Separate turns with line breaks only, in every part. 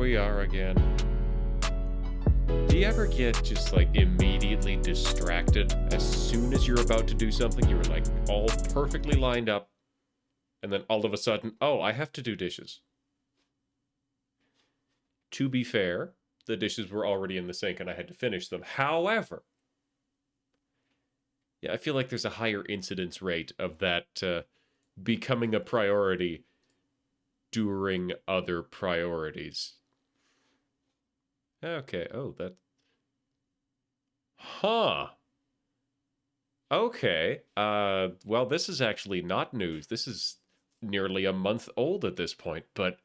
we are again. Do you ever get just like immediately distracted as soon as you're about to do something? You're like all perfectly lined up, and then all of a sudden, oh, I have to do dishes. To be fair, the dishes were already in the sink and I had to finish them. However, yeah, I feel like there's a higher incidence rate of that becoming a priority during other priorities. Okay, oh, that... Huh. Okay. Well, this is actually not news. This is nearly a month old at this point, but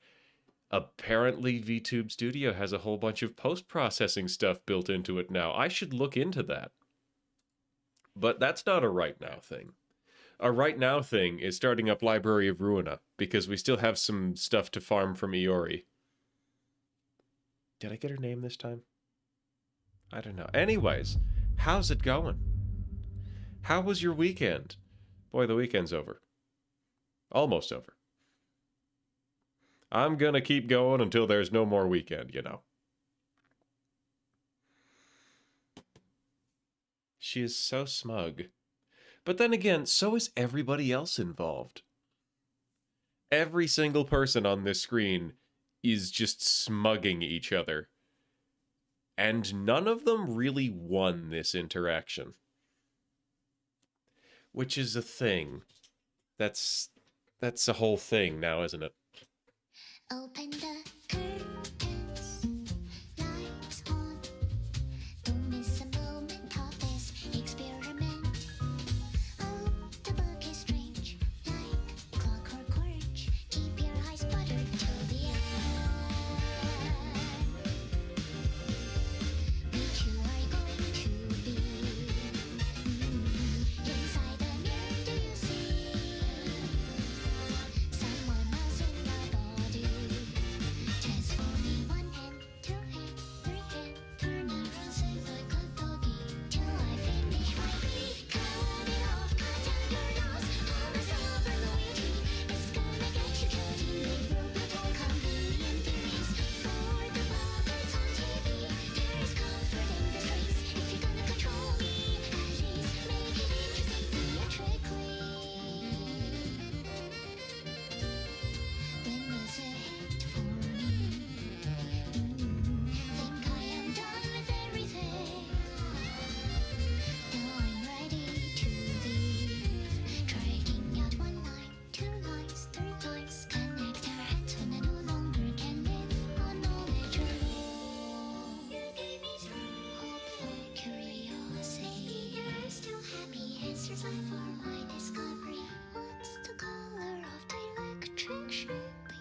apparently VTube Studio has a whole bunch of post-processing stuff built into it now. I should look into that. But that's not a right now thing. A right now thing is starting up Library of Ruina, because we still have some stuff to farm from Iori. Did I get her name this time? I don't know. Anyways, how's it going? How was your weekend? Boy, the weekend's over. Almost over. I'm gonna keep going until there's no more weekend, you know. She is so smug. But then again, so is everybody else involved. Every single person on this screen is just smugging each other. And none of them really won this interaction. Which is a thing. That's a whole thing now, isn't it?
Open the curtains, lights on. Don't miss a moment of this experiment. Oh, the book is strange, like clockwork orange. Keep your eyes buttered till the end. Which you are going to be. Inside the mirror, do you see someone else in your body? Transform me 1 hand, 2 hand, 3 hand. Turn around, say like a doggy till I finish my beat. Cut it off, cut down your nose. All my silver loyalty is gonna get you killed. You make Roboto convenient theories for the puppets on TV. There's comfort in this race. If you're gonna control me, at least make it interesting theatrically. When there's a hit for me, think I am done with everything. Now I'm ready to leave. Dragging out 1 line, 2 lines, 3 lines. Connect our heads when I no longer can live on knowledge alone. You gave me hopeful curiosity. You're still happy. Answers lie for my discovery. What's the color of the electric sheep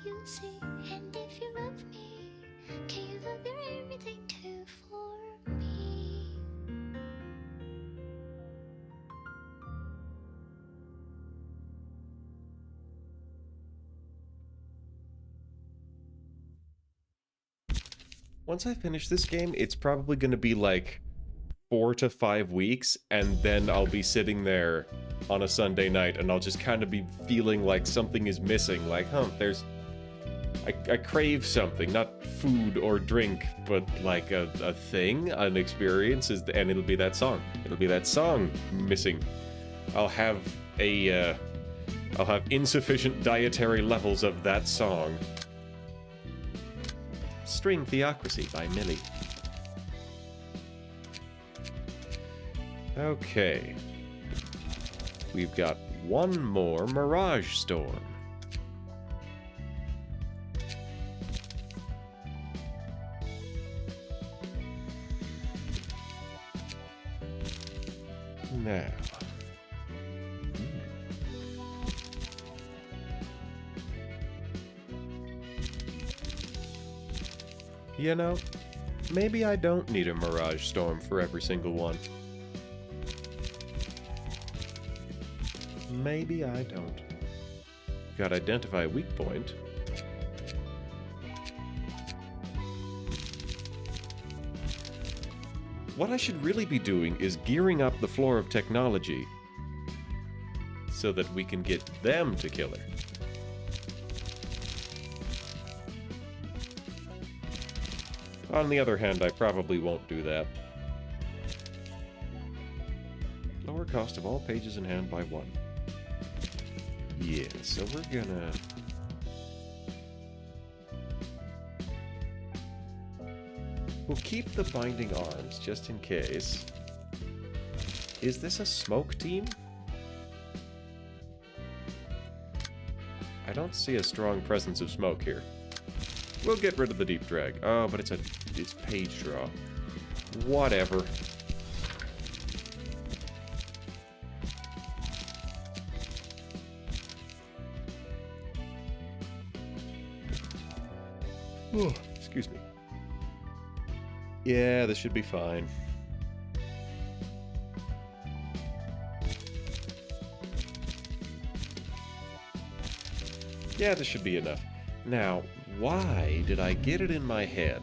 you see? And if you love me, can you love your everything too for me?
Once I finish this game, it's probably going to be like 4 to 5 weeks, and then I'll be sitting there on a Sunday night, and I'll just kind of be feeling like something is missing. Like, there's... I crave something, not food or drink, but like a thing, an experience, and it'll be that song. It'll be that song missing. I'll have insufficient dietary levels of that song. String Theocracy by Millie. Okay. We've got one more Mirage Storm. Now. You know, maybe I don't need a Mirage Storm for every single one. Maybe I don't. Gotta identify weak point. What I should really be doing is gearing up the floor of technology so that we can get them to kill her. On the other hand, I probably won't do that. Lower cost of all pages in hand by 1. Yeah, so we're gonna... We'll keep the binding arms, just in case. Is this a smoke team? I don't see a strong presence of smoke here. We'll get rid of the deep drag. Oh, but it's page draw. Whatever. Oh, excuse me. Yeah, this should be fine. Yeah, this should be enough. Now, why did I get it in my head?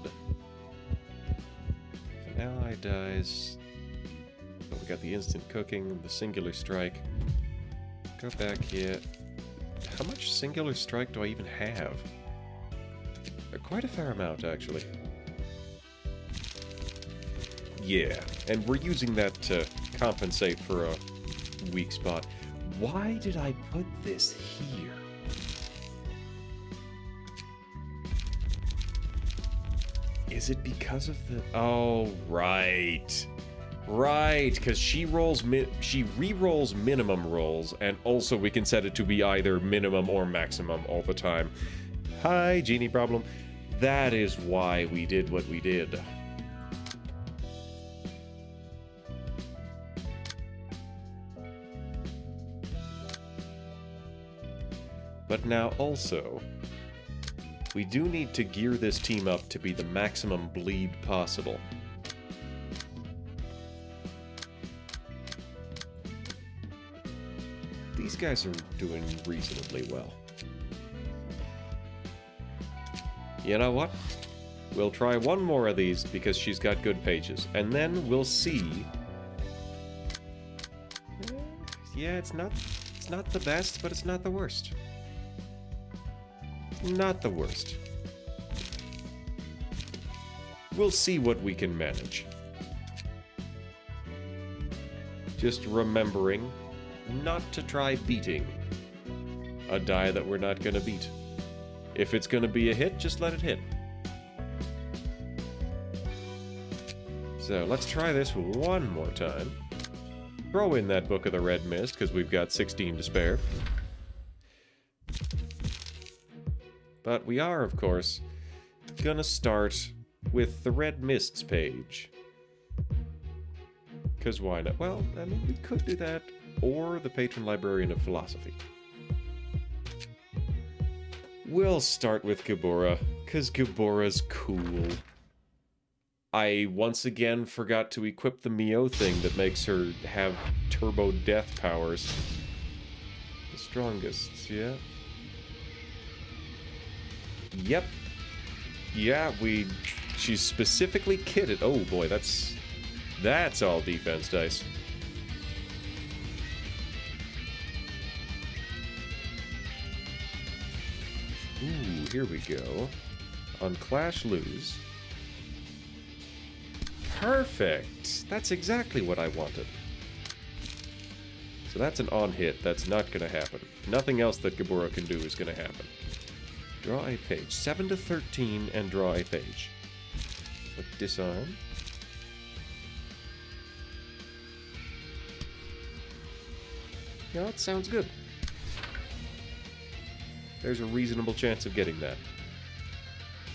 If an ally dies... Oh, we got the instant cooking, the singular strike. Go back here. How much singular strike do I even have? Quite a fair amount, actually. Yeah, and we're using that to compensate for a weak spot. Why did I put this here? Is it because of the... Oh, right. Right, because she re-rolls minimum rolls, and also we can set it to be either minimum or maximum all the time. Hi, genie problem. That is why we did what we did. But now also, we do need to gear this team up to be the maximum bleed possible. These guys are doing reasonably well. You know what? We'll try one more of these because she's got good pages, and then we'll see. Yeah, it's not the best, but it's not the worst. Not the worst. We'll see what we can manage. Just remembering not to try beating a die that we're not gonna beat. If it's gonna be a hit, just let it hit. So let's try this one more time. Throw in that Book of the Red Mist, because we've got 16 to spare. But we are, of course, gonna start with the Red Mists page. Because why not? Well, I mean, we could do that, or the Patron Librarian of Philosophy. We'll start with Gabora, because Gabora's cool. I once again forgot to equip the Mio thing that makes her have turbo death powers. The strongest, yeah? Yep. Yeah, she's specifically kitted. Oh boy, that's all defense dice. Ooh, here we go. On Clash lose. Perfect! That's exactly what I wanted. So that's an on hit. That's not gonna happen. Nothing else that Gabora can do is gonna happen. Draw a page. 7 to 13 and draw a page. But disarm. Yeah, that sounds good. There's a reasonable chance of getting that.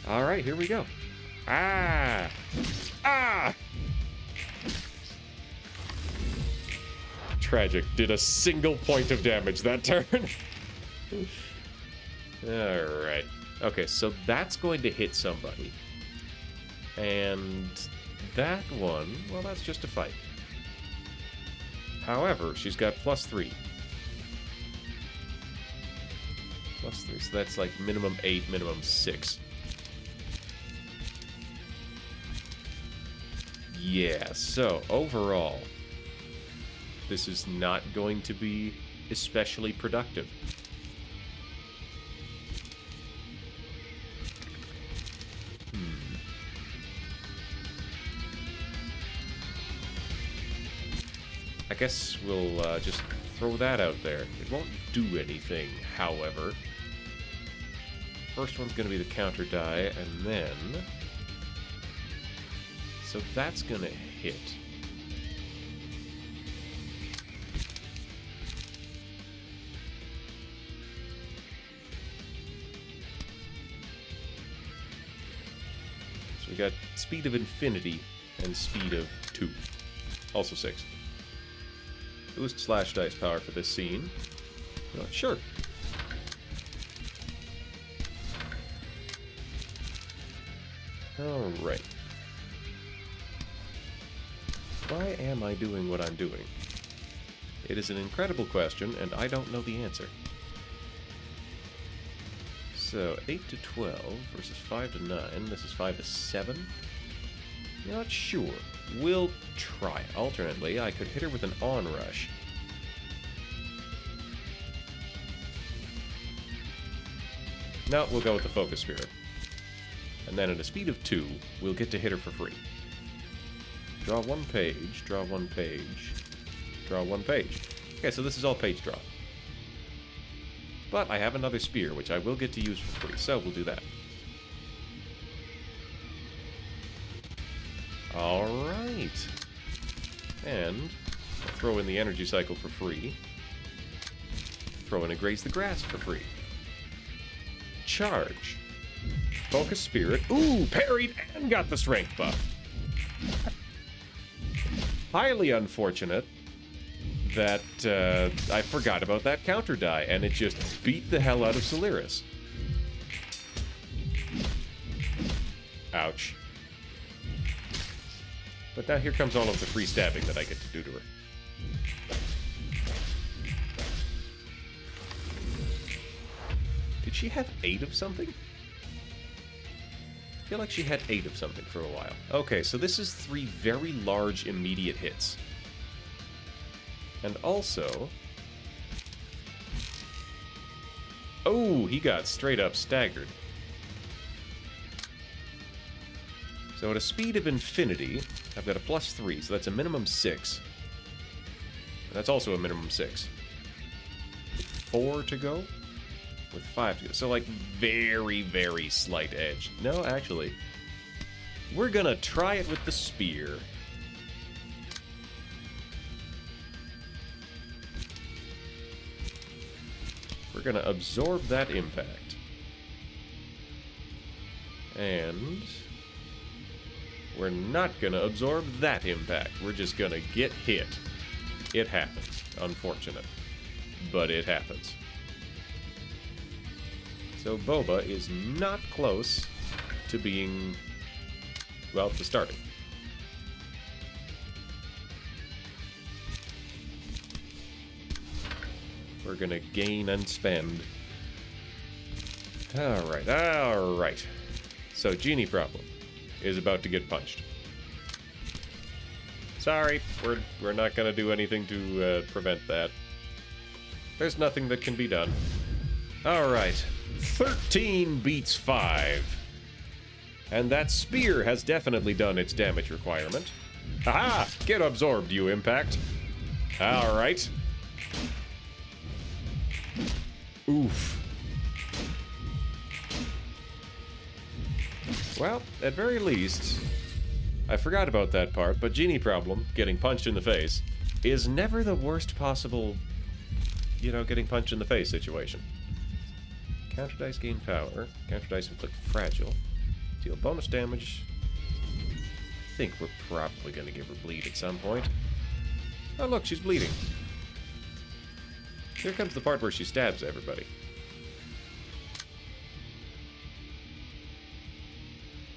Alright, here we go. Ah! Ah! Tragic. Did a single point of damage that turn. Alright. Okay, so that's going to hit somebody. And that one, well, that's just a fight. However, she's got +3. +3, so that's like minimum 8, minimum 6. Yeah, so overall, this is not going to be especially productive. guess we'll just throw that out there. It won't do anything, however. First one's going to be the counter die, and then... So that's going to hit. So we got speed of infinity and speed of 2. Also 6. Boost slash dice power for this scene. Sure. Alright. Why am I doing what I'm doing? It is an incredible question, and I don't know the answer. So, 8 to 12 versus 5 to 9. This is 5 to 7. Not sure. We'll try. Alternately, I could hit her with an onrush. No, we'll go with the Focus Spirit. And then at a speed of 2, we'll get to hit her for free. Draw 1 page, draw 1 page, draw 1 page. Okay, so this is all page draw. But I have another spear, which I will get to use for free, so we'll do that. Alright. And I'll throw in the energy cycle for free. Throw in a Graze the Grass for free. Charge. Focus Spirit. Ooh, parried and got the strength buff. Highly unfortunate that I forgot about that counter die, and it just beat the hell out of Solaris. Ouch. But now here comes all of the free stabbing that I get to do to her. Did she have 8 of something? I feel like she had 8 of something for a while. Okay, so this is 3 very large immediate hits. And also... Oh, he got straight up staggered. So at a speed of infinity, I've got a +3, so that's a minimum 6. And that's also a minimum 6. 4 to go? With 5 to go. So, like, very, very slight edge. No, actually. We're gonna try it with the spear. We're gonna absorb that impact. And... we're not gonna absorb that impact. We're just gonna get hit. It happens. Unfortunate. But it happens. So Boba is not close to being, well, to starting. We're gonna gain and spend. Alright, alright. So Genie Problem is about to get punched. Sorry, we're not gonna do anything to prevent that. There's nothing that can be done. Alright. 13 beats 5. And that spear has definitely done its damage requirement. Aha! Get absorbed, you impact. Alright. Oof. Well, at very least, I forgot about that part, but Genie Problem, getting punched in the face, is never the worst possible, you know, getting punched in the face situation. Counter dice gain power. Counter dice inflict fragile. Deal bonus damage. I think we're probably going to give her bleed at some point. Oh look, she's bleeding. Here comes the part where she stabs everybody.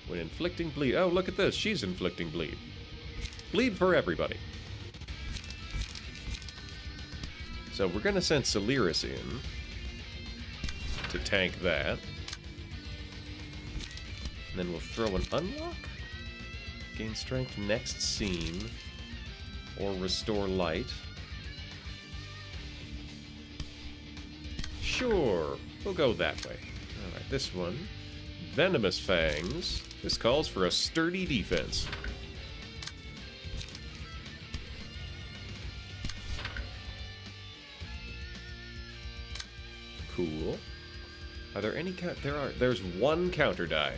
When inflicting bleed... Oh, look at this. She's inflicting bleed. Bleed for everybody. So we're going to send Solaris in to tank that. And then we'll throw an unlock. Gain strength next scene. Or restore light. Sure, we'll go that way. Alright, this one. Venomous Fangs. This calls for a sturdy defense. Are there any there's one counter die.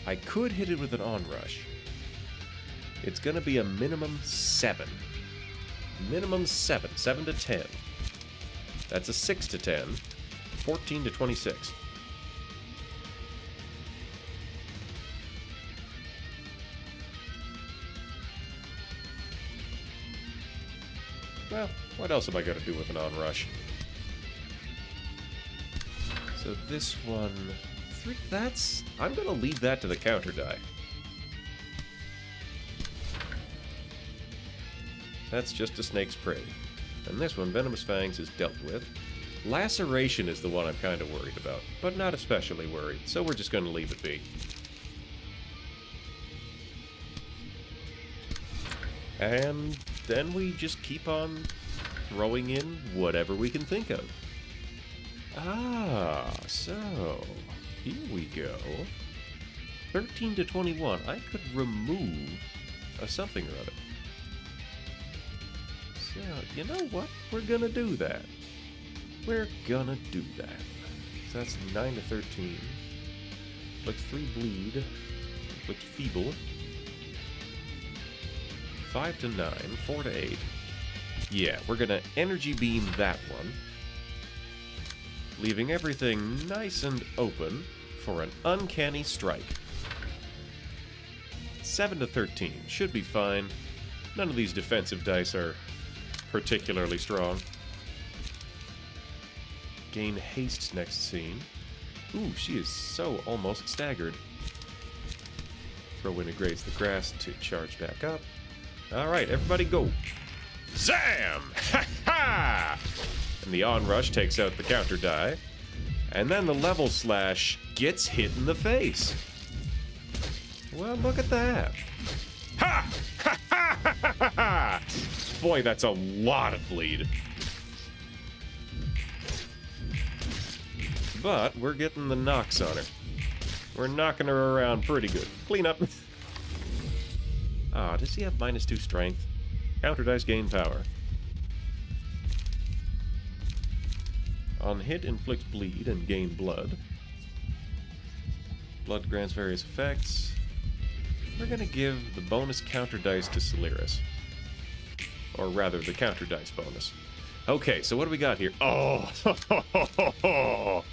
I could hit it with an onrush. It's gonna be a minimum 7. Minimum 7. 7 to 10. That's a 6 to 10. 14 to 26. Well, what else am I gonna do with an onrush? So this one... I'm gonna leave that to the counter die. That's just a snake's prey. And this one, Venomous Fangs, is dealt with. Laceration is the one I'm kind of worried about, but not especially worried, so we're just gonna leave it be. And then we just keep on throwing in whatever we can think of. Ah, so here we go. 13 to 21. I could remove a something or other. So, you know what? We're gonna do that. We're gonna do that. So that's 9 to 13. Inflict 3 bleed. Inflict feeble. 5 to 9. 4 to 8. Yeah, we're gonna energy beam that one. Leaving everything nice and open for an uncanny strike. 7 to 13. Should be fine. None of these defensive dice are particularly strong. Gain haste next scene. Ooh, she is so almost staggered. Throw in a Graze the Grass to charge back up. Alright, everybody go. Zam! Ha ha! And the onrush takes out the counter die. And then the level slash gets hit in the face. Well, look at that. Ha! Ha ha ha ha ha! Boy, that's a lot of bleed. But we're getting the knocks on her. We're knocking her around pretty good. Clean up. Ah, does he have -2 strength? Counter dice gain power. On hit, inflict bleed and gain blood. Blood grants various effects. We're gonna give the bonus counter dice to Celeris. Or rather, the counter dice bonus. Okay, so what do we got here? Oh! Oh!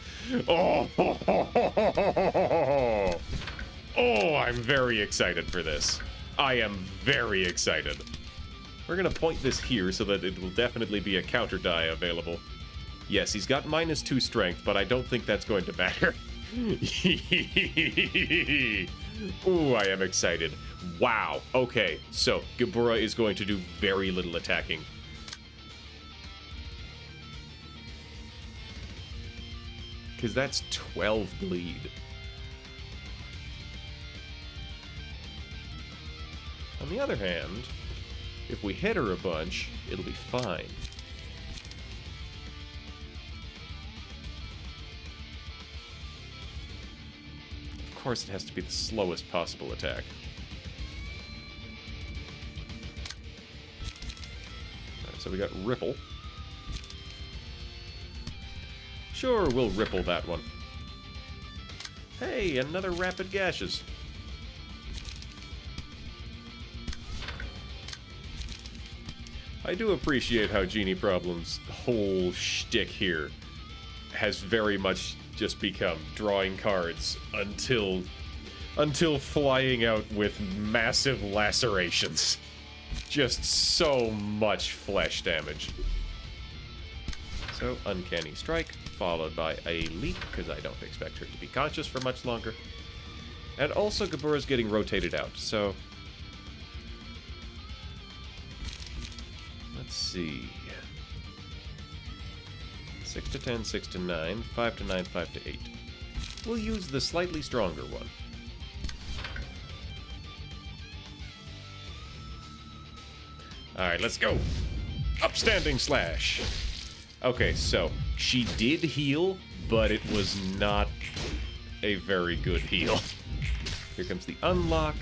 Oh, I'm very excited for this. I am very excited. We're gonna point this here so that it will definitely be a counter die available. Yes, he's got -2 strength, but I don't think that's going to matter. Ooh, I am excited. Wow. Okay, so Gerbera is going to do very little attacking. Because that's 12 bleed. On the other hand, if we hit her a bunch, it'll be fine. Of course, it has to be the slowest possible attack. Alright, so we got Ripple. Sure, we'll ripple that one. Hey, another Rapid Gashes. I do appreciate how Genie Problem's whole shtick here has very much just become drawing cards until flying out with massive lacerations. Just so much flesh damage. So, Uncanny Strike, followed by a leap, because I don't expect her to be conscious for much longer. And also, Gerbera's getting rotated out, so... Let's see... 6 to 10, 6 to 9, 5 to 9, 5 to 8. We'll use the slightly stronger one. Alright, let's go! Upstanding Slash! Okay, so, she did heal, but it was not a very good heal. Here comes the unlock.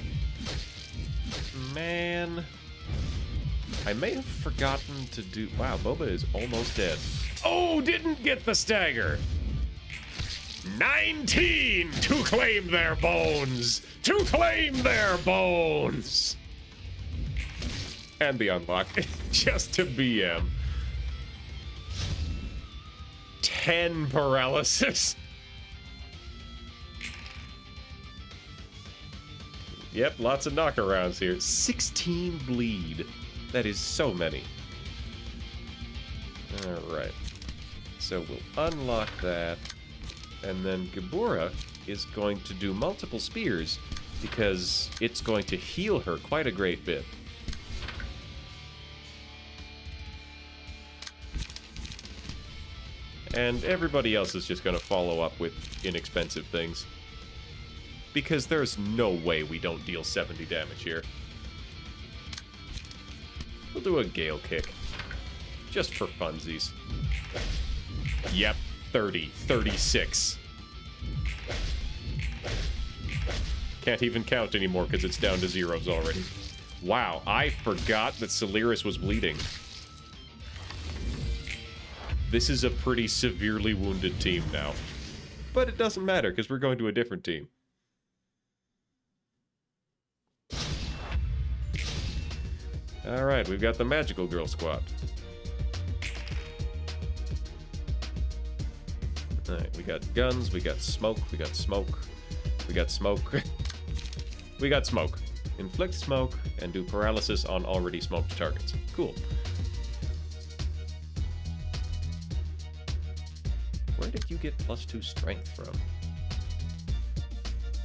Man. I may have forgotten to do... Wow, Boba is almost dead. Oh, didn't get the stagger. 19 to claim their bones. To claim their bones. And the unlock. Just to BM. 10 paralysis. Yep, lots of knockarounds here. 16 bleed. That is so many. Alright. So we'll unlock that. And then Gabora is going to do multiple spears because it's going to heal her quite a great bit. And everybody else is just going to follow up with inexpensive things. Because there's no way we don't deal 70 damage here. We'll do a Gale Kick. Just for funsies. Yep, 30, 36. Can't even count anymore because it's down to zeros already. Wow, I forgot that Celeris was bleeding. This is a pretty severely wounded team now. But it doesn't matter because we're going to a different team. Alright, we've got the Magical Girl Squad. Alright, we got guns, we got smoke, we got smoke, we got smoke. We got smoke. Inflict smoke and do paralysis on already smoked targets. Cool. Where did you get +2 strength from?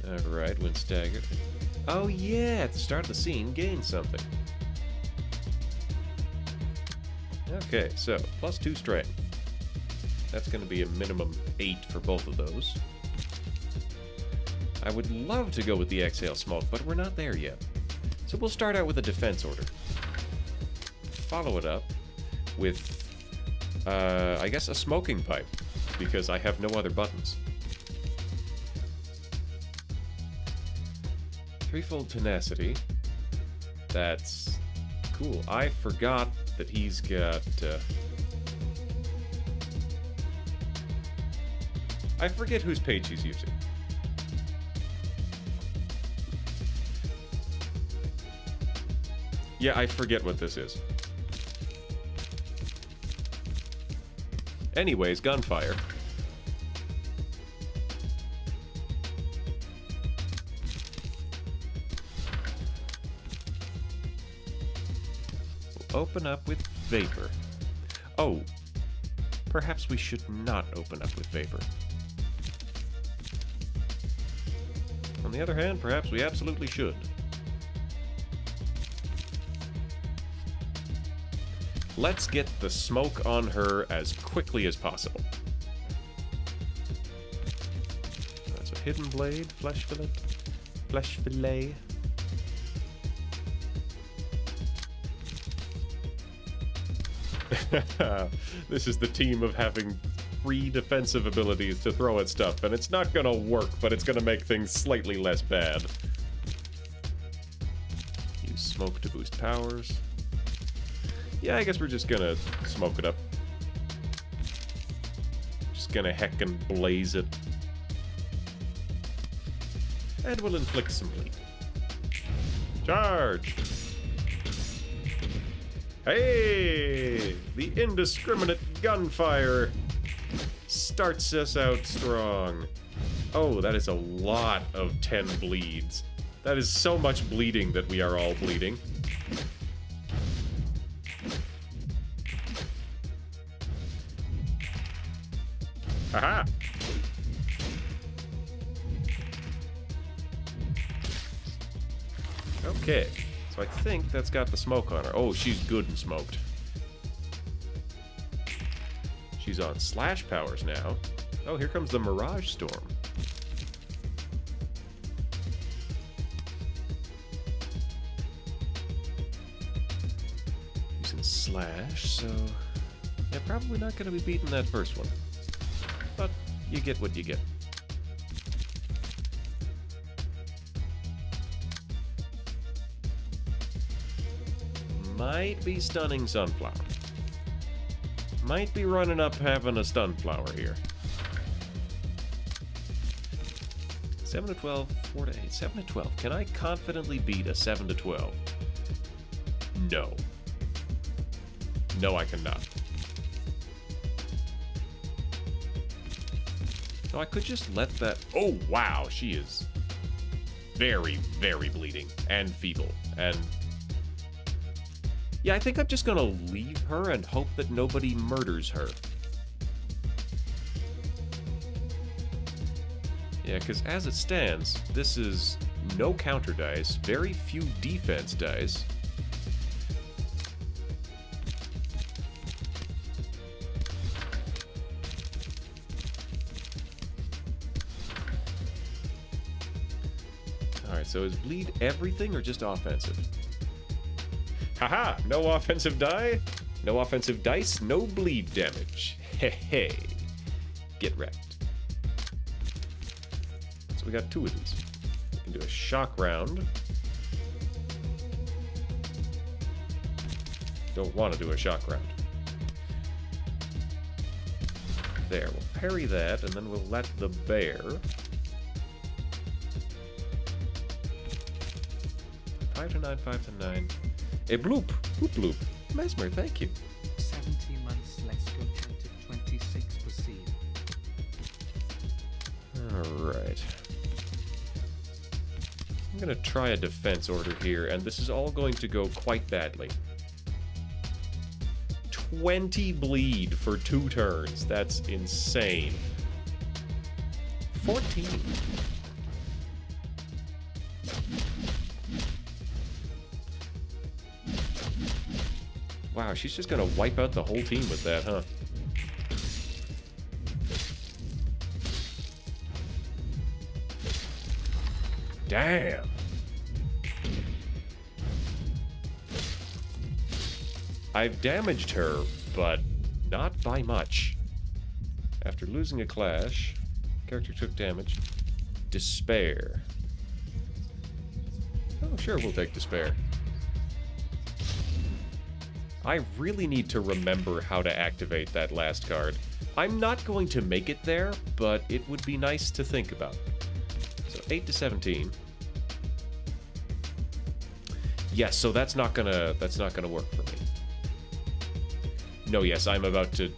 Alright, when staggered. Oh yeah, at the start of the scene, gain something. Okay, so, +2 strength. That's going to be a minimum 8 for both of those. I would love to go with the Exhale Smoke, but we're not there yet. So we'll start out with a Defense Order. Follow it up with, I guess a Smoking Pipe, because I have no other buttons. Threefold Tenacity. That's cool. I forgot that he's got... I forget whose page he's using. Yeah, I forget what this is. Anyways, Gunfire. We'll open up with Vapor. Oh, perhaps we should not open up with Vapor. On the other hand, perhaps we absolutely should. Let's get the smoke on her as quickly as possible. That's a Hidden Blade, Flesh Fillet, Flesh Fillet. This is the team of having 3 defensive abilities to throw at stuff, and it's not gonna work, but it's gonna make things slightly less bad. Use smoke to boost powers. Yeah, I guess we're just gonna smoke it up. Just gonna heckin' blaze it. And we'll inflict some bleed. Charge! Hey! The indiscriminate gunfire starts us out strong. Oh, that is a lot of 10 bleeds. That is so much bleeding that we are all bleeding. Aha! Okay, so I think that's got the smoke on her. Oh, she's good and smoked. She's on slash powers now. Oh, here comes the Mirage Storm. Using slash, so... yeah, probably not going to be beating that first one. But you get what you get. Might be stunning Sunflower. Might be running up having a Stunflower here. 7 to 12, 4 to 8, 7 to 12. Can I confidently beat a 7 to 12? No. No, I cannot. So I could just let that... Oh, wow, she is very, very bleeding and feeble. And yeah, I think I'm just gonna leave her and hope that nobody murders her. Yeah, because as it stands, this is no counter dice, very few defense dice. Alright, so is bleed everything or just offensive? Haha! No offensive die, no offensive dice, no bleed damage. Hey, hey. Get wrecked. So we got 2 of these. We can do a shock round. Don't want to do a shock round. There, we'll parry that, and then we'll let the bear... 5 to 9, 5 to 9. A bloop. Bloop bloop. Mesmer, thank you.
70 months, let's go 10 to 26, proceed.
Alright. I'm gonna try a defense order here, and this is all going to go quite badly. 20 bleed for 2 turns. That's insane. 14. Wow, she's just gonna wipe out the whole team with that, huh? Damn! I've damaged her, but not by much. After losing a clash, character took damage. Despair. Oh, sure, we'll take Despair. I really need to remember how to activate that last card. I'm not going to make it there, but it would be nice to think about. So 8 to 17. Yes, so that's not gonna work for me. No, yes, I'm about to...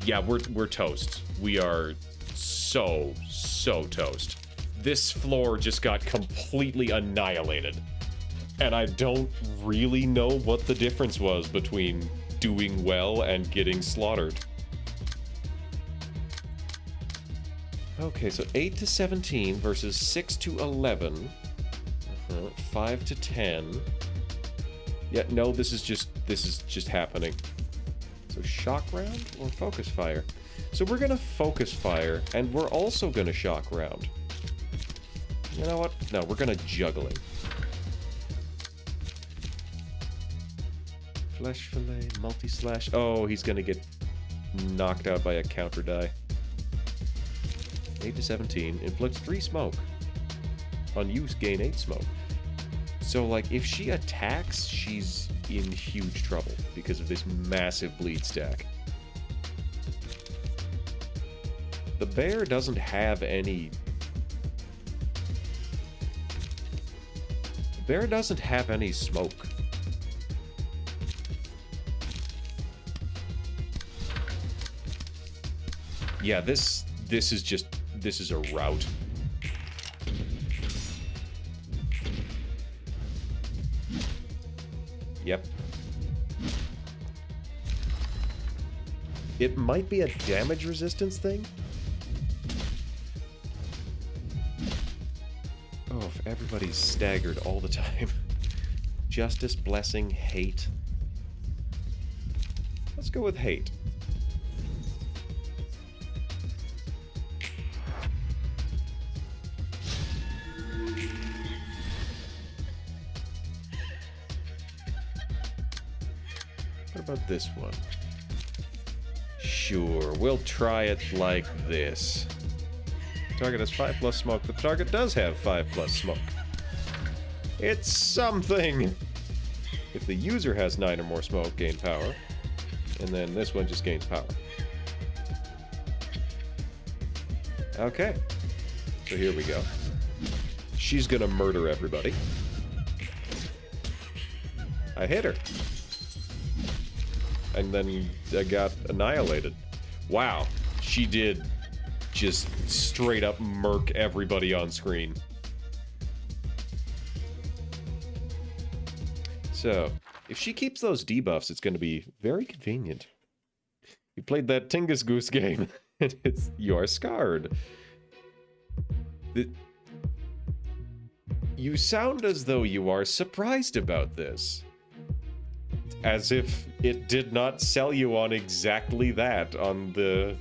Yeah, we're toast. We are so toast. This floor just got completely annihilated. And I don't really know what the difference was between doing well and getting slaughtered. Okay, so 8 to 17 versus 6 to 11. 5 to 10. Yeah, no, this is just happening. So shock round or focus fire? So we're gonna focus fire, and we're also gonna shock round. You know what? No, we're gonna juggling. Flesh fillet, multi-slash. Oh, he's gonna get knocked out by a counter die. 8 to 17. Inflicts 3 smoke. On use, gain 8 smoke. So, like, if she attacks, she's in huge trouble because of this massive bleed stack. The bear doesn't have any... The bear doesn't have any smoke. Yeah, this is a rout. Yep. It might be a damage resistance thing. Oh, if everybody's staggered all the time. Justice, blessing, hate. Let's go with hate. What about this one? Sure, we'll try it like this. Target has 5+ smoke, but the target does have 5+ smoke. It's something! If the user has 9 or more smoke, gain power. And then this one just gains power. Okay. So here we go. She's gonna murder everybody. I hit her. And then I got annihilated. Wow. She did just straight up murk everybody on screen. So, if she keeps those debuffs, it's going to be very convenient. You played that Tingus Goose game, and you are scarred. You sound as though you are surprised about this. As if it did not sell you on exactly that on the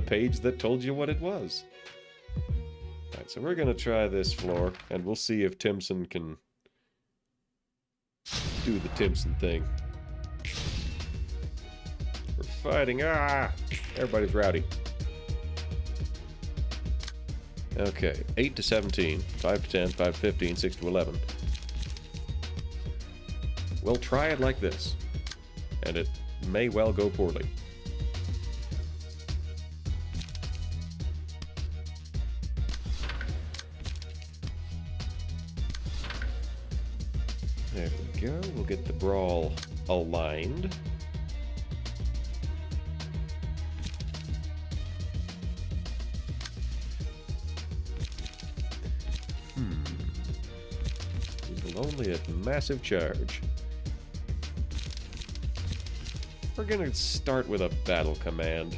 page that told you what it was. Alright, so we're gonna try this floor, and we'll see if Timson can do the Timson thing. We're fighting. Ah! Everybody's rowdy. Okay, 8 to 17, 5 to 10, 5 to 15, 6 to 11. We'll try it like this, and it may well go poorly. There we go. We'll get the brawl aligned. We will only at massive charge. We're gonna start with a battle command.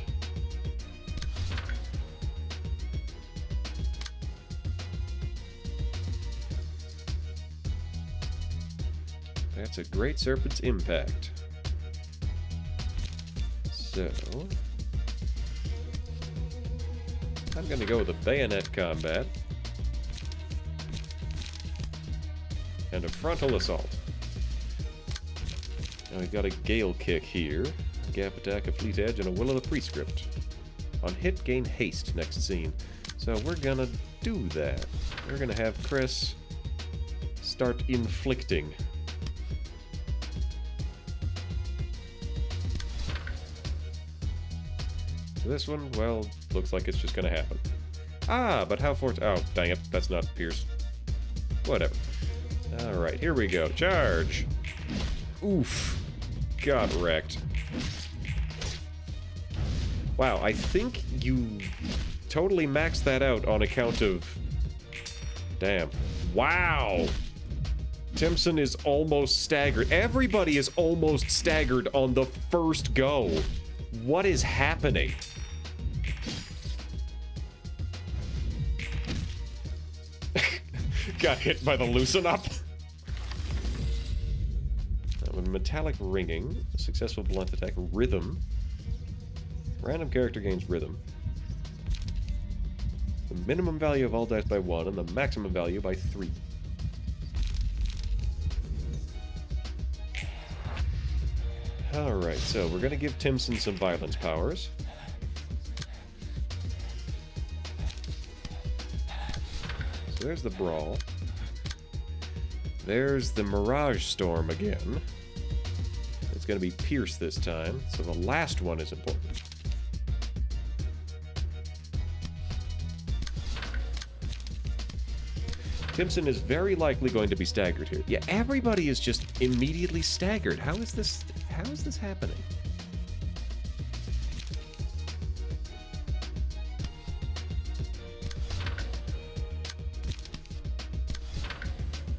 That's a Great Serpent's Impact. So, I'm gonna go with a bayonet combat and a frontal assault. Now we've got a Gale Kick here, a Gap Attack, a Fleet Edge, and a Will of the Prescript. On hit, gain haste next scene. So we're gonna do that. We're gonna have Chris start inflicting. So this one, well, looks like it's just gonna happen. Ah, but how fort? Oh, dang it, that's not Pierce. Whatever. Alright, here we go. Charge! Oof. Got wrecked. Wow, I think you totally maxed that out on account of... Damn. Wow! Timson is almost staggered. Everybody is almost staggered on the first go. What is happening? Got hit by the loosen up. Metallic ringing, a successful blunt attack, rhythm. Random character gains rhythm. The minimum value of all dice by 1 and the maximum value by 3. Alright, so we're gonna give Timson some violence powers. So there's the brawl. There's the Mirage Storm again. It's going to be Pierce this time, so the last one is important. Timson is very likely going to be staggered here. Yeah, everybody is just immediately staggered. How is this happening?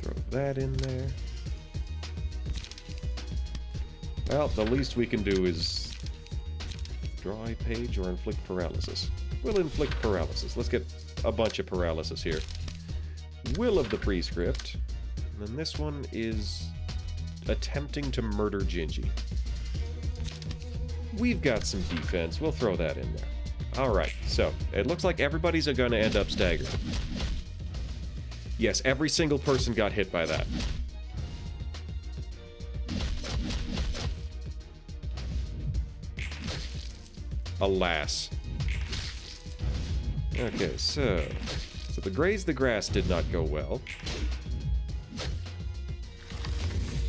Throw that in there. Well, the least we can do is draw a page or inflict paralysis. We'll inflict paralysis. Let's get a bunch of paralysis here. Will of the Prescript. And then this one is attempting to murder Gingy. We've got some defense. We'll throw that in there. Alright, so it looks like everybody's going to end up staggered. Yes, every single person got hit by that. Alas. Okay, so the Graze the Grass did not go well.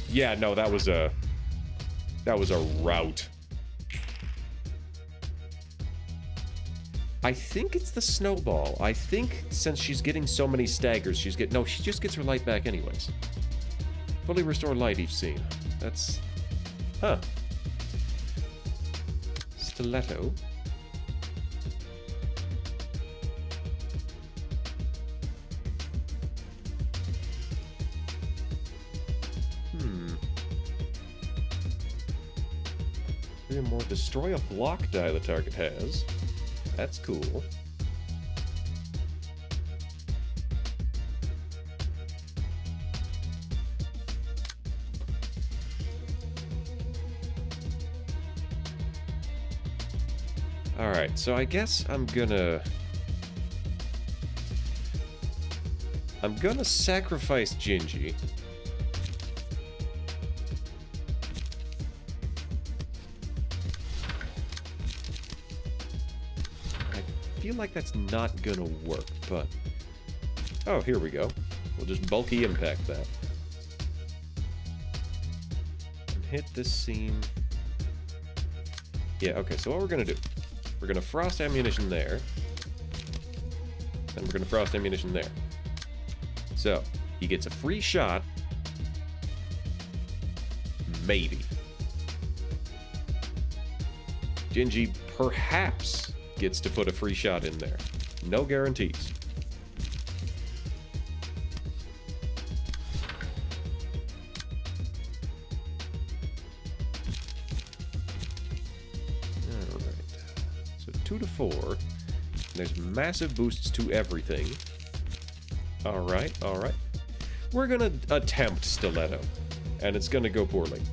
Yeah, no, that was a rout. I think it's the snowball. I think since she's getting so many staggers, she just gets her light back anyways. Fully restore light each scene. That's... Huh. Stiletto. Three or more. Destroy a block die the target has. That's cool. Alright, so I guess I'm gonna sacrifice Gingy. I feel like that's not gonna work, but... Oh, here we go. We'll just bulky impact that. And hit this scene. Yeah, okay, so what we're gonna do... We're gonna frost ammunition there. Then we're gonna frost ammunition there. So, he gets a free shot. Maybe. Gingy perhaps gets to put a free shot in there. No guarantees. Alright. So 2 to 4. There's massive boosts to everything. Alright, alright. We're gonna attempt Stiletto. And it's gonna go poorly.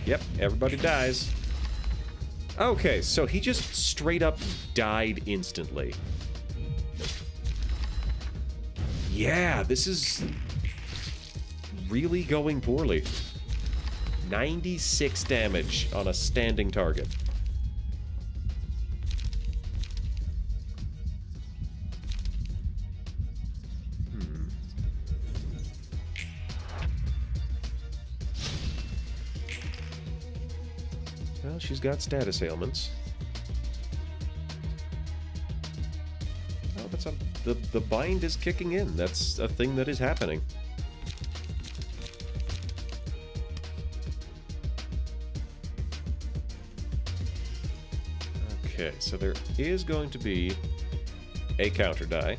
Yep, everybody dies. Okay, so he just straight up died instantly. Yeah, this is really going poorly. 96 damage on a standing target. Well, she's got status ailments. Oh, that's a, the bind is kicking in. That's a thing that is happening. Okay, so there is going to be a counter die.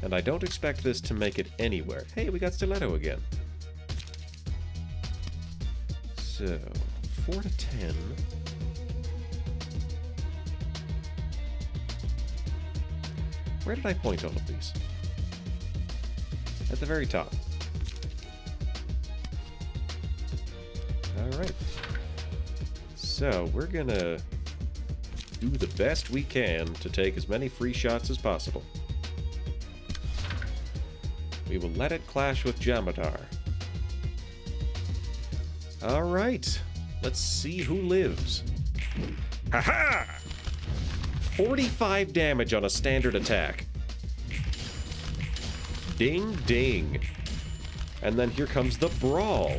And I don't expect this to make it anywhere. Hey, we got Stiletto again. So, 4 to 10. Where did I point all of these? At the very top. Alright. So, we're gonna do the best we can to take as many free shots as possible. We will let it clash with Jamatar. Alright. Let's see who lives. Haha! 45 damage on a standard attack. Ding ding. And then here comes the Brawl.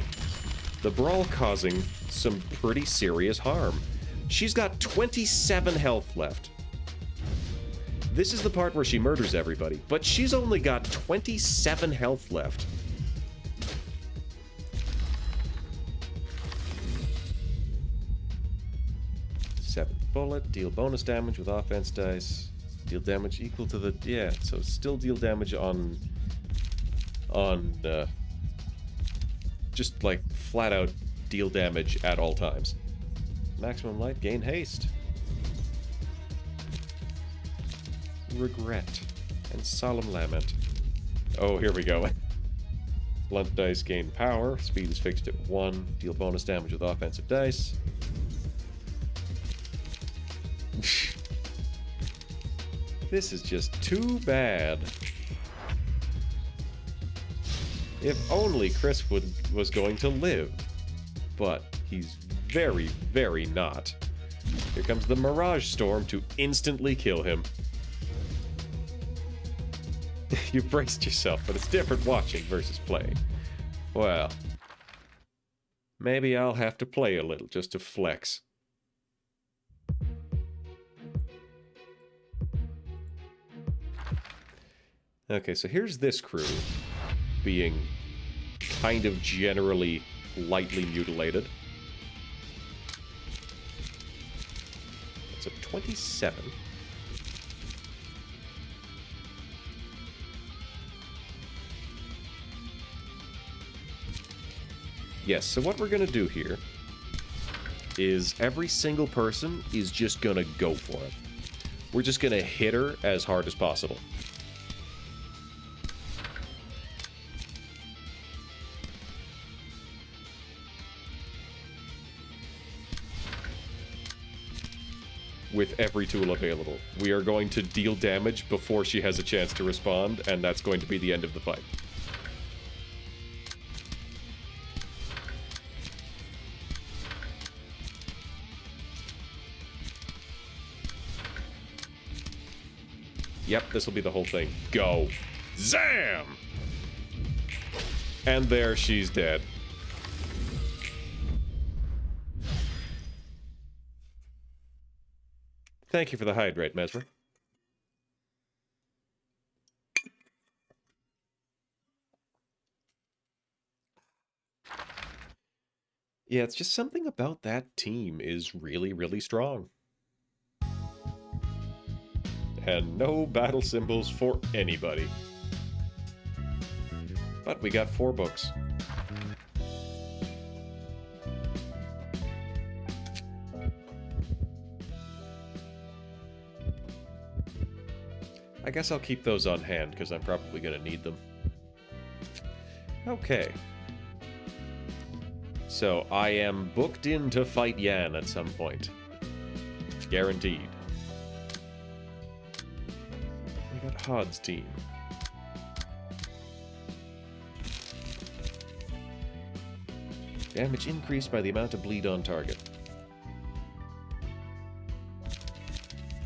The Brawl causing some pretty serious harm. She's got 27 health left. This is the part where she murders everybody, but she's only got 27 health left. Seventh bullet, deal bonus damage with offense dice. Deal damage equal to the... Yeah, so still deal damage on just like flat out deal damage at all times. Maximum light, gain haste. Regret and solemn lament. Oh, here we go. Blunt dice gain power. Speed is fixed at 1. Deal bonus damage with offensive dice. This is just too bad. If only Chris was going to live. But he's very, very not. Here comes the Mirage Storm to instantly kill him. You braced yourself, but it's different watching versus playing. Well, maybe I'll have to play a little just to flex. Okay, so here's this crew being kind of generally lightly mutilated. It's a 27. Yes, so what we're gonna do here is every single person is just gonna go for it. We're just gonna hit her as hard as possible. With every tool available. We are going to deal damage before she has a chance to respond, and that's going to be the end of the fight. Yep, this will be the whole thing. Go. Zam! And there she's dead. Thank you for the hydrate, Mesmer. Yeah, it's just something about that team is really, really strong. And no battle symbols for anybody. But we got 4 books. I guess I'll keep those on hand, because I'm probably going to need them. Okay. So, I am booked in to fight Yan at some point. Guaranteed. We got Hod's team. Damage increased by the amount of bleed on target.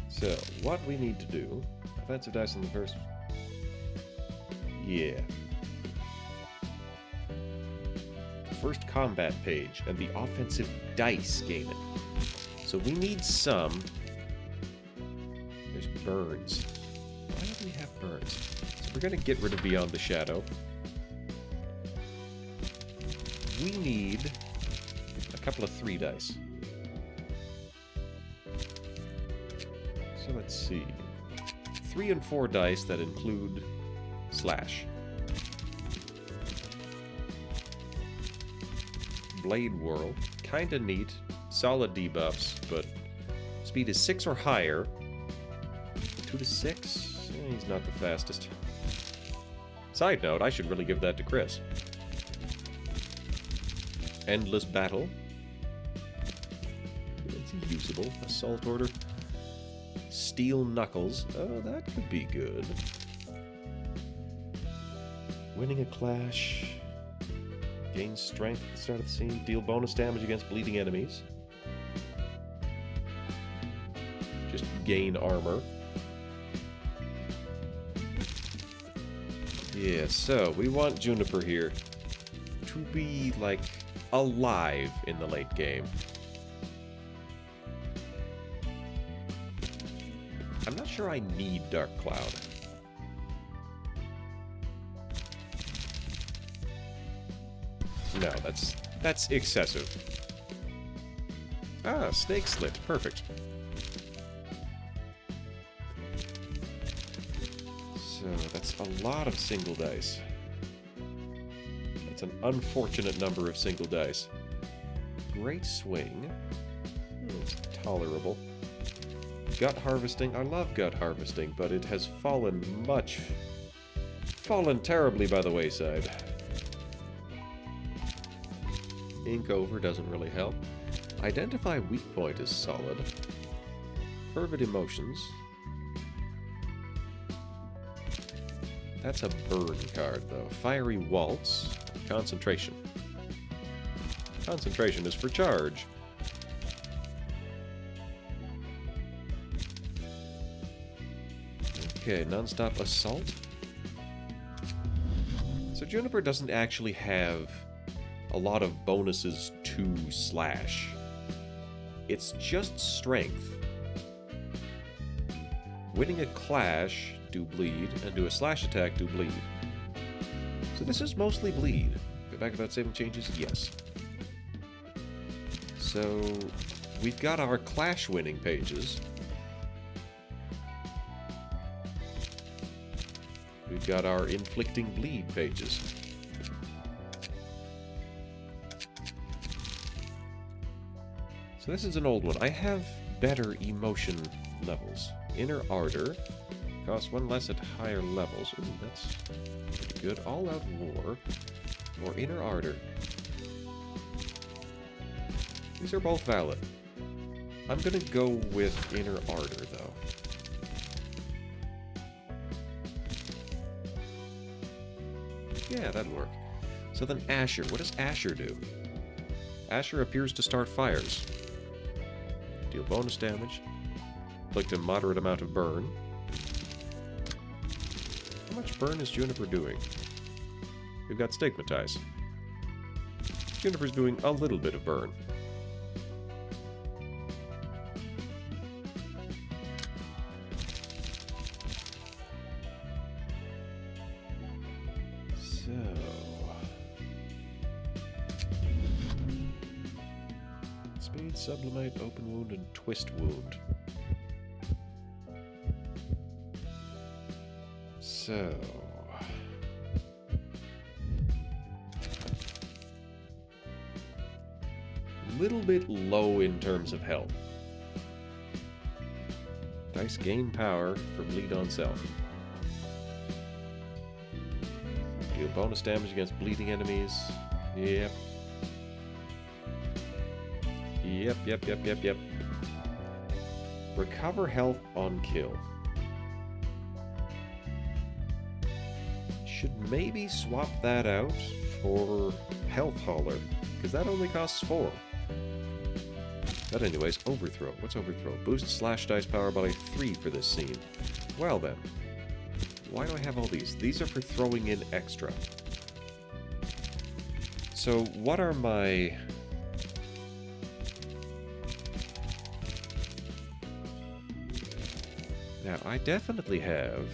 So, what we need to do... Offensive dice on the first... Yeah. First combat page, and the offensive dice gain it. So we need some... There's burns. Why do we have burns? So we're gonna get rid of Beyond the Shadow. We need a couple of 3 dice. So let's see. 3 and 4 dice that include slash. Blade Whirl, kinda neat. Solid debuffs, but speed is 6 or higher. 2 to 6? He's not the fastest. Side note, I should really give that to Chris. Endless Battle. It's usable. Assault Order. Steel Knuckles. Oh, that could be good. Winning a clash. Gain strength at the start of the scene. Deal bonus damage against bleeding enemies. Just gain armor. Yeah, so we want Juniper here to be, like, alive in the late game. I'm not sure I need Dark Cloud. No, that's excessive. Ah, Snake Slit. Perfect. So, that's a lot of single dice. That's an unfortunate number of single dice. Great Swing. It's tolerable. Gut Harvesting. I love Gut Harvesting, but it has fallen terribly by the wayside. Ink Over doesn't really help. Identify Weak Point is solid. Fervid Emotions. That's a burn card, though. Fiery Waltz. Concentration. Concentration is for charge. Okay, non-stop assault. So Juniper doesn't actually have a lot of bonuses to slash. It's just strength. Winning a clash, do bleed, and do a slash attack, do bleed. So this is mostly bleed. Go back about saving changes? Yes. So we've got our clash winning pages. We've got our inflicting bleed pages. So this is an old one. I have better emotion levels. Inner Ardor costs one less at higher levels. Ooh, that's pretty good. All Out War or Inner Ardor. These are both valid. I'm gonna go with Inner Ardor, though. Yeah, that'd work. So then Asher. What does Asher do? Asher appears to start fires. Deal bonus damage. Inflict a moderate amount of burn. How much burn is Juniper doing? We've got Stigmatize. Juniper's doing a little bit of burn. Speed, Sublimate, Open Wound, and Twist Wound. So... little bit low in terms of health. Dice gain power for bleed on self. Deal bonus damage against bleeding enemies. Yep. Yep. Recover health on kill. Should maybe swap that out for Health Hauler, because that only costs 4. But anyways, Overthrow. What's Overthrow? Boost slash dice power by 3 for this scene. Well then. Why do I have all these? These are for throwing in extra. So what are my... Now, I definitely have...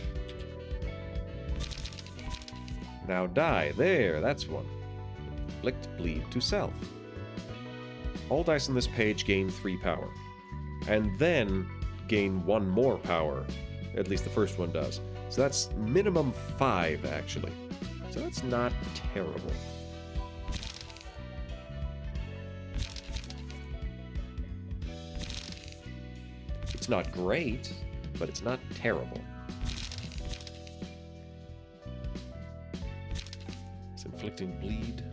Now die. There, that's one. Inflict bleed to self. All dice on this page gain 3 power. And then gain 1 more power. At least the first one does. So that's minimum 5, actually. So that's not terrible. It's not great, but it's not terrible. It's inflicting bleed.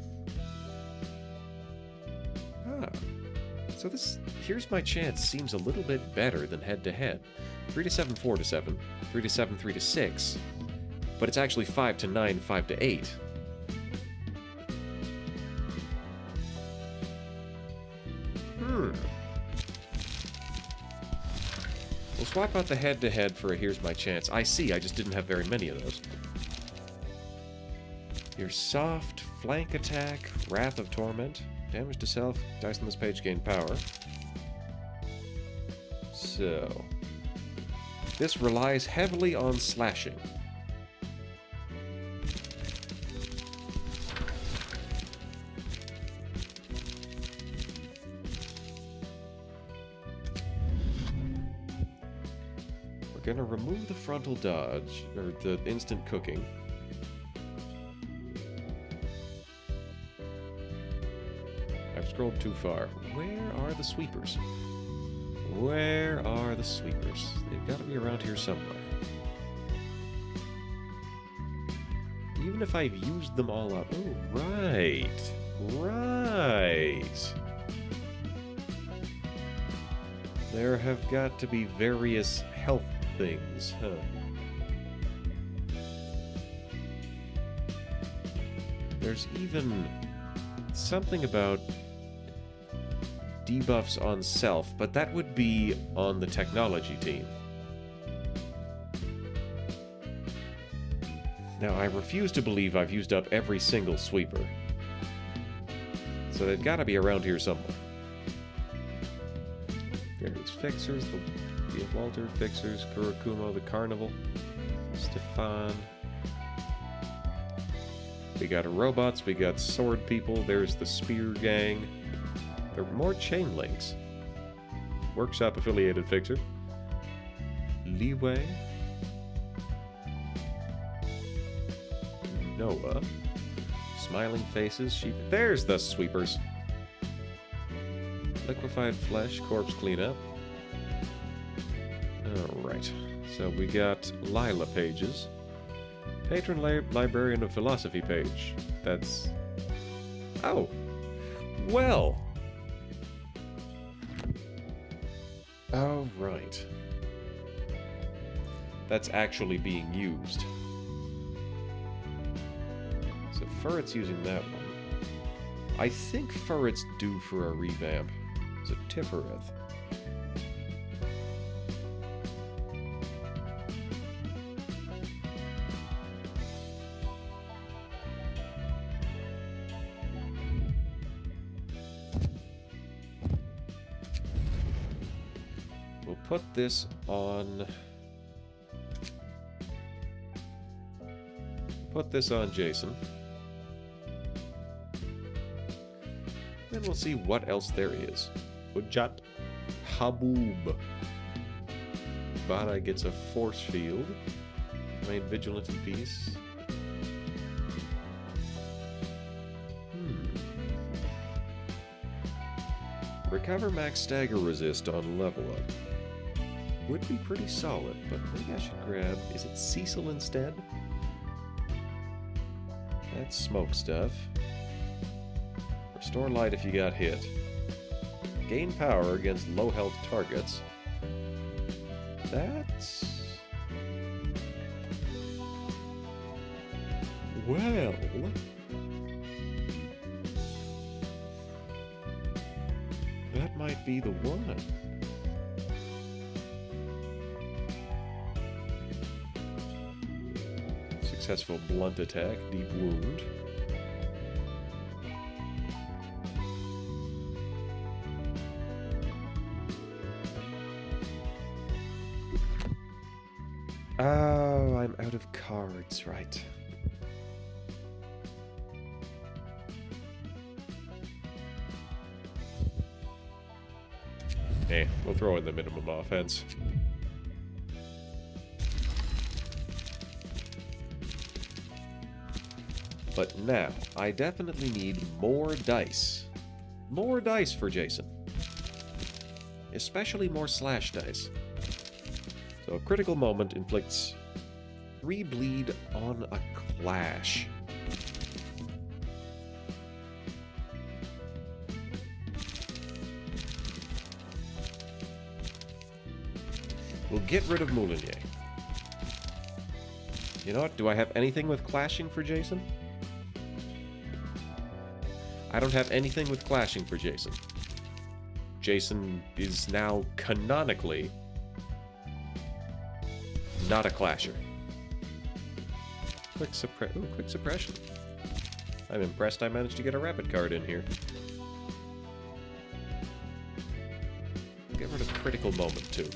So this, here's my chance, seems a little bit better than head-to-head. 3 to 7, 4 to 7. 3 to 7, 3 to 6. But it's actually 5 to 9, 5 to 8. We'll swap out the head-to-head for a here's my chance. I see, I just didn't have very many of those. Your soft, flank attack, Wrath of Torment. Damage to self, dice on this page gain power. So... this relies heavily on slashing. We're gonna remove the frontal dodge, or the instant cooking. I've scrolled too far. Where are the sweepers? Where are the sweepers? They've got to be around here somewhere. Even if I've used them all up... oh, right. Right. There have got to be various health things, huh? There's even something about debuffs on self, but that would be on the technology team. Now, I refuse to believe I've used up every single sweeper. So they've got to be around here somewhere. Various fixers, the Walter fixers, Kurakumo, the Carnival, Stefan. We got robots, we got sword people, there's the spear gang. There are more chain links. Workshop affiliated fixer. Leeway. Noah. Smiling faces, sheep. There's the sweepers. Liquefied flesh, corpse cleanup. Alright. So we got Lila pages. Patron Librarian of Philosophy page. That's... Oh. Well. Oh, right. That's actually being used. So Furret's using that one. I think Furret's due for a revamp. It's a Tiferet. We'll put this on... Put this on Jason. Then we'll see what else there is. Ujat Haboob. Bada gets a force field. Remain vigilant in peace. Recover max stagger resist on level up. Would be pretty solid, but maybe I should grab... Is it Cecil instead? That's smoke stuff. Restore light if you got hit. Gain power against low health targets. That's... Well... That might be the one. Successful blunt attack, deep wound. Oh, I'm out of cards, right. We'll throw in the minimum offense. But now, I definitely need more dice. More dice for Jason. Especially more slash dice. So a critical moment inflicts 3 bleed on a clash. We'll get rid of Moulinier. You know what? Do I have anything with clashing for Jason? I don't have anything with clashing for Jason. Jason is now canonically not a clasher. Quick suppression. I'm impressed I managed to get a rapid card in here. Get rid of critical moment too.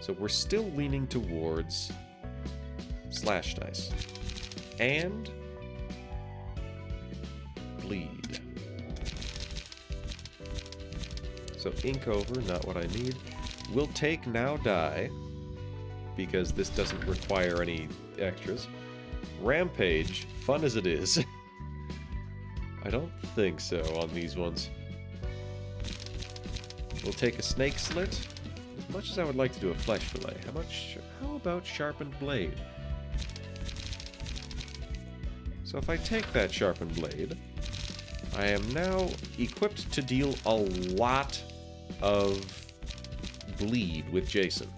So we're still leaning towards slash dice. And bleed. So ink over, not what I need. We'll take now die, because this doesn't require any extras. Rampage, fun as it is. I don't think so on these ones. We'll take a snake slit. As much as I would like to do a flesh fillet, how about sharpened blade? So if I take that sharpened blade, I am now equipped to deal a lot of bleed with Jason.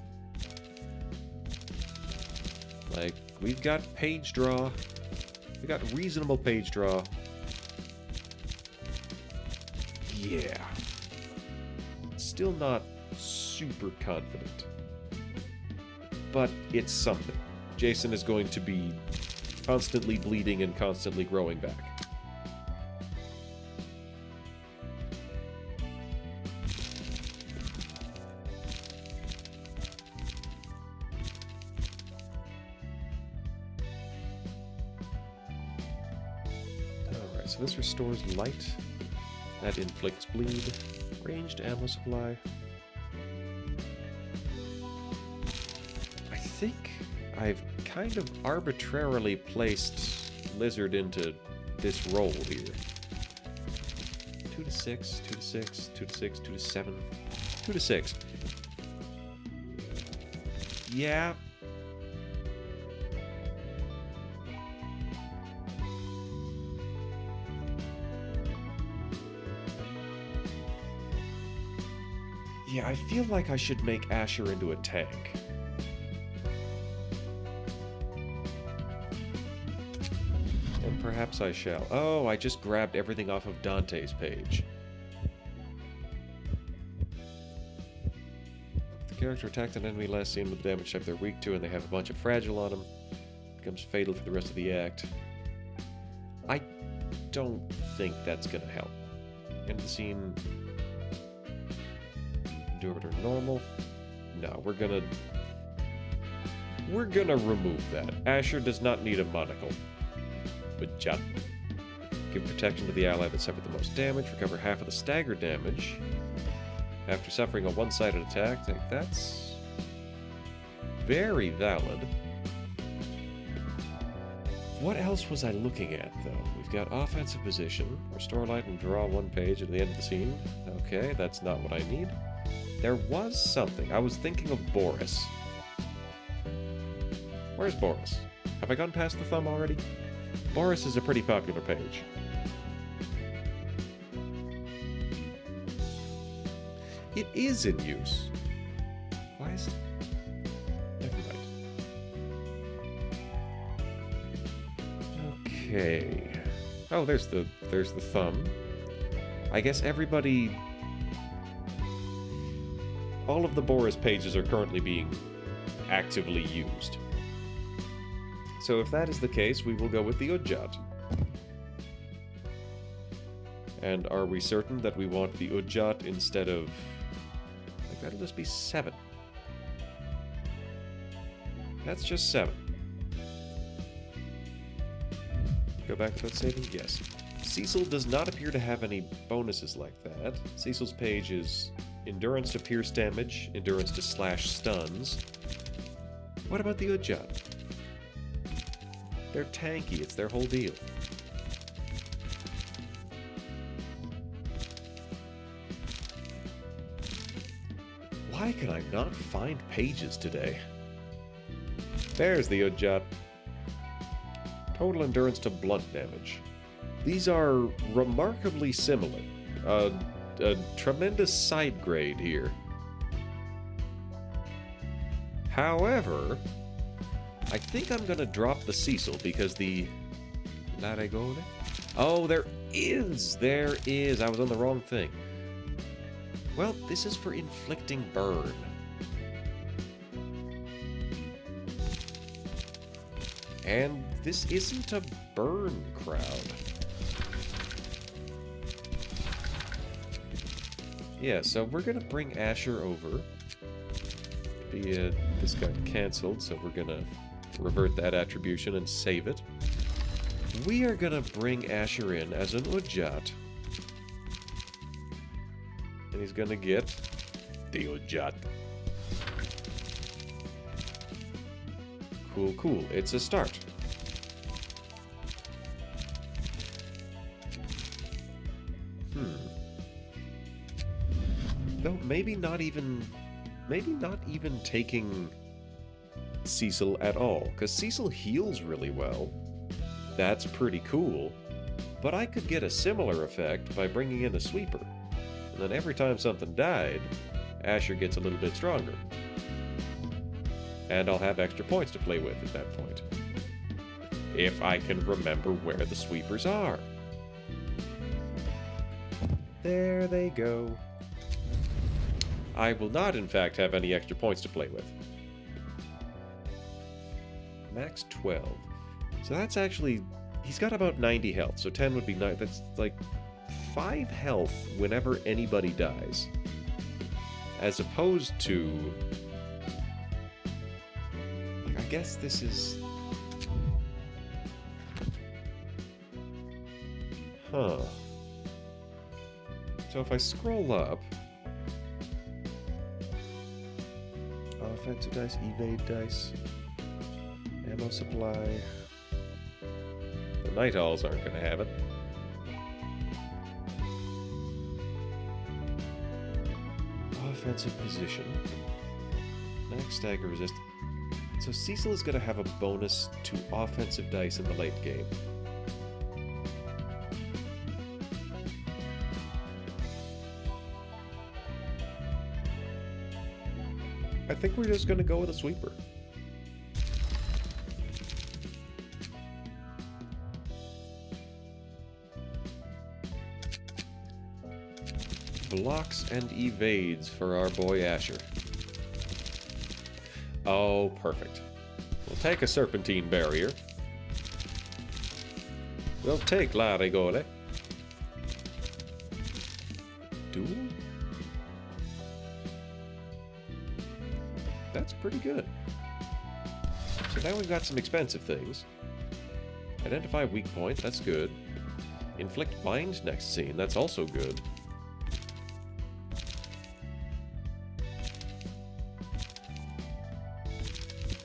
Like, we've got page draw. We got reasonable page draw. Yeah. Still not super confident. But it's something. Jason is going to be constantly bleeding and constantly growing back. Alright, so this restores light. That inflicts bleed. Ranged ammo supply. I think I've kind of arbitrarily placed Lizard into this role here. 2 to 6, 2 to 6, 2 to 6, 2 to 7, 2 to 6. Yeah. Yeah, I feel like I should make Asher into a tank. And perhaps I shall. Oh, I just grabbed everything off of Dante's page. If the character attacked an enemy last seen with the damage type they're weak to and they have a bunch of fragile on them, it becomes fatal for the rest of the act. I don't think that's gonna help. End of the scene. Do it or normal. No, we're gonna remove that. Asher does not need a monocle. But Jut. Give protection to the ally that suffered the most damage. Recover half of the stagger damage after suffering a one-sided attack. I think that's very valid. What else was I looking at, though? We've got offensive position. Restore light and draw one page at the end of the scene. Okay, that's not what I need. There was something. I was thinking of Boris. Where's Boris? Have I gone past the thumb already? Boris is a pretty popular page. It is in use. Why is it? Never mind. Okay. Oh, there's the thumb. I guess everybody... All of the Boris pages are currently being actively used. So if that is the case, we will go with the Udjat. And are we certain that we want the Udjat instead of... Like, that'll just be 7. That's just 7. Go back to that saving? Yes. Cecil does not appear to have any bonuses like that. Cecil's page is endurance to pierce damage, endurance to slash stuns. What about the Udjat? They're tanky, it's their whole deal. Why can I not find pages today? There's the Udjat. Total endurance to blunt damage. These are remarkably similar. A tremendous side grade here. However, I think I'm gonna drop the Cecil because the... Laregole? Oh, there is! There is! I was on the wrong thing. Well, this is for inflicting burn. And this isn't a burn crowd. Yeah, so we're gonna bring Asher over. This got cancelled, so we're gonna revert that attribution and save it. We are gonna bring Asher in as an Udjat. And he's gonna get the Udjat. Cool, cool. It's a start. Though maybe not even taking Cecil at all, because Cecil heals really well. That's pretty cool. But I could get a similar effect by bringing in a sweeper. And then every time something died, Asher gets a little bit stronger. And I'll have extra points to play with at that point. If I can remember where the sweepers are. There they go. I will not, in fact, have any extra points to play with. Max 12. So that's actually... He's got about 90 health, so 10 would be 9. That's like 5 health whenever anybody dies. As opposed to... I guess this is... Huh. So if I scroll up... Offensive dice, evade dice, ammo supply... The Night Owls aren't going to have it. Offensive position. Max stagger resist. So Cecil is going to have a bonus to offensive dice in the late game. I think we're just going to go with a sweeper. Blocks and evades for our boy Asher. Oh, perfect. We'll take a Serpentine Barrier. We'll take Larigole. Duel? That's pretty good. So now we've got some expensive things. Identify weak point, that's good. Inflict bind next scene, that's also good.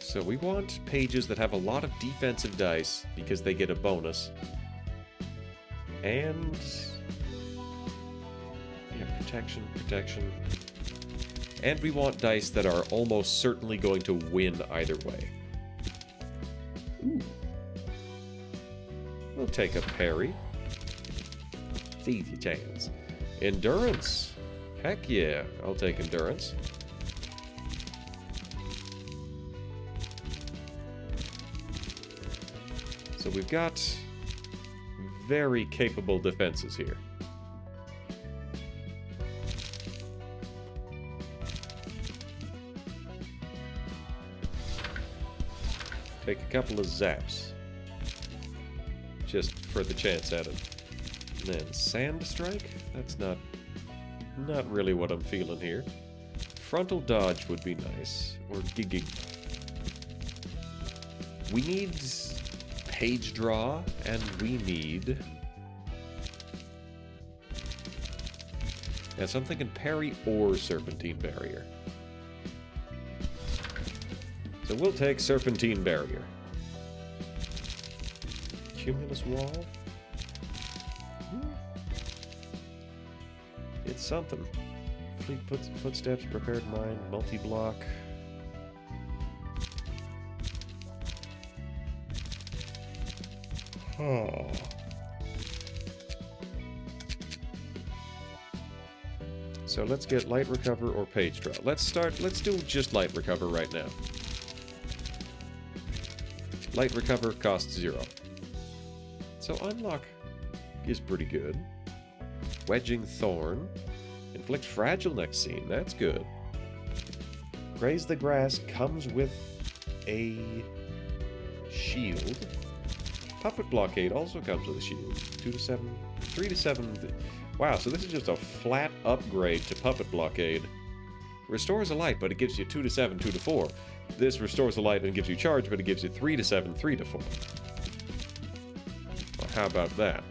So we want pages that have a lot of defensive dice because they get a bonus. And... yeah, protection, protection. And we want dice that are almost certainly going to win either way. Ooh. We'll take a parry. It's easy chance. Endurance. Heck yeah, I'll take endurance. So we've got very capable defenses here. Take a couple of zaps. Just for the chance at it. And then Sand Strike? That's not really what I'm feeling here. Frontal Dodge would be nice. Or Gigging. We need Page Draw, and we need... yeah, so I'm thinking Parry or Serpentine Barrier. So we'll take Serpentine Barrier. Cumulus Wall? It's something. Fleet Footsteps, Prepared Mind, Multi-Block. Oh. So let's get Light Recover or Page Draw. Let's do just Light Recover right now. Light Recover costs 0. So Unlock is pretty good. Wedging Thorn. Inflict Fragile next scene, that's good. Graze the Grass comes with a shield. Puppet Blockade also comes with a shield. 2 to 7, 3 to 7. Wow, so this is just a flat upgrade to Puppet Blockade. Restores a light, but it gives you 2 to 7, 2 to 4. This restores a light and gives you charge, but it gives you 3 to 7, 3 to 4. Well, how about that?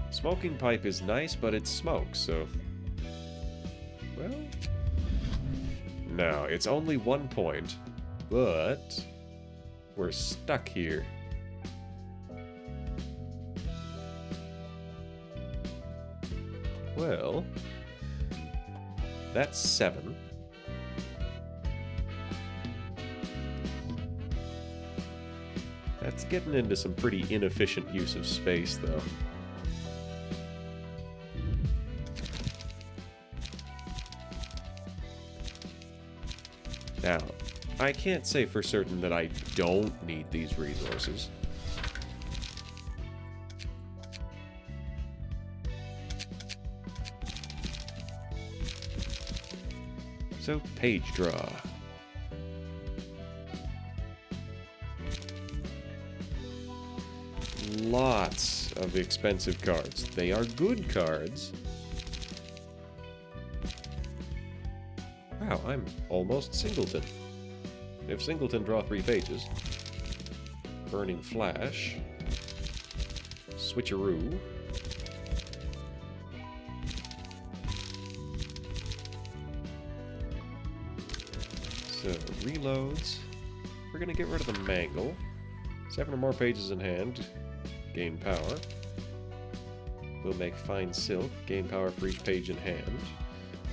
Smoking Pipe is nice, but it smokes, so... well... no, it's only 1 point, but... we're stuck here. Well... that's 7. That's getting into some pretty inefficient use of space, though. Now, I can't say for certain that I don't need these resources. So, Page Draw. lots of expensive cards. They are good cards. Wow, I'm almost Singleton. If Singleton draw 3 pages. Burning Flash. Switcheroo. So, reloads. We're gonna get rid of the Mangle. 7 or more pages in hand. Gain power. We'll make Fine Silk. Gain power for each page in hand.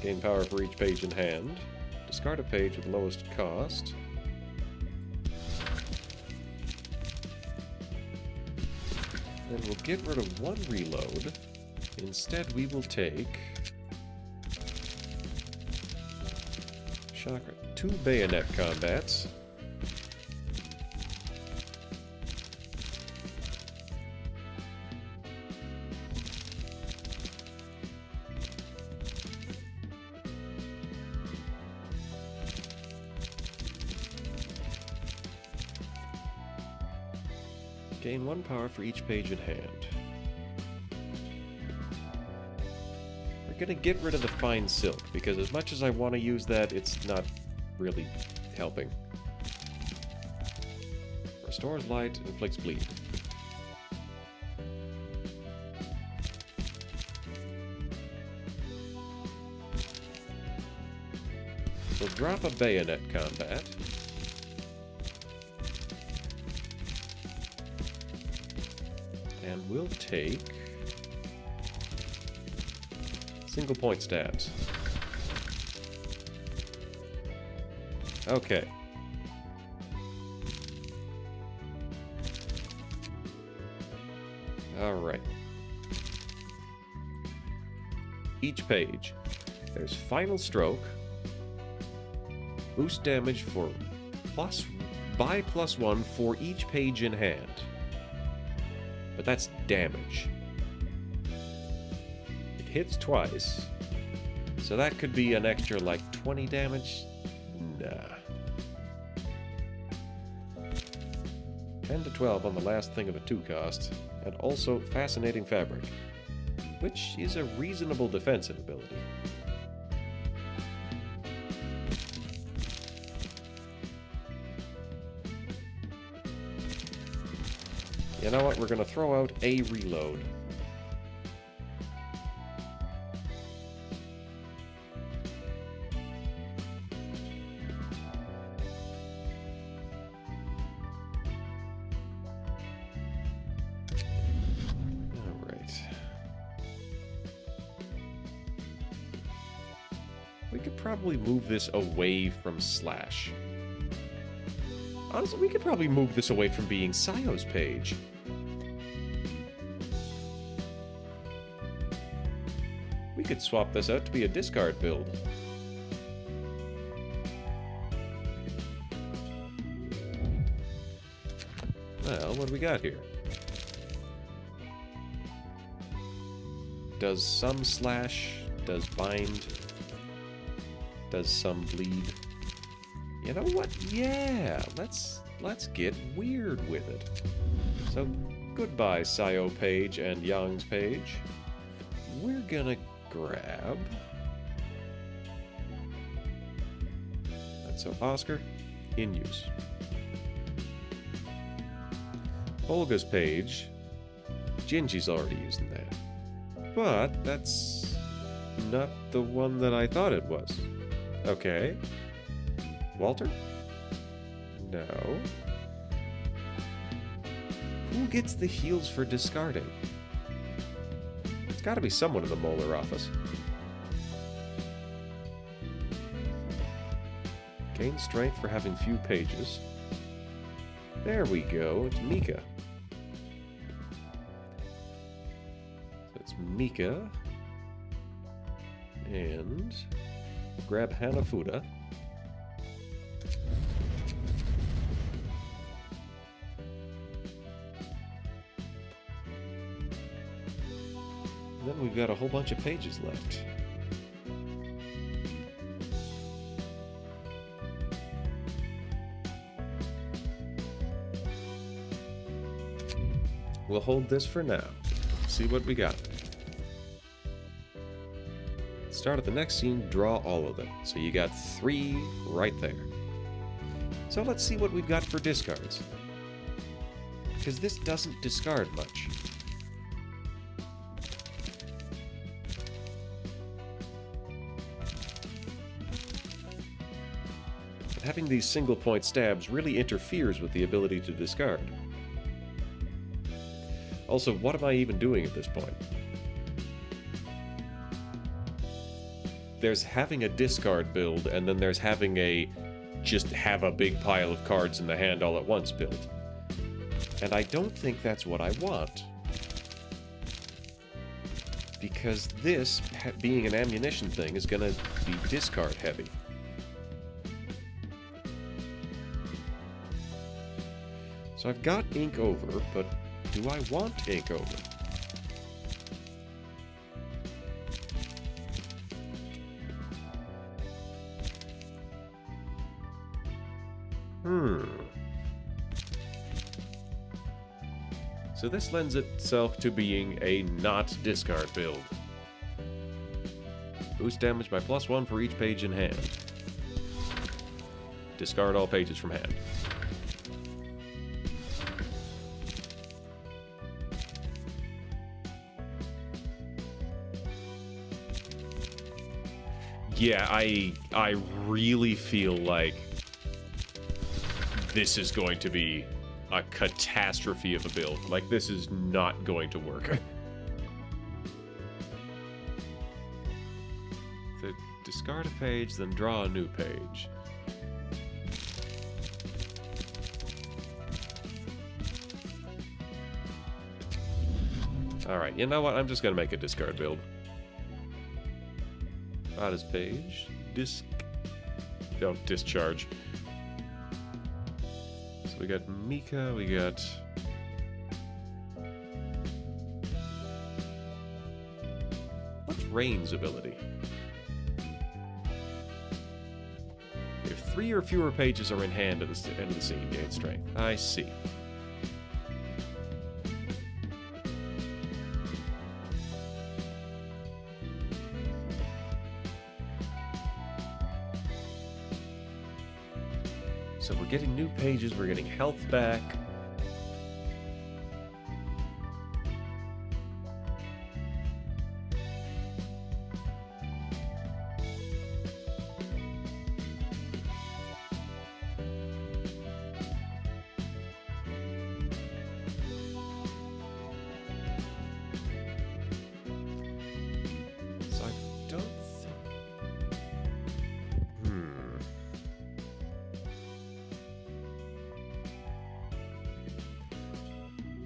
Gain power for each page in hand. Discard a page with lowest cost. Then we'll get rid of 1 reload. Instead, we will take... Chakra. 2 bayonet combats. Gain 1 power for each page in hand. We're gonna get rid of the Fine Silk, because as much as I want to use that, it's not really helping. Restores light, inflicts bleed. We'll drop a bayonet combat. And we'll take single point stabs. Okay. Alright. Each page, there's Final Stroke, boost damage for +1 for each page in hand. But that's damage. It hits twice, so that could be an extra like 20 damage. Nah. 10 to 12 on the last thing of a 2 cost, and also Fascinating Fabric, which is a reasonable defensive ability. You know what? We're going to throw out a reload. Alright. We could probably move this away from Slash. Honestly, we could probably move this away from being Sayo's page. We could swap this out to be a discard build. Well, what do we got here? Does some slash, does bind, does some bleed. You know what? Yeah, let's get weird with it. So, goodbye Sayo page and Yang's page. We're gonna grab... So Oscar, in use. Olga's page, Gingy's already using that. But that's not the one that I thought it was. Okay. Walter? No. Who gets the heals for discarding? It's gotta be someone in the Molar office. Gain strength for having few pages. There we go, it's Mika. So it's Mika. And we'll grab Hanafuda. Then we've got a whole bunch of pages left. we'll hold this for now. See what we got. Start at the next scene, draw all of them. So you got 3 right there. So let's see what we've got for discards. Because this doesn't discard much. But having these single point stabs really interferes with the ability to discard. Also, what am I even doing at this point? There's having a discard build, and then there's having a just have a big pile of cards in the hand all at once build. And I don't think that's what I want. Because this, being an ammunition thing, is gonna be discard heavy. So I've got ink over, but do I want ink over? So this lends itself to being a not discard build. Boost damage by +1 for each page in hand. Discard all pages from hand. Yeah, I really feel like this is going to be a catastrophe of a build. Like, this is not going to work. So discard a page, then draw a new page. Alright, you know what? I'm just gonna make a discard build. Hottest page. Discharge. So we got Mika, we got... What's Rain's ability? If 3 or fewer pages are in hand at the end of the scene, gain strength. I see. So we're getting new pages, we're getting health back. So I don't think...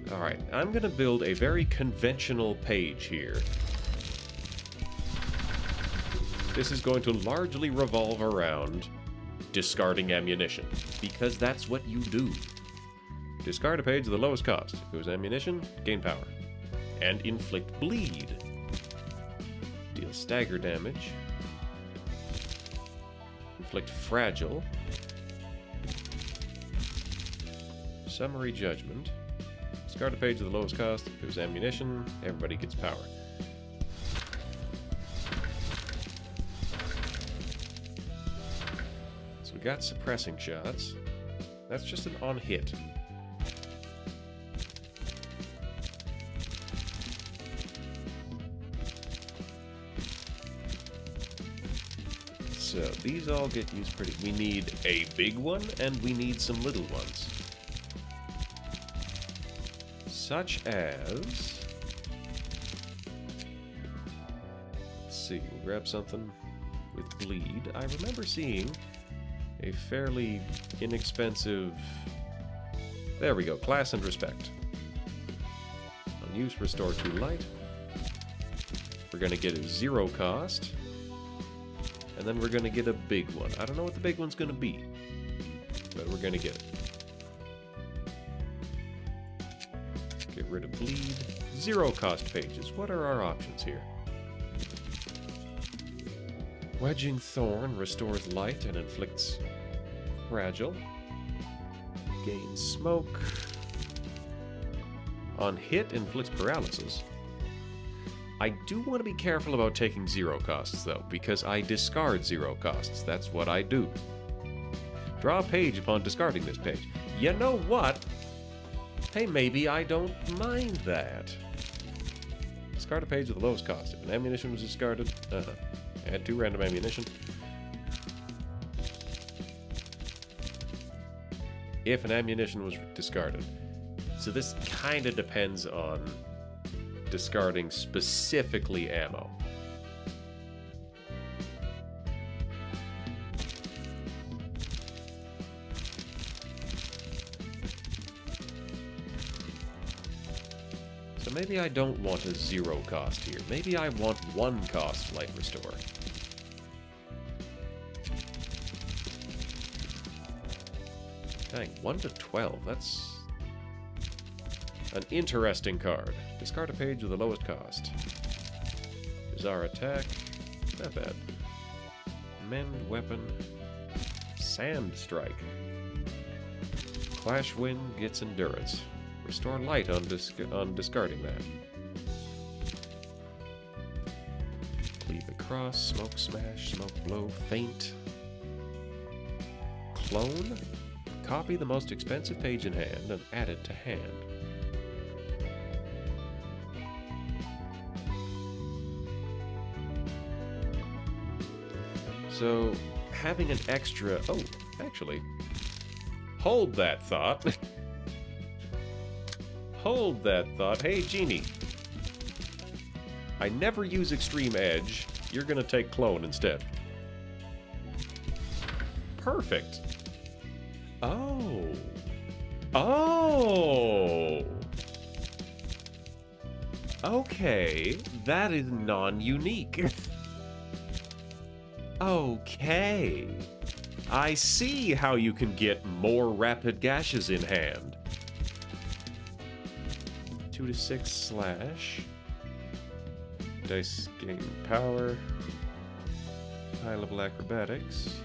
Alright, I'm gonna build a very conventional page here. This is going to largely revolve around discarding ammunition, because that's what you do. Discard a page at the lowest cost. If it was ammunition, gain power. And inflict bleed. Deal stagger damage. Inflict fragile. Summary judgment. Discard a page at the lowest cost. If it was ammunition, everybody gets power. So we got suppressing shots. That's just an on hit. So these all get used pretty... We need a big one, and we need some little ones. Such as... Let's see, we'll grab something with bleed. I remember seeing a fairly inexpensive... There we go, class and respect. On use, restore 2 light. We're gonna get a 0 cost. And then we're gonna get a big one. I don't know what the big one's gonna be, but we're gonna get it. Get rid of bleed. 0 cost pages. What are our options here? Wedging Thorn restores light and inflicts fragile. Gains smoke. On hit, inflicts paralysis. I do want to be careful about taking zero costs, though, because I discard zero costs. That's what I do. Draw a page upon discarding this page. You know what? Hey, maybe I don't mind that. Discard a page with the lowest cost. If an ammunition was discarded, add 2 random ammunition. If an ammunition was discarded. So this kind of depends on discarding specifically ammo. So maybe I don't want a 0 cost here. Maybe I want 1 cost Light Restore. Dang, 1 to 12. That's an interesting card. Discard a page with the lowest cost. Bizarre attack. Not bad. Mend weapon. Sand strike. Clash wind gets endurance. Restore light on discarding that. Cleave across. Smoke smash. Smoke blow. Faint. Clone. Copy the most expensive page in hand and add it to hand. So, having an extra... Oh, actually. Hold that thought. Hold that thought. Hey, Genie. I never use Extreme Edge. You're gonna take Clone instead. Perfect. Oh. Oh. Okay. That is non-unique. Okay. I see how you can get more rapid gashes in hand. 2 to 6 slash. Dice gain power. High level acrobatics.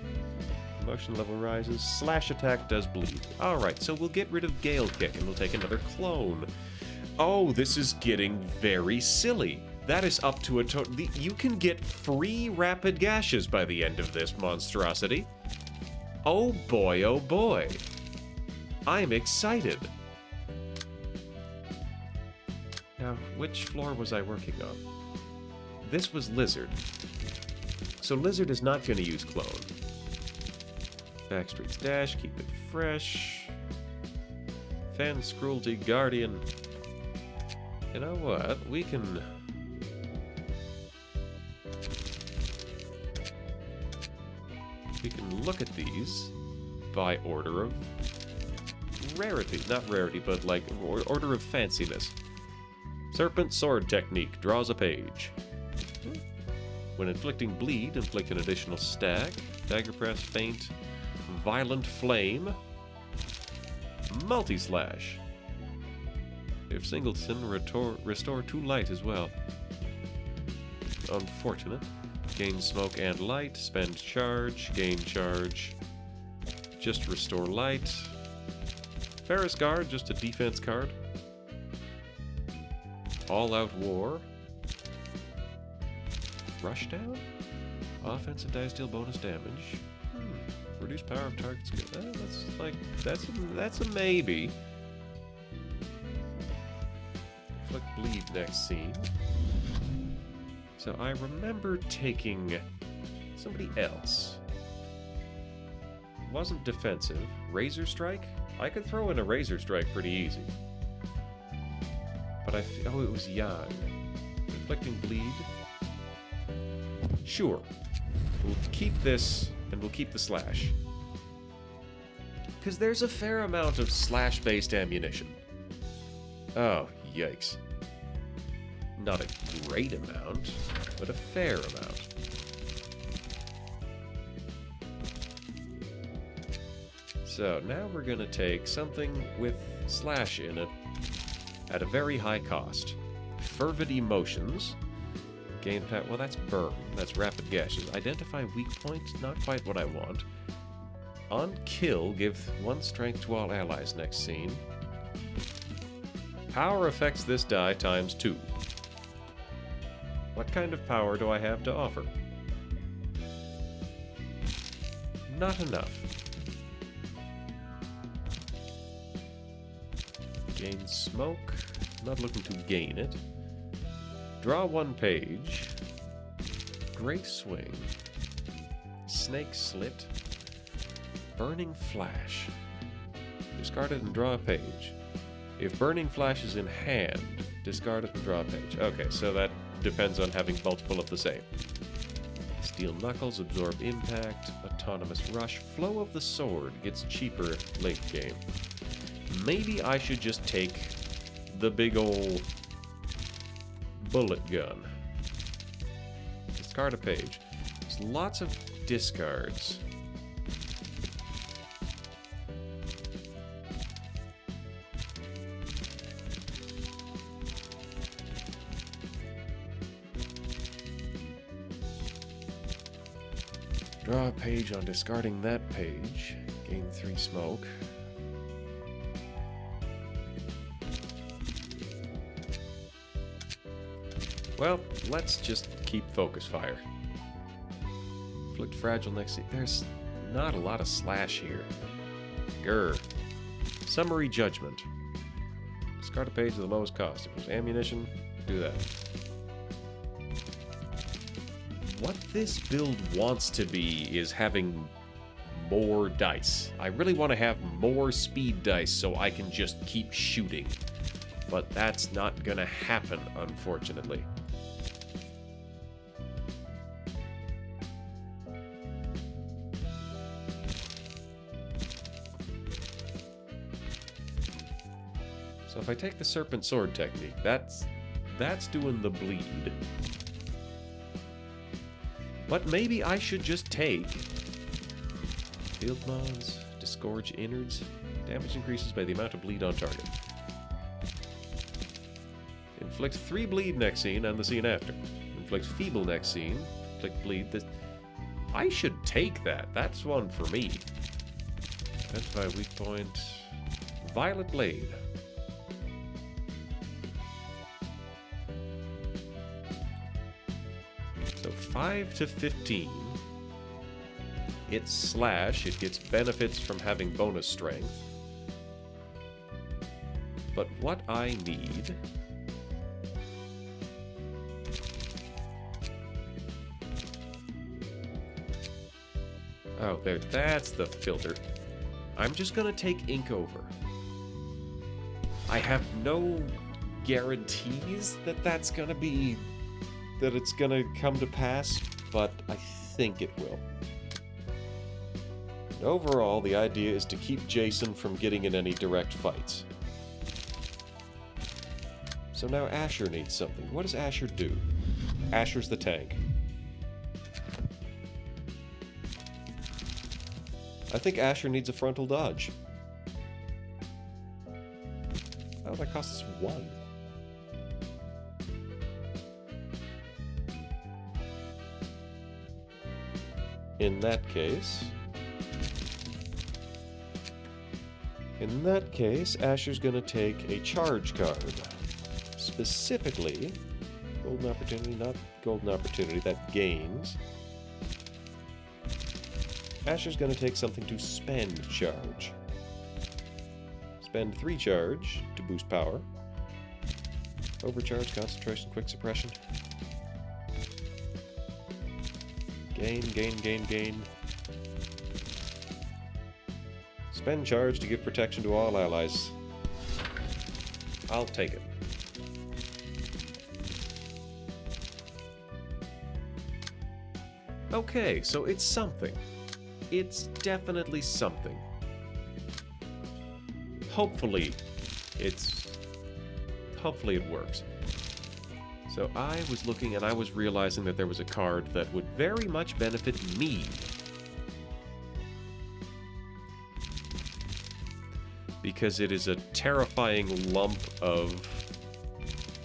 Motion level rises. Slash attack does bleed. Alright, so we'll get rid of Gale Kick and we'll take another clone. Oh, this is getting very silly. That is up to a total... You can get free rapid gashes by the end of this monstrosity. Oh boy, oh boy. I'm excited. Now, which floor was I working on? This was Lizard. So Lizard is not going to use Clone. Backstreet's Dash, keep it fresh. Fence, Cruelty, Guardian. You know what? We can... We can look at these by order of rarity. Not rarity, but like order of fanciness. Serpent Sword Technique draws a page. When inflicting bleed, inflict an additional stack. Dagger Press, Feint, Violent Flame, Multi-Slash. If Singleton, restore 2 light as well. Unfortunate. Gain smoke and light, spend charge, gain charge. Just restore light. Ferris Guard, just a defense card. All Out War. Rushdown? Offensive dice deal bonus damage. Reduce power of target skill. That's a maybe. Inflict bleed next scene. So I remember taking somebody else. Wasn't defensive. Razor Strike? I could throw in a Razor Strike pretty easy. But oh, it was Yang. Inflicting bleed. Sure. We'll keep this, and we'll keep the slash. Because there's a fair amount of slash-based ammunition. Oh, yikes. Not a great amount, but a fair amount. So now we're going to take something with slash in it at a very high cost. Fervid Emotions. Gain pat. Well, that's burn. That's rapid gashes. Identify weak points. Not quite what I want. On kill, give 1 strength to all allies next scene. Power affects this die times 2. What kind of power do I have to offer? Not enough. Gain smoke. Not looking to gain it. Draw 1 page. Great swing. Snake slit. Burning flash. Discard it and draw a page. If burning flash is in hand, discard it and draw a page. Okay, so that depends on having multiple of the same. Steel knuckles, absorb impact, autonomous rush, flow of the sword gets cheaper late game. Maybe I should just take the big ol' bullet gun. Discard a page. There's lots of discards. Draw a page on discarding that page. Gain 3 smoke. Well, let's just keep focus fire. Inflict fragile next. There's not a lot of slash here. Grr. Summary judgment. Discard a page at the lowest cost. If there's ammunition, do that. What this build wants to be is having more dice. I really want to have more speed dice so I can just keep shooting. But that's not gonna happen, unfortunately. So if I take the Serpent Sword technique, that's doing the bleed. But maybe I should just take Field Moths, Disgorge Innards. Damage increases by the amount of bleed on target. Inflict 3 bleed next scene and the scene after. Inflict feeble next scene. Inflict bleed this. I should take that. That's one for me. Identify weak point. Violet Blade. So 5 to 15. It's slash. It gets benefits from having bonus strength. But what I need... Oh, there. That's the filter. I'm just gonna take ink over. I have no guarantees that that's gonna be... that it's gonna come to pass, but I think it will. And overall, the idea is to keep Jason from getting in any direct fights. So now Asher needs something. What does Asher do? Asher's the tank. I think Asher needs a frontal dodge. Oh, that costs us 1. In that case, Asher's gonna take a charge card. Specifically, golden opportunity, not golden opportunity, that gains. Asher's gonna take something to spend charge. Spend 3 charge to boost power. Overcharge, concentration, quick suppression. Gain. Spend charge to give protection to all allies. I'll take it. Okay, so it's something. It's definitely something. Hopefully it works. So I was looking and I was realizing that there was a card that would very much benefit me. Because it is a terrifying lump of...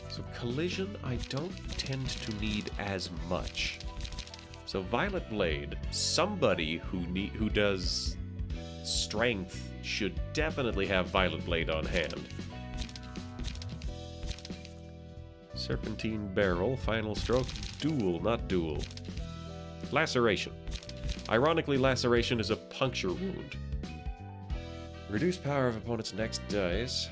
So collision I don't tend to need as much. So Violet Blade, somebody who does strength should definitely have Violet Blade on hand. Serpentine barrel, final stroke, duel, not duel. Laceration. Ironically, laceration is a puncture wound. Reduce power of opponent's next dice.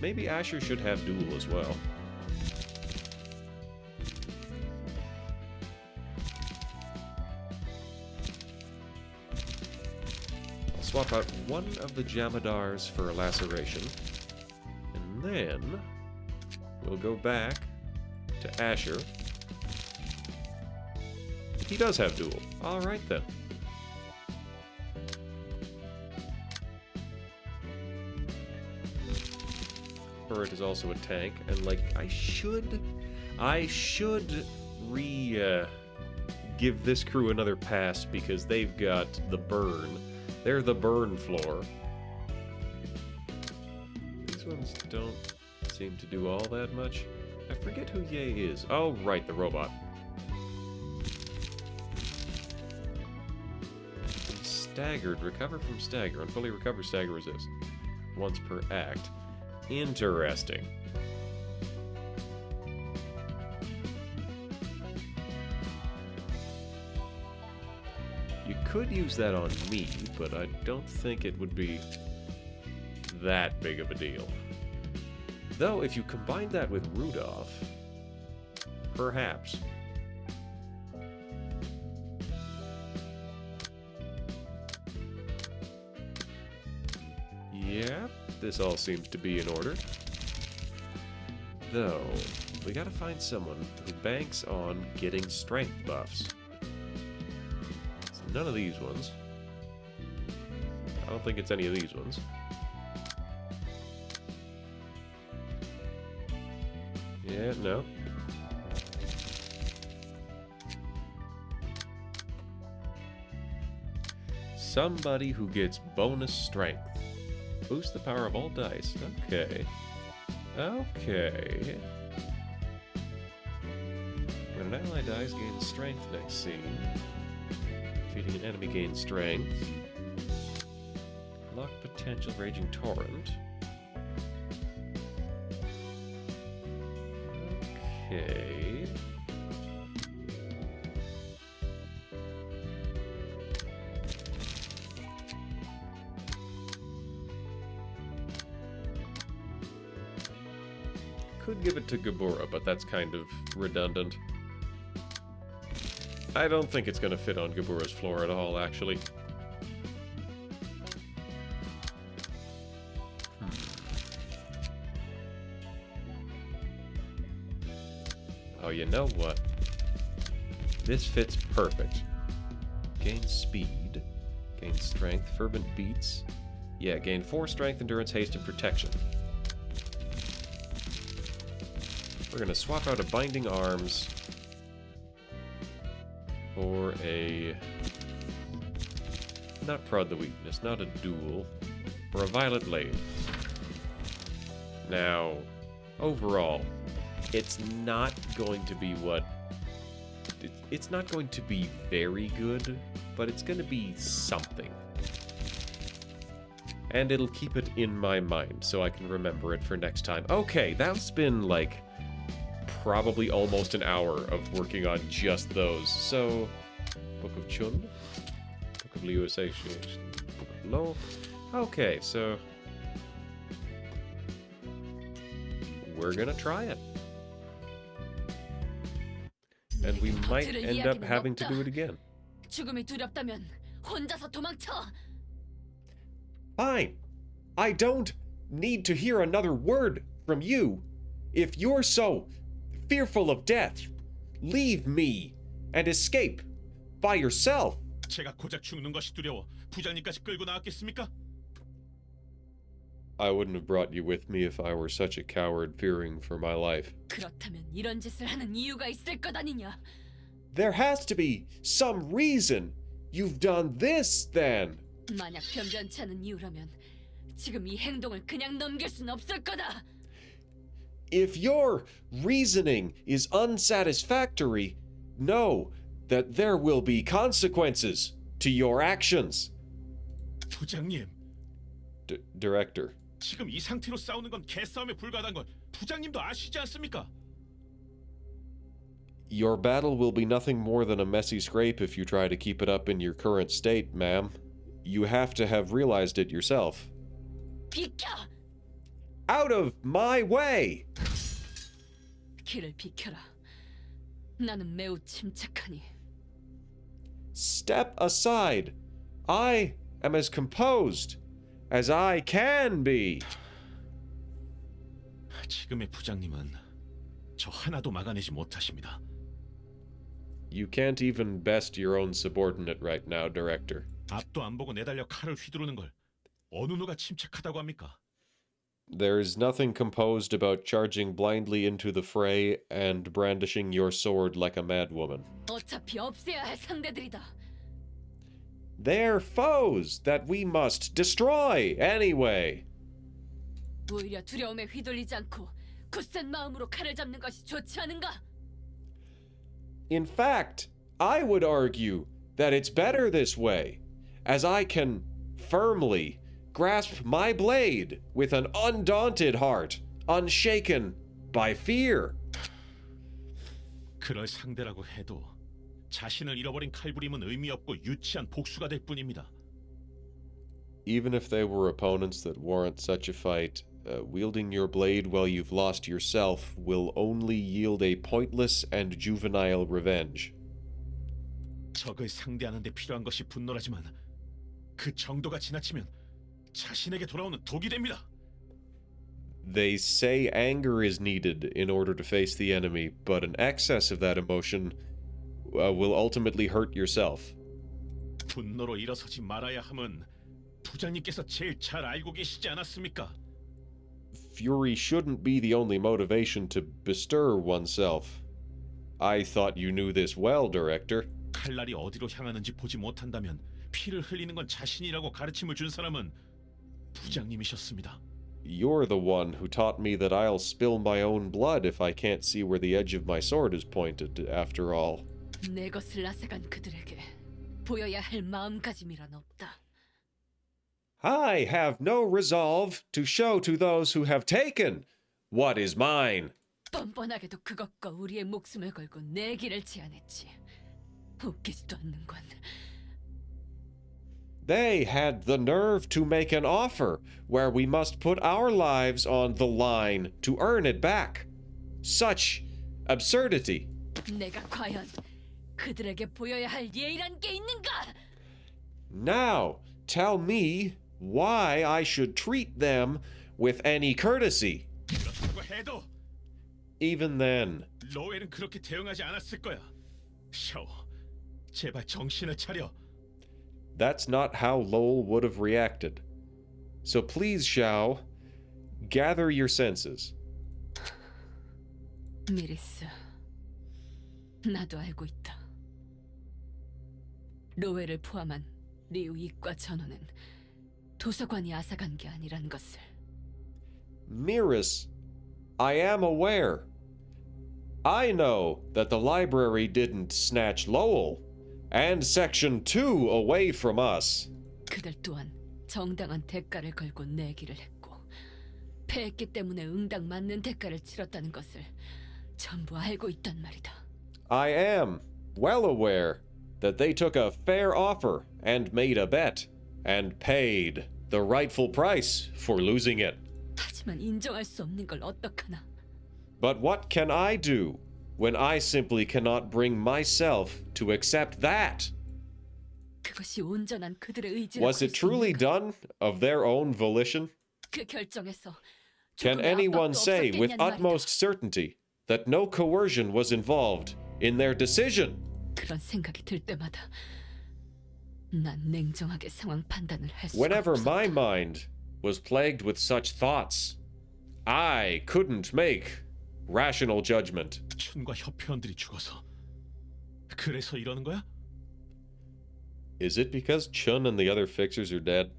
Maybe Asher should have duel as well. I'll swap out one of the Jamadars for a laceration. And then we'll go back to Asher. He does have duel. Alright then. Burret is also a tank, and like I should give this crew another pass because they've got the burn. They're the burn floor. These ones don't seem to do all that much. I forget who Ye is. Oh, right, the robot. Staggered. Recover from stagger and fully recover stagger resist. Once per act. Interesting. You could use that on me, but I don't think it would be that big of a deal. Though, if you combine that with Rudolph, perhaps. Yeah, this all seems to be in order. Though, we gotta find someone who banks on getting strength buffs. It's none of these ones. I don't think it's any of these ones. Yeah, no. Somebody who gets bonus strength. Boost the power of all dice. Okay. Okay. When an ally dies, gain strength next scene. Defeating an enemy gains strength. Lock potential raging torrent. Okay. Could give it to Gabura, but that's kind of redundant. I don't think it's going to fit on Gabura's floor at all, actually. Oh, you know what? This fits perfect. Gain speed. Gain strength. Fervent beats. Yeah, gain 4 strength, endurance, haste, and protection. We're going to swap out a Binding Arms for a... not Prod the Weakness, not a Duel, for a Violet Blade. Now, overall, it's not going to be what... it's not going to be very good, but it's going to be something. And it'll keep it in my mind so I can remember it for next time. Okay, that's been like... probably almost an hour of working on just those. So, Book of Chun, Book of Liu Association, Book of Lo. Okay, so we're gonna try it. And we might end up having to do it again.
죽음이 두렵다면 혼자서 도망쳐.
Fine. I don't need to hear another word from you. If you're so fearful of death, leave me and escape by yourself.
제가 고작 죽는 것이 두려워 부장님까지 끌고 나왔겠습니까?
I wouldn't have brought you with me if I were such a coward fearing for my life.
그렇다면 이런 짓을 하는 이유가 있을 것 아니냐?
There has to be some reason you've done this then.
만약 변변치 않은 이유라면 지금 이 행동을 그냥 넘길 순 없을 거다.
If your reasoning is unsatisfactory, know that there will be consequences to your actions.
부장님,
Director.
지금 이 상태로 싸우는 건 개싸움에 불과하다는 건 부장님도 아시지 않습니까?
Your battle will be nothing more than a messy scrape if you try to keep it up in your current state, ma'am. You have to have realized it yourself.
비켜!
Out of my way!
길을 비켜라. 나는 매우 침착하니.
Step aside. I am as composed as I can be.
지금의 부장님은 저 하나도 막아내지 못하십니다.
You can't even best your own subordinate right now, Director.
앞도 안 보고 내달려 칼을 휘두르는 걸 어느 누가 침착하다고 합니까?
There's nothing composed about charging blindly into the fray and brandishing your sword like a madwoman.
어차피 없애야 할 상대들이다.
They're foes that we must destroy anyway.
오히려 두려움에 휘둘리지 않고 굳센 마음으로 칼을 잡는 것이 좋지 않은가?
In fact, I would argue that it's better this way, as I can firmly grasp my blade with an undaunted heart, unshaken by fear.
그럴 상대라고 해도 자신을 잃어버린 칼부림은 의미 없고 유치한 복수가 될 뿐입니다.
Even if they were opponents that warrant such a fight, wielding your blade while you've lost yourself will only yield a pointless and juvenile revenge.
적을 상대하는 데 필요한 것이 분노라지만 그 정도가 지나치면 자신에게 돌아오는 독이 됩니다.
They say anger is needed in order to face the enemy, but an excess of that emotion will ultimately hurt yourself.
분노로 일어서지 말아야 함은 부장님께서 제일 잘 알고 계시지 않았습니까?
Fury shouldn't be the only motivation to bestir oneself. I thought you knew this well, Director.
칼날이 어디로 향하는지 보지 못한다면 피를 흘리는 건 자신이라고 가르침을 준 사람은 부장님이셨습니다.
You're the one who taught me that I'll spill my own blood if I can't see where the edge of my sword is pointed, after all.
내 것을 앗아간 그들에게 보여야 할 마음가짐이란 없다.
I have no resolve to show to those who have taken what is mine.
뻔뻔하게도 그것과 우리의 목숨을 걸고 내 길을 제안했지. 웃기지도 않는군.
They had the nerve to make an offer where we must put our lives on the line to earn it back. Such absurdity.
내가 과연 그들에게 보여야 할 예의란 게 있는가?
Now, tell me why I should treat them with any courtesy.
그렇다고 해도
Even then,
로엘은 그렇게 대응하지 않았을 거야. 샤오, 제발 정신을 차려.
that's not how Lowell would have reacted. So please, Xiao, gather your senses.
미리스, 나도 알고 있다. 로웨를 포함한 리우 이과 전원은 도서관이 앗아간 게 아니란 것을.
Miris, I am aware. I know that the library didn't snatch Lowell and Section 2 away from us.
그들 또한 정당한 대가를 걸고 내기를 했고 패했기 때문에 응당 맞는 대가를 치렀다는 것을 전부 알고 있단 말이다.
I am well aware that they took a fair offer and made a bet and paid the rightful price for losing it.
하지만 인정할 수 없는 걸 어떡하나.
But what can I do when I simply cannot bring myself to accept that?
그것이 온전한 그들의 의지라고
Was it truly done of their own volition?
그 결정에서
Can
조금의
anyone
압박도
say with
없었겠냐는 말이다.
utmost certainty that no coercion was involved in their decision?
그런 생각이 들 때마다 난 냉정하게 상황 판단을 할 수가
Whenever
없었다.
my mind was plagued with such thoughts, I couldn't make rational judgment.
춘과 협회원들이 죽어서 그래서 이러는 거야?
Is it because Chun and the other fixers are dead?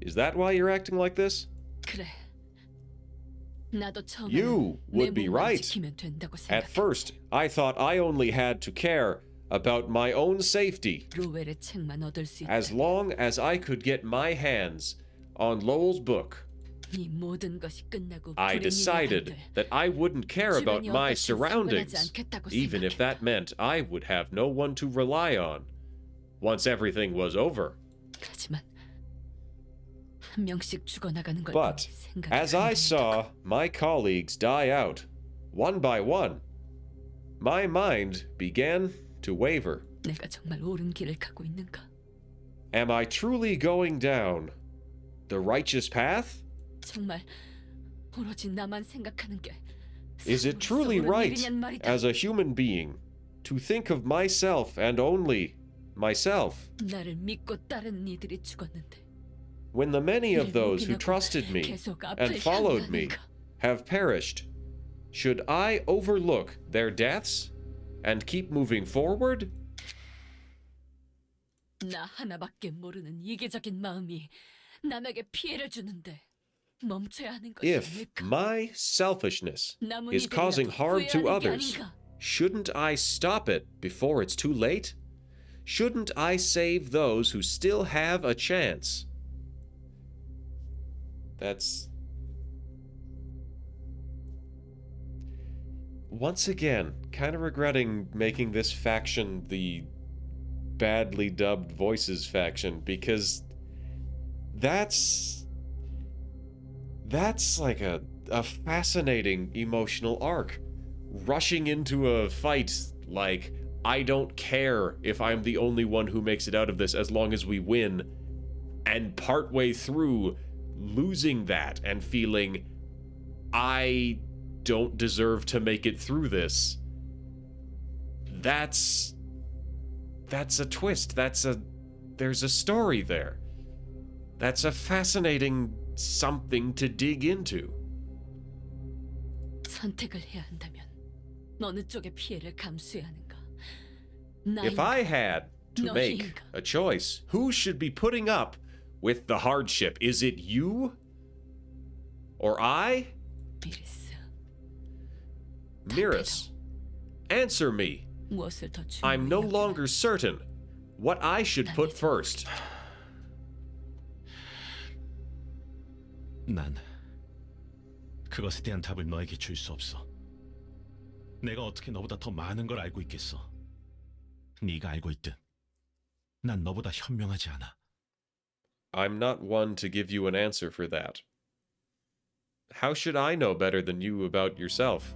Is that why you're acting like this?
그래. 나도 처음에는
You
내
would be
몸만
right.
지키면 된다고
At
생각해.
first, I thought I only had to care about my own safety
로웰의 책만 얻을 수 있다.
as long as I could get my hands on Lowell's book.
이 모든 것이 끝나고
I decided
불행이면
that I wouldn't care about
주변이
my
어떻게
surroundings,
상관하지 않겠다고
even if that meant I would have no one to rely on once everything was over.
하지만 한 명씩 죽어나가는 걸
But
보니 생각이
as I
간단해졌고.
saw my colleagues die out, one by one, my mind began to waver.
내가 정말 옳은 길을 가고 있는가?
Am I truly going down the righteous path?
정말 오로지 나만 생각하는 게
Is it
사람으로서
truly
옳은
right
일이냔 말이다.
as a human being to think of myself and only myself
나를 믿고 따르는 이들이 죽었는데
when the many of
이를
those who
묵인하고
trusted me
계속 앞을
and followed me
향하는가?
have perished? Should I overlook their deaths and keep moving forward?
나 하나밖에 모르는 이기적인 마음이 남에게 피해를 주는데 멈춰야 하는 것이
If
아닐까?
my selfishness
남은
is causing
이들이라도
harm to
후회하는 게
others,
아닌가?
shouldn't I stop it before it's too late? Shouldn't I save those who still have a chance? That's... Once again, kind of regretting making this faction the badly dubbed Voices faction, because that's like a fascinating emotional arc. Rushing into a fight like, I don't care if I'm the only one who makes it out of this as long as we win, and partway through losing that and feeling I don't deserve to make it through this. That's a twist. There's a story there. That's a fascinating something to dig into.
선택을 해야 한다면 어느 쪽의 피해를 감수해야 하는가?
If I had to make
너희인가?
a choice, who should be putting up with the hardship? Is it you? Or I?
미리스,
Miris, answer me.
무엇을 더
I'm no
중요히
longer certain what I should put first.
난 그것에 대한 답을 너에게 줄 수 없어. 내가 어떻게 너보다 더 많은 걸 알고 있겠어. 네가 알고 있듯 난 너보다 현명하지 않아.
I'm not one to give you an answer for that. How should I know better than you about yourself?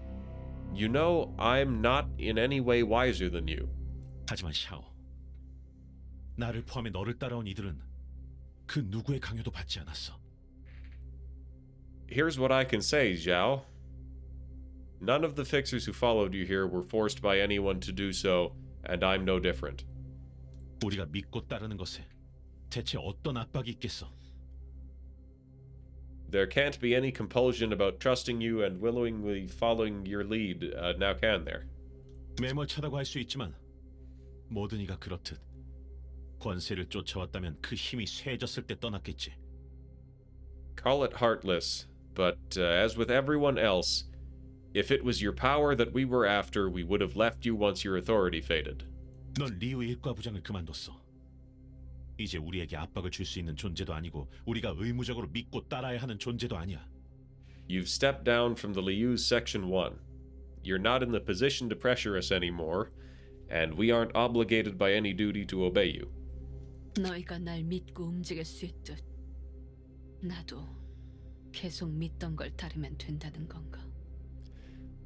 You know I'm not in any way wiser than you.
하지만 샤오, 나를 포함해 너를 따라온 이들은 그 누구의 강요도 받지 않았어.
Here's what I can say, Zhao. None of the fixers who followed you here were forced by anyone to do so, and I'm no different.
우리가 믿고 따르는 것에 대체 어떤 압박이 있겠어?
There can't be any compulsion about trusting you and willingly following your lead, now can there?
매몰차다고 할 수 있지만 모든 이가 그렇듯 권세를 쫓아왔다면 그 힘이 쇠해졌을 때 떠났겠지.
Call it heartless, but as with everyone else, if it was your power that we were after, we would have left you once your authority faded.
넌 리우 일과부장을 그만뒀어. 이제 우리에게 압박을 줄 수 있는 존재도 아니고 우리가 의무적으로 믿고 따라야 하는 존재도 아니야.
You've stepped down from the Liu's Section 1. You're not in the position to pressure us anymore, and we aren't obligated by any duty to obey you.
너희가 날 믿고 움직일 수 있듯 나도 계속 믿던 걸 따르면 된다는 건가?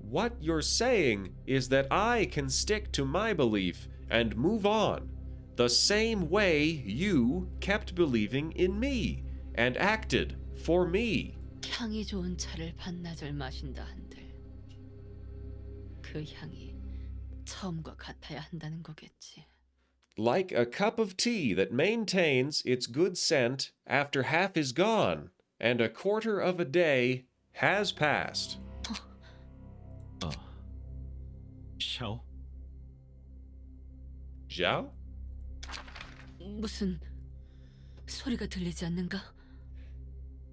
What you're saying is that I can stick to my belief and move on, the same way you kept believing in me and acted for me.
향이 좋은 차를 반나절 마신다 한들 그 향이 처음과 같아야 한다는 거겠지.
Like a cup of tea that maintains its good scent after half is gone and a quarter of a day has passed.
샤오?
Zhao?
무슨 소리가 들리지 않는가?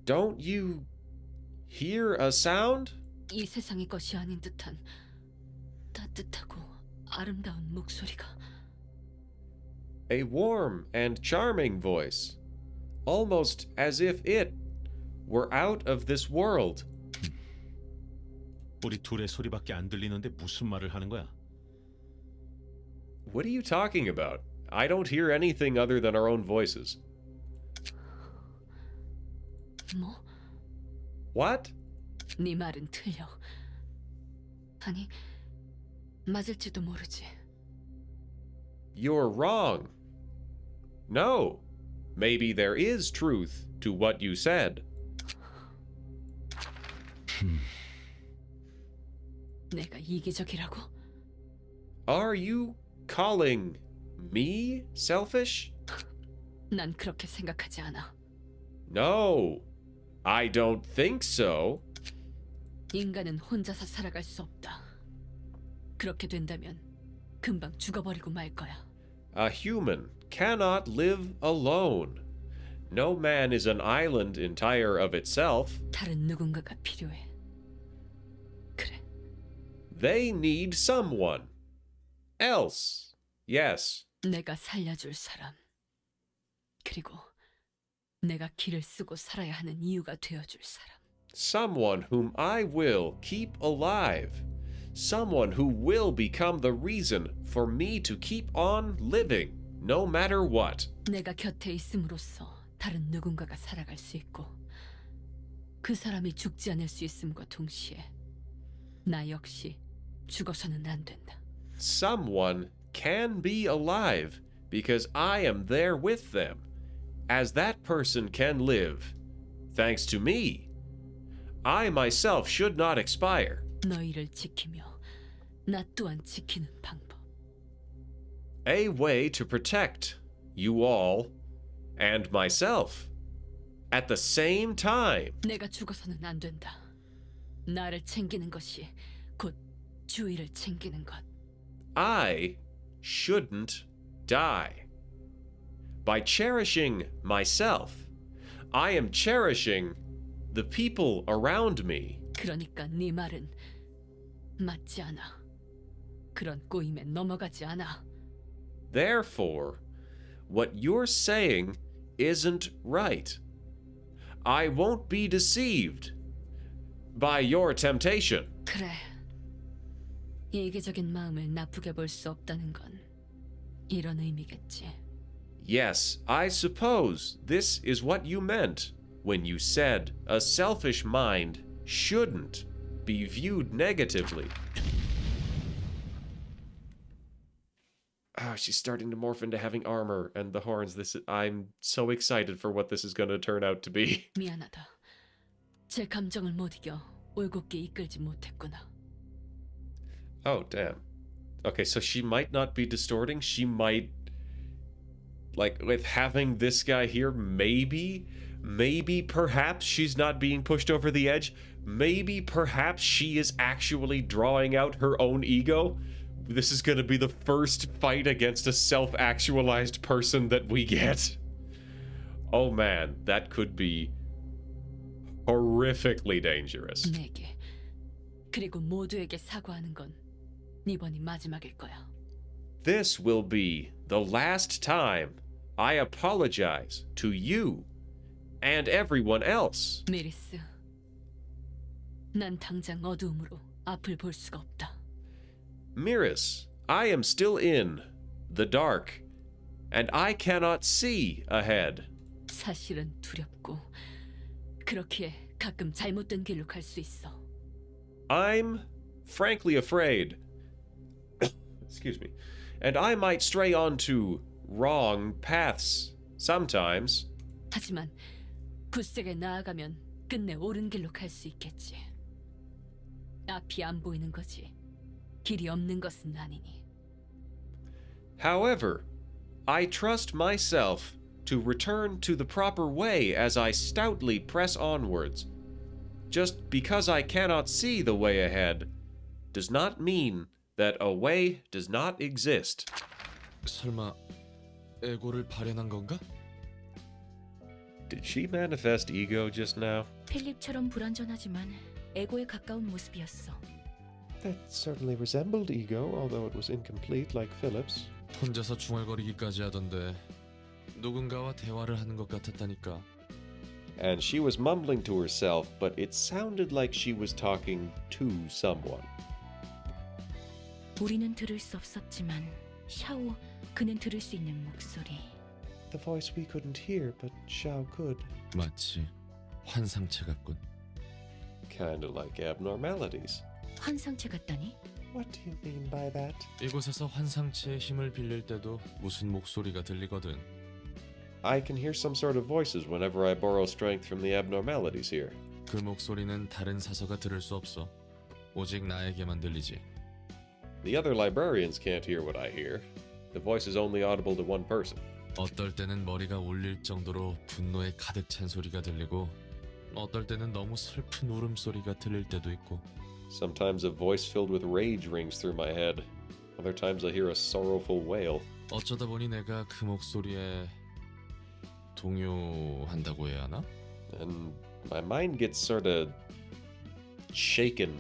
Don't you hear a sound?
이 세상의 것이 아닌 듯한 따뜻하고 아름다운 목소리가.
A warm and charming voice. almost as if it were out of this world.
우리 둘의 소리밖에 안 들리는데 무슨 말을 하는 거야?
What are you talking about? I don't hear anything other than our own voices.
뭐?
What?
네 말은 틀려. 아니, 맞을지도 모르지.
You're wrong. No. Maybe there is truth to what you said.
내가 이기적이라고?
Are you calling me selfish?
난 그렇게 생각하지 않아.
No. I don't think so.
인간은 혼자서 살아갈 수 없다. 그렇게 된다면 금방 죽어버리고 말 거야.
A human cannot live alone. No man is an island entire of itself.
다른 누군가가 필요해. 그래,
They need someone else. Yes.
내가 살려줄 사람. 그리고 내가 길을 쓰고 살아야 하는 이유가 되어줄 사람.
Someone whom I will keep alive. Someone who will become the reason for me to keep on living, no matter what.
내가 곁에 있음으로써 다른 누군가가 살아갈 수 있고 그 사람이 죽지 않을 수 있음과 동시에 나 역시 죽어서는 안 된다.
Someone can be alive because I am there with them, as that person can live, thanks to me. I myself should not expire.
너희를 지키며 나 또한 지키는 방법.
A way to protect you all and myself at the same time.
내가 죽어서는 안 된다. 나를 챙기는 것이 곧 주위를 챙기는 것.
I shouldn't die. By cherishing myself, I am cherishing the people around me.
그러니까 네 말은 맞지 않아. 그런 꼬임에 넘어가지 않아.
Therefore, what you're saying isn't right. I won't be deceived by your temptation.
그래. 이기적인 마음을 나쁘게 볼 수 없다는 건 이런 의미겠지.
Yes, I suppose this is what you meant when you said a selfish mind shouldn't be viewed negatively. Ah, she's starting to morph into having armor and the horns. I'm so excited for what this is going to turn out to be.
미안하다. 제 감정을 못 이겨 올곧게 이끌지 못했구나.
Oh, damn. Okay, so she might not be distorting. She might, like, with having this guy here, maybe, perhaps she's not being pushed over the edge. Maybe, perhaps she is actually drawing out her own ego. This is going to be the first fight against a self-actualized person that we get. Oh man, that could be horrifically dangerous.
내게 그리고 모두에게 사과하는 건 이번이 마지막일 거야.
This will be the last time I apologize to you and everyone else.
메리스, 난 당장 어두움으로 앞을 볼 수가 없다.
Miris, I am still in the dark, and I cannot see ahead.
사실은 두렵고 그렇기에 가끔 잘못된 길로 갈 수 있어.
I'm frankly afraid. Excuse me. And I might stray onto wrong paths sometimes.
하지만 굳세게 나아가면 끝내 옳은 길로 갈 수 있겠지. 앞이 안 보이는 거지. 길이 없는 것은 아니니.
However, I trust myself to return to the proper way as I stoutly press onwards. Just because I cannot see the way ahead does not mean that a way does not exist.
설마 에고를 발현한 건가?
Did she manifest ego just now?
필립처럼 불완전하지만 에고에 가까운 모습이었어.
That certainly resembled ego, although it was incomplete like Philip's.
혼자서 중얼거리기까지 하던데 누군가와 대화를 하는 것 같았다니까.
And she was mumbling to herself, but it sounded like she was talking to someone.
우리는 들을 수 없었지만 샤오 그는 들을 수 있는 목소리.
The voice we couldn't hear, but Xiao could.
마치 환상체 같군.
Kinda like abnormalities.
환상체 같다니?
What do you mean by that?
이곳에서 환상체의 힘을 빌릴 때도 무슨 목소리가 들리거든.
I can hear some sort of voices whenever I borrow strength from the abnormalities here.
그 목소리는 다른 사서가 들을 수 없어. 오직 나에게만 들리지.
The other librarians can't hear what I hear. The voice is only audible to one person.
어떨 때는 머리가 울릴 정도로 분노에 가득 찬 소리가 들리고 어떨 때는 너무 슬픈 울음소리가 들릴 때도 있고
Sometimes a voice filled with rage rings through my head. Other times I hear a sorrowful wail.
어쩌다 보니 내가 그 목소리에 동요한다고 해야 하나?
And my mind gets sort of shaken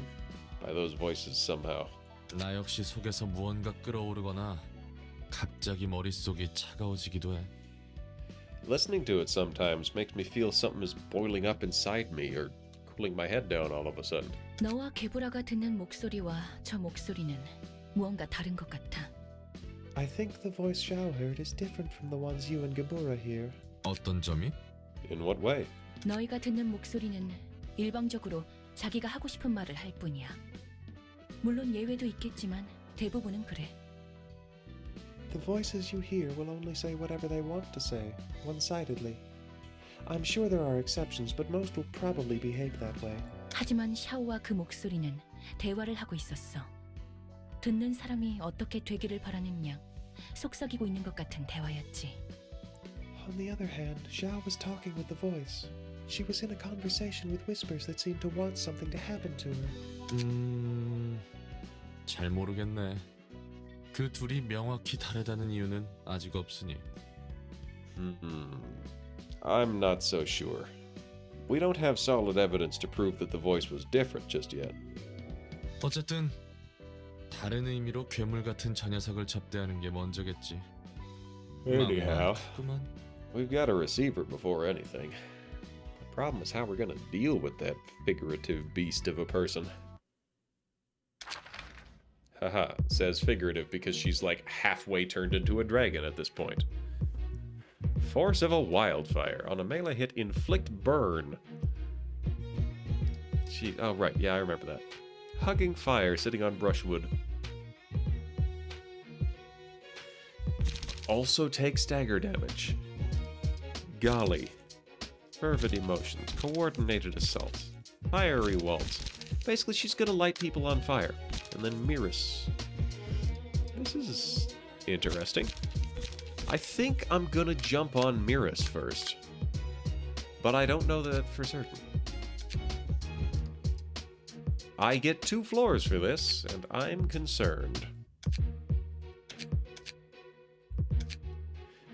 by those voices somehow.
나 역시 속에서 무언가 끓어오르거나 갑자기 머릿속이 차가워지기도 해.
Listening to it sometimes makes me feel something is boiling up inside me or cooling my head down all of a sudden.
너와 게브라가 듣는 목소리와 저 목소리는 무언가 다른 것 같아.
I think the voice Xiao heard is different from the ones you and Gabura hear.
어떤 점이?
In what way?
너희가 듣는 목소리는 일방적으로 자기가 하고 싶은 말을 할 뿐이야. 물론 예외도 있겠지만 대부분은 그래.
The voices you hear will only say whatever they want to say, one-sidedly. I'm sure there are exceptions, but most will probably behave that way.
하지만 샤오와 그 목소리는 대화를 하고 있었어. 듣는 사람이 어떻게 되기를 바라는 양 속삭이고 있는 것 같은 대화였지.
On the other hand, Xiao was talking with the voice. She was in a conversation with whispers that seemed to want something to happen to her.
잘 모르겠네. 그 둘이 명확히 다르다는 이유는 아직 없으니.
I'm not so sure. We don't have solid evidence to prove that the voice was different just yet.
어쨌든 다른 의미로 괴물 같은 저 녀석을 접대하는 게 먼저겠지.
Anyhow,
그만.
we've got a receiver before anything. The problem is how we're gonna deal with that figurative beast of a person. Haha, says figurative because she's like halfway turned into a dragon at this point. Force of a wildfire. On a melee hit, inflict burn. Oh right, yeah, I remember that. Hugging fire, sitting on brushwood. Also take stagger damage. Golly. Fervid emotions. Coordinated assault. Fiery waltz. Basically, she's gonna light people on fire. And then Miris. This is interesting. I think I'm gonna jump on Miris first. But I don't know that for certain. I get 2 floors for this, and I'm concerned.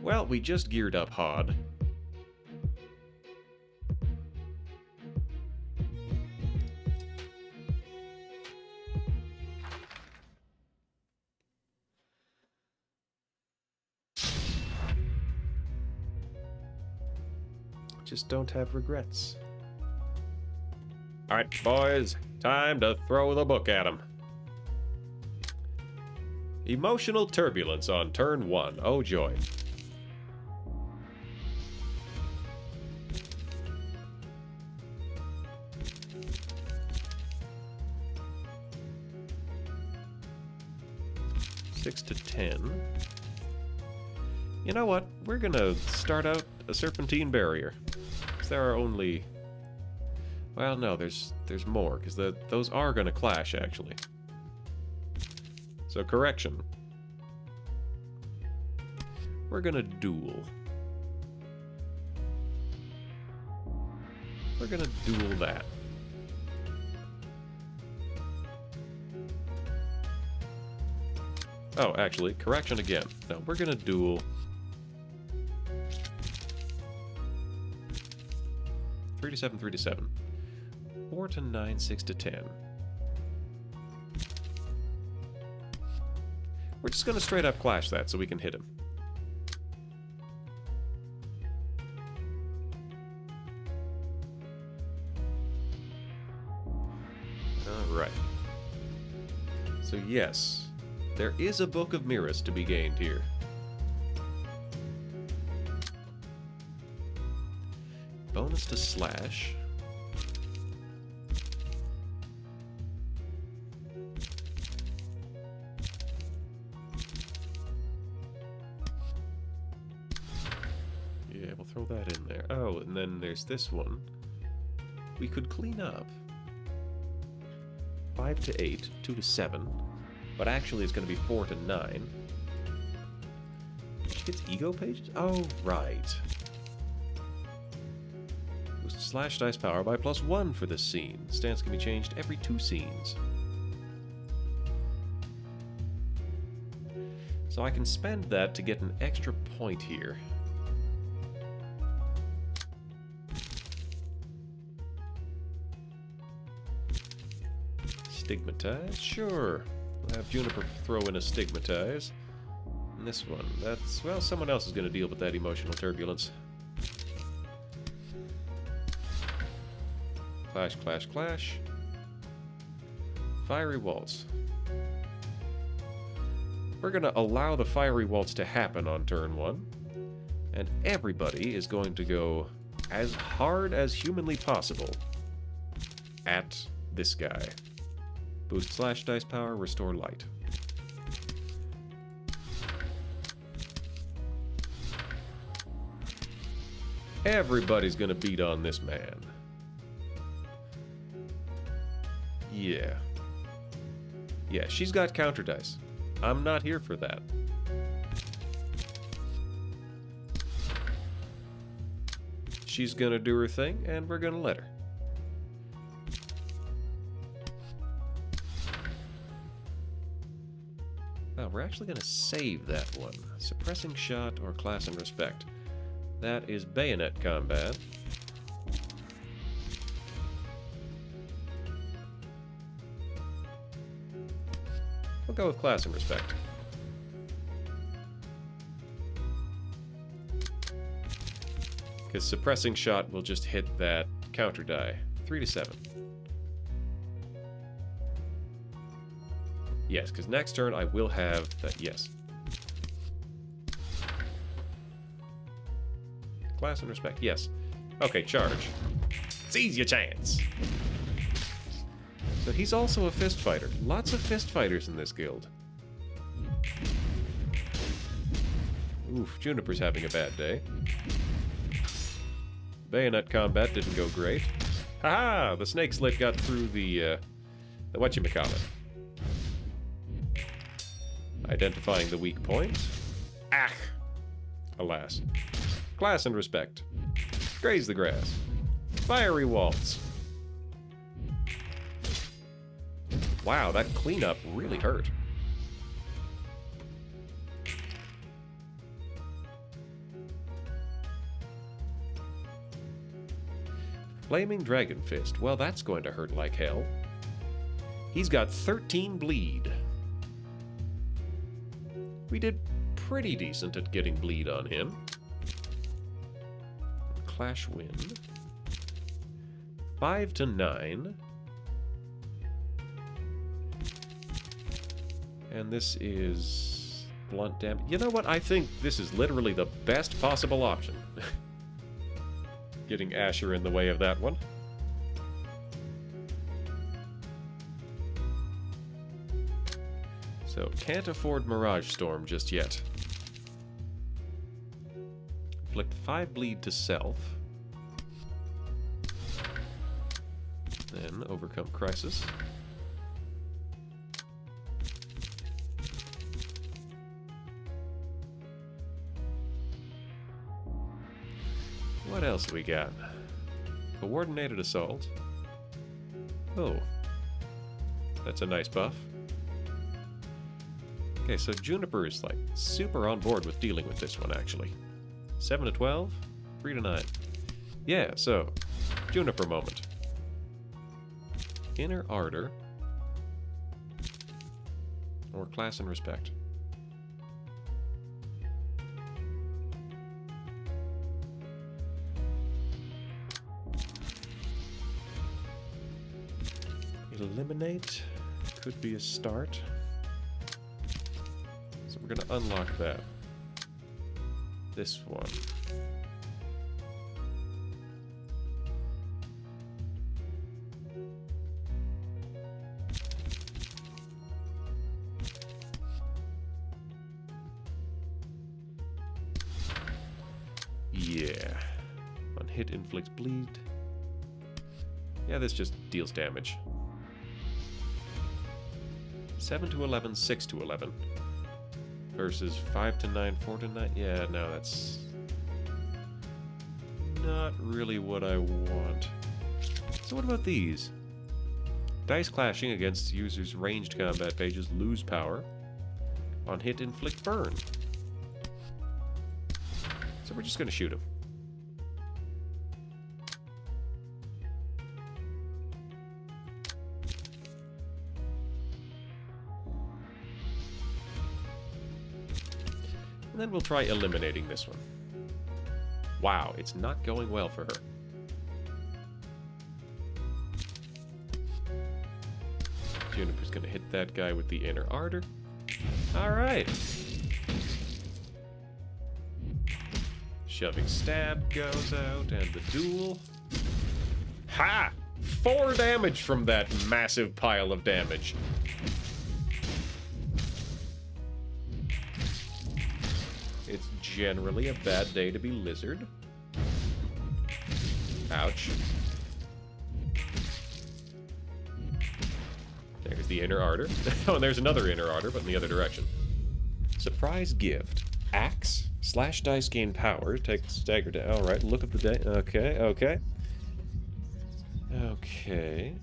Well, we just geared up Hod. Just don't have regrets. All right, boys, time to throw the book at him. Emotional turbulence on turn 1. Oh, joy. Six to 10. You know what? We're gonna start out a serpentine barrier. There are only... Well, no, there's more, because those are going to clash, actually. So, correction. We're going to duel. We're going to duel that. Oh, actually, correction again. No, we're going to duel... 3 to 7, 3 to 7. 4 to 9, 6 to 10. We're just gonna straight up clash that so we can hit him. Alright. So yes, there is a Book of Mirrors to be gained here. Bonus to slash. Yeah, we'll throw that in there. Oh, and then there's this one. We could clean up. 5 to 8, 2 to 7. But actually it's going to be 4 to 9. She gets ego pages? Oh, right. Boost slash dice power by +1 for this scene. Stance can be changed every 2 scenes. So I can spend that to get an extra point here. Stigmatize? Sure. We'll have Juniper throw in a Stigmatize. And this one, that's... well, someone else is going to deal with that emotional turbulence. Clash, clash, clash. Fiery Waltz. We're going to allow the Fiery Waltz to happen on turn 1. And everybody is going to go as hard as humanly possible at this guy. Boost slash dice power, restore light. Everybody's gonna beat on this man. Yeah. Yeah, she's got counter dice. I'm not here for that. She's gonna do her thing, and we're gonna let her. Oh, we're actually going to save that one. Suppressing shot or class and respect. That is bayonet combat. We'll go with class and respect. Because suppressing shot will just hit that counter die. 3 to 7. Yes, because next turn I will have that. Yes. Class and respect. Yes. Okay, charge. Seize your chance. So he's also a fist fighter. Lots of fist fighters in this guild. Oof, Juniper's having a bad day. Bayonet combat didn't go great. Haha! The snake slit got through the whatchamacallit. Identifying the weak point. Ah! Alas. Class and respect. Graze the grass. Fiery Waltz. Wow, that cleanup really hurt. Flaming Dragon Fist. Well, that's going to hurt like hell. He's got 13 bleed. We did pretty decent at getting bleed on him. Clash Wind. 5 to 9. And this is blunt damage. You know what? I think this is literally the best possible option. Getting Asher in the way of that one. So, can't afford Mirage Storm just yet. Inflict 5 bleed to self. Then overcome Crisis. What else we got? Coordinated Assault. Oh. That's a nice buff. Okay, so Juniper is like super on board with dealing with this one actually. 7 to 12, 3 to 9. Yeah, so Juniper moment. Inner Ardor or Class and Respect. Eliminate could be a start. So we're gonna unlock that. This one. Yeah. On hit inflicts bleed. Yeah, this just deals damage. 7 to 11, 6 to 11. Versus 5 to 9, 4 to 9. Yeah, no, that's not really what I want. So what about these? Dice clashing against users' ranged combat pages lose power. On hit, inflict burn. So we're just gonna shoot him. And then we'll try eliminating this one. Wow, it's not going well for her. Juniper's gonna hit that guy with the inner ardor. Alright. Shoving stab goes out, and the duel. Ha! 4 damage from that massive pile of damage. It's generally a bad day to be Lizard. Ouch. There's the inner ardor. Oh, and there's another inner ardor, but in the other direction. Surprise gift. Axe. Slash dice gain power. Take stagger down. Alright, look at the day. Okay, okay. Okay.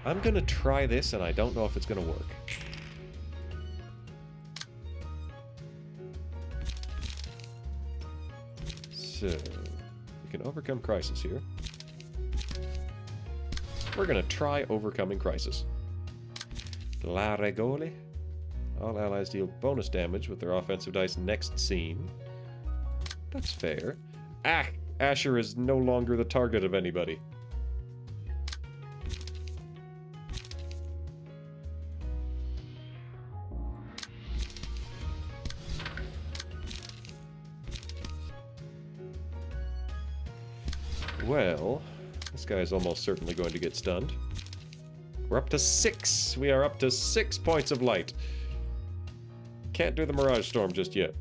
I'm gonna try this, and I don't know if it's gonna work. So, we can overcome crisis here. We're gonna try overcoming crisis. La Regole. All allies deal bonus damage with their offensive dice next scene. That's fair. Ah! Asher is no longer the target of anybody. Well, this guy is almost certainly going to get stunned. We're up to 6. We are up to 6 points of light. Can't do the Mirage Storm just yet.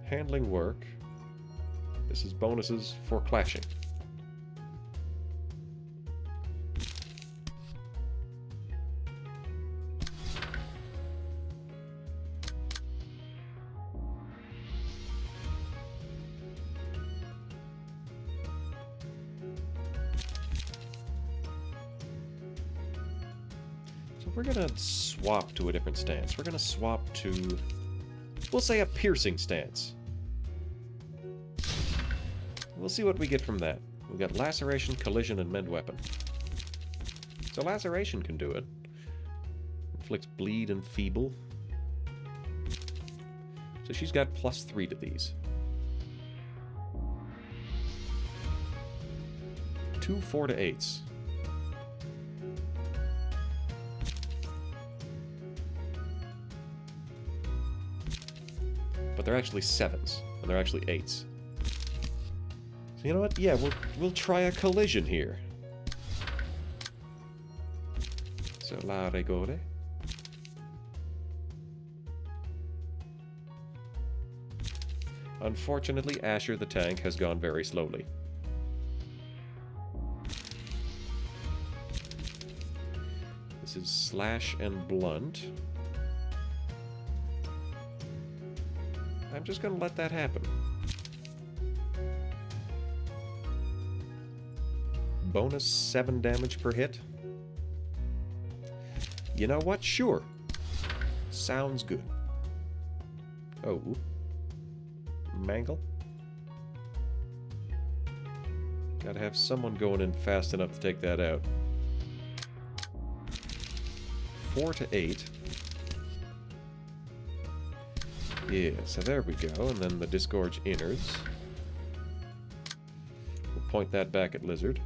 Handling work. This is bonuses for clashing. We're gonna swap to a different stance. We're gonna swap to, we'll say, a piercing stance. We'll see what we get from that. We've got laceration, collision, and mend weapon. So laceration can do it. Inflicts bleed and feeble. So she's got +3 to these. 2 4 to 8s. But they're actually 7s, and they're actually 8s. So you know what? Yeah, we'll try a collision here. So la Regole. Unfortunately, Asher the tank has gone very slowly. This is slash and blunt. I'm just gonna let that happen. Bonus 7 damage per hit. You know what? Sure. Sounds good. Oh. Mangle. Gotta have someone going in fast enough to take that out. 4 to 8. Yeah, so there we go, and then the disgorge innards. We'll point that back at Lizard.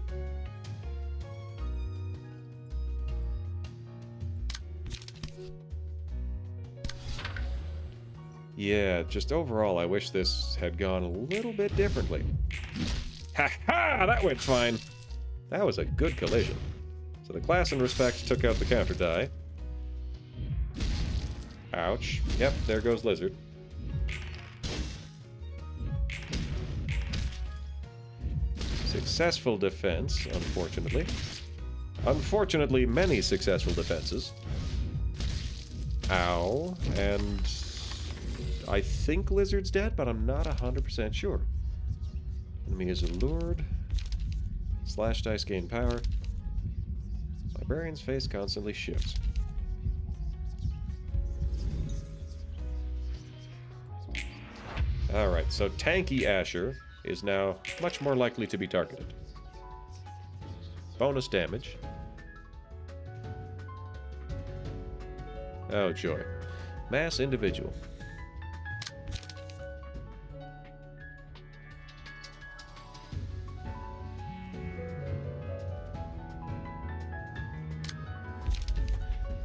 Yeah, just overall, I wish this had gone a little bit differently. Ha ha! That went fine! That was a good collision. So the class and respect took out the counter die. Ouch. Yep, there goes Lizard. Successful defense, unfortunately. Unfortunately, many successful defenses. Ow. And I think Lizard's dead, but I'm not 100% sure. Enemy is allured. Slash dice gain power. Librarian's face constantly shifts. Alright, so tanky Asher is now much more likely to be targeted. Bonus damage. Oh joy. Mass individual.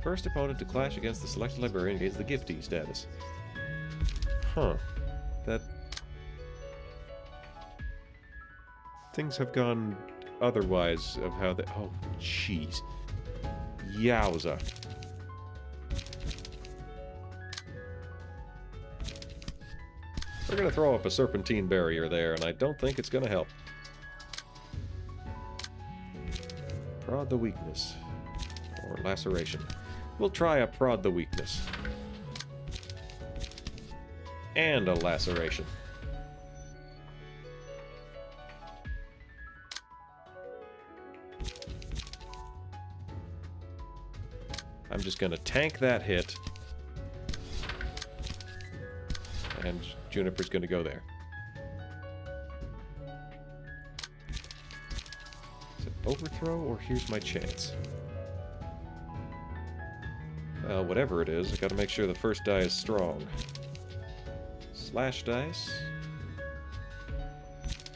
First opponent to clash against the selected librarian gains the giftee status. Huh. That... Things have gone otherwise of how they... Oh, jeez. Yowza. We're gonna throw up a serpentine barrier there, and I don't think it's gonna help. Prod the weakness. Or laceration. We'll try a prod the weakness. And a laceration. I'm just gonna tank that hit. And Juniper's gonna go there. Is it overthrow or here's my chance? Well, whatever it is, I gotta make sure the first die is strong. Slash dice.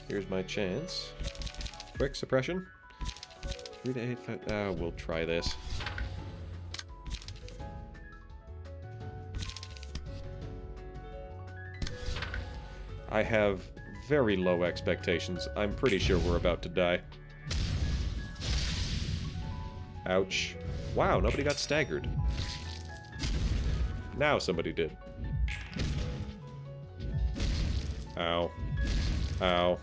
Here's my chance. Quick suppression. 3 to 8, 5. We'll try this. I have very low expectations. I'm pretty sure we're about to die. Ouch. Wow, nobody got staggered. Now somebody did. Ow. Ow.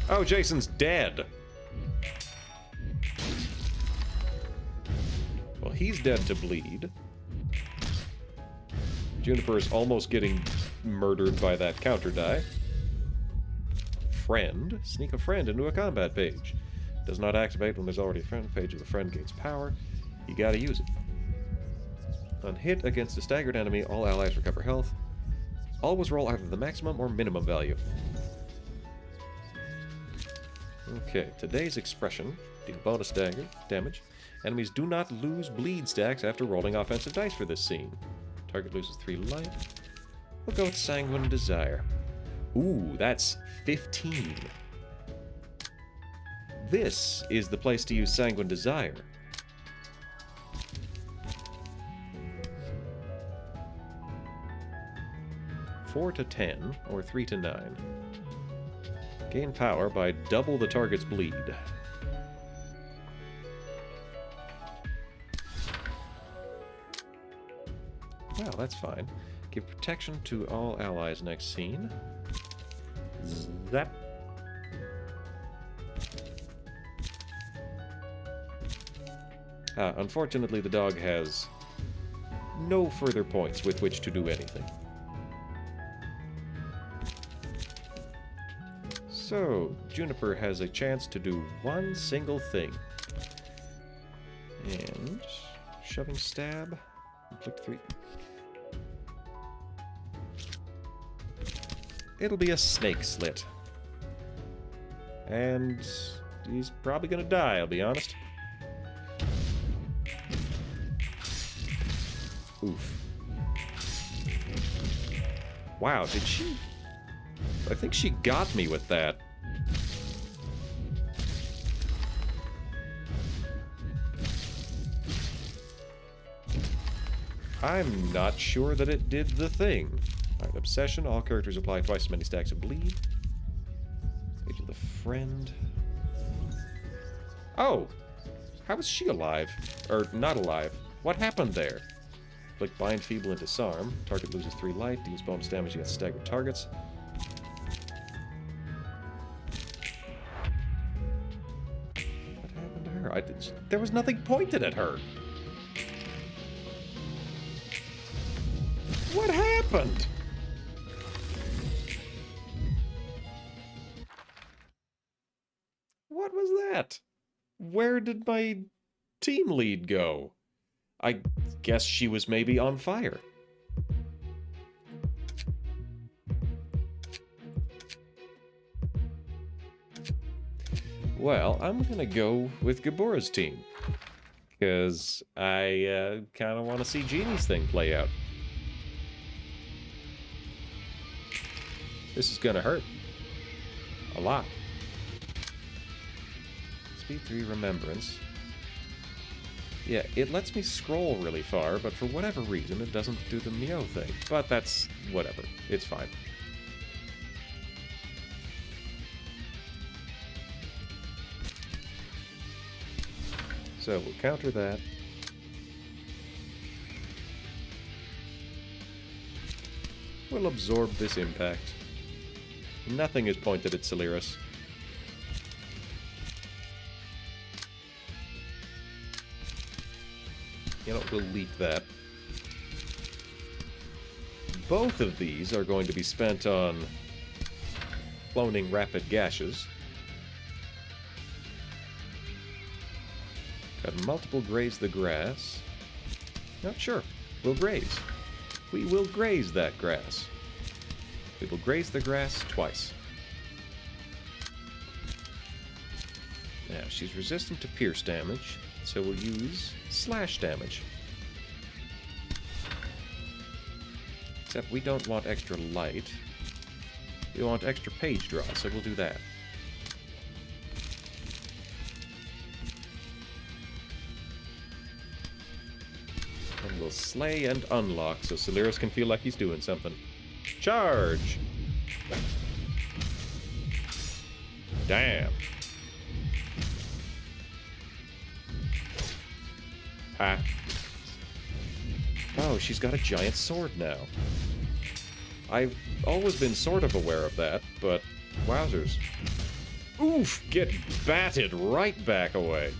Oh, Jason's dead! Well, he's dead to bleed. Juniper is almost getting murdered by that counter die. Friend. Sneak a friend into a combat page. Does not activate when there's already a friend page of the friend gains power. You gotta use it. On hit against a staggered enemy, all allies recover health. Always roll either the maximum or minimum value. Okay, today's expression. Deal bonus dagger damage. Enemies do not lose bleed stacks after rolling offensive dice for this scene. Target loses 3 life. We'll go with Sanguine Desire. Ooh, that's 15. This is the place to use Sanguine Desire. Four to 10, or 3 to 9. Gain power by double the target's bleed. Well, that's fine. Give protection to all allies next scene. Zap. Unfortunately, the dog has no further points with which to do anything. So, Juniper has a chance to do one single thing. And... shoving stab. Inflict 3. It'll be a snake slit. And... he's probably gonna die, I'll be honest. Oof. Wow, did she? I think she got me with that. I'm not sure that it did the thing. Alright, obsession. All characters apply twice as many stacks of bleed. Page of the friend. Oh! How is she alive? Or not alive? What happened there? Click bind feeble and disarm. Target loses 3 life, deals bonus damage against staggered targets. What happened to her? There was nothing pointed at her. What happened? What was that? Where did my team lead go? I guess she was maybe on fire. Well, I'm gonna go with Gabora's team. Because I kind of want to see Jeannie's thing play out. This is gonna hurt. A lot. Speed 3 Remembrance. Yeah, it lets me scroll really far, but for whatever reason, it doesn't do the Meow thing. But that's whatever. It's fine. So we'll counter that. We'll absorb this impact. Nothing is pointed at Celeris. You know, we'll leak that. Both of these are going to be spent on cloning Rapid Gashes. Got multiple graze the grass. Not sure. We'll graze. We will graze that grass. We will graze the grass twice. Now, she's resistant to pierce damage, so we'll use slash damage. Except we don't want extra light. We want extra page draw, so we'll do that. And we'll slay and unlock so Celeris can feel like he's doing something. Charge! Damn. Ha. Oh, she's got a giant sword now. I've always been sort of aware of that, but wowzers. Oof! Get batted right back away.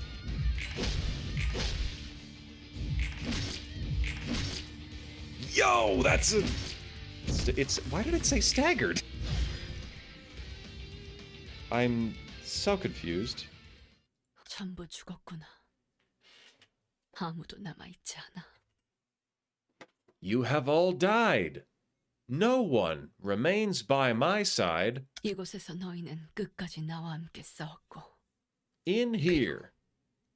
Yo, that's a... It's... Why did it say staggered? I'm so confused.
전부 죽었구나. 아무도 남아있지 않아.
You have all died. No one remains by my side.
이곳에서 너희는 끝까지 나와 함께 싸웠고
In here,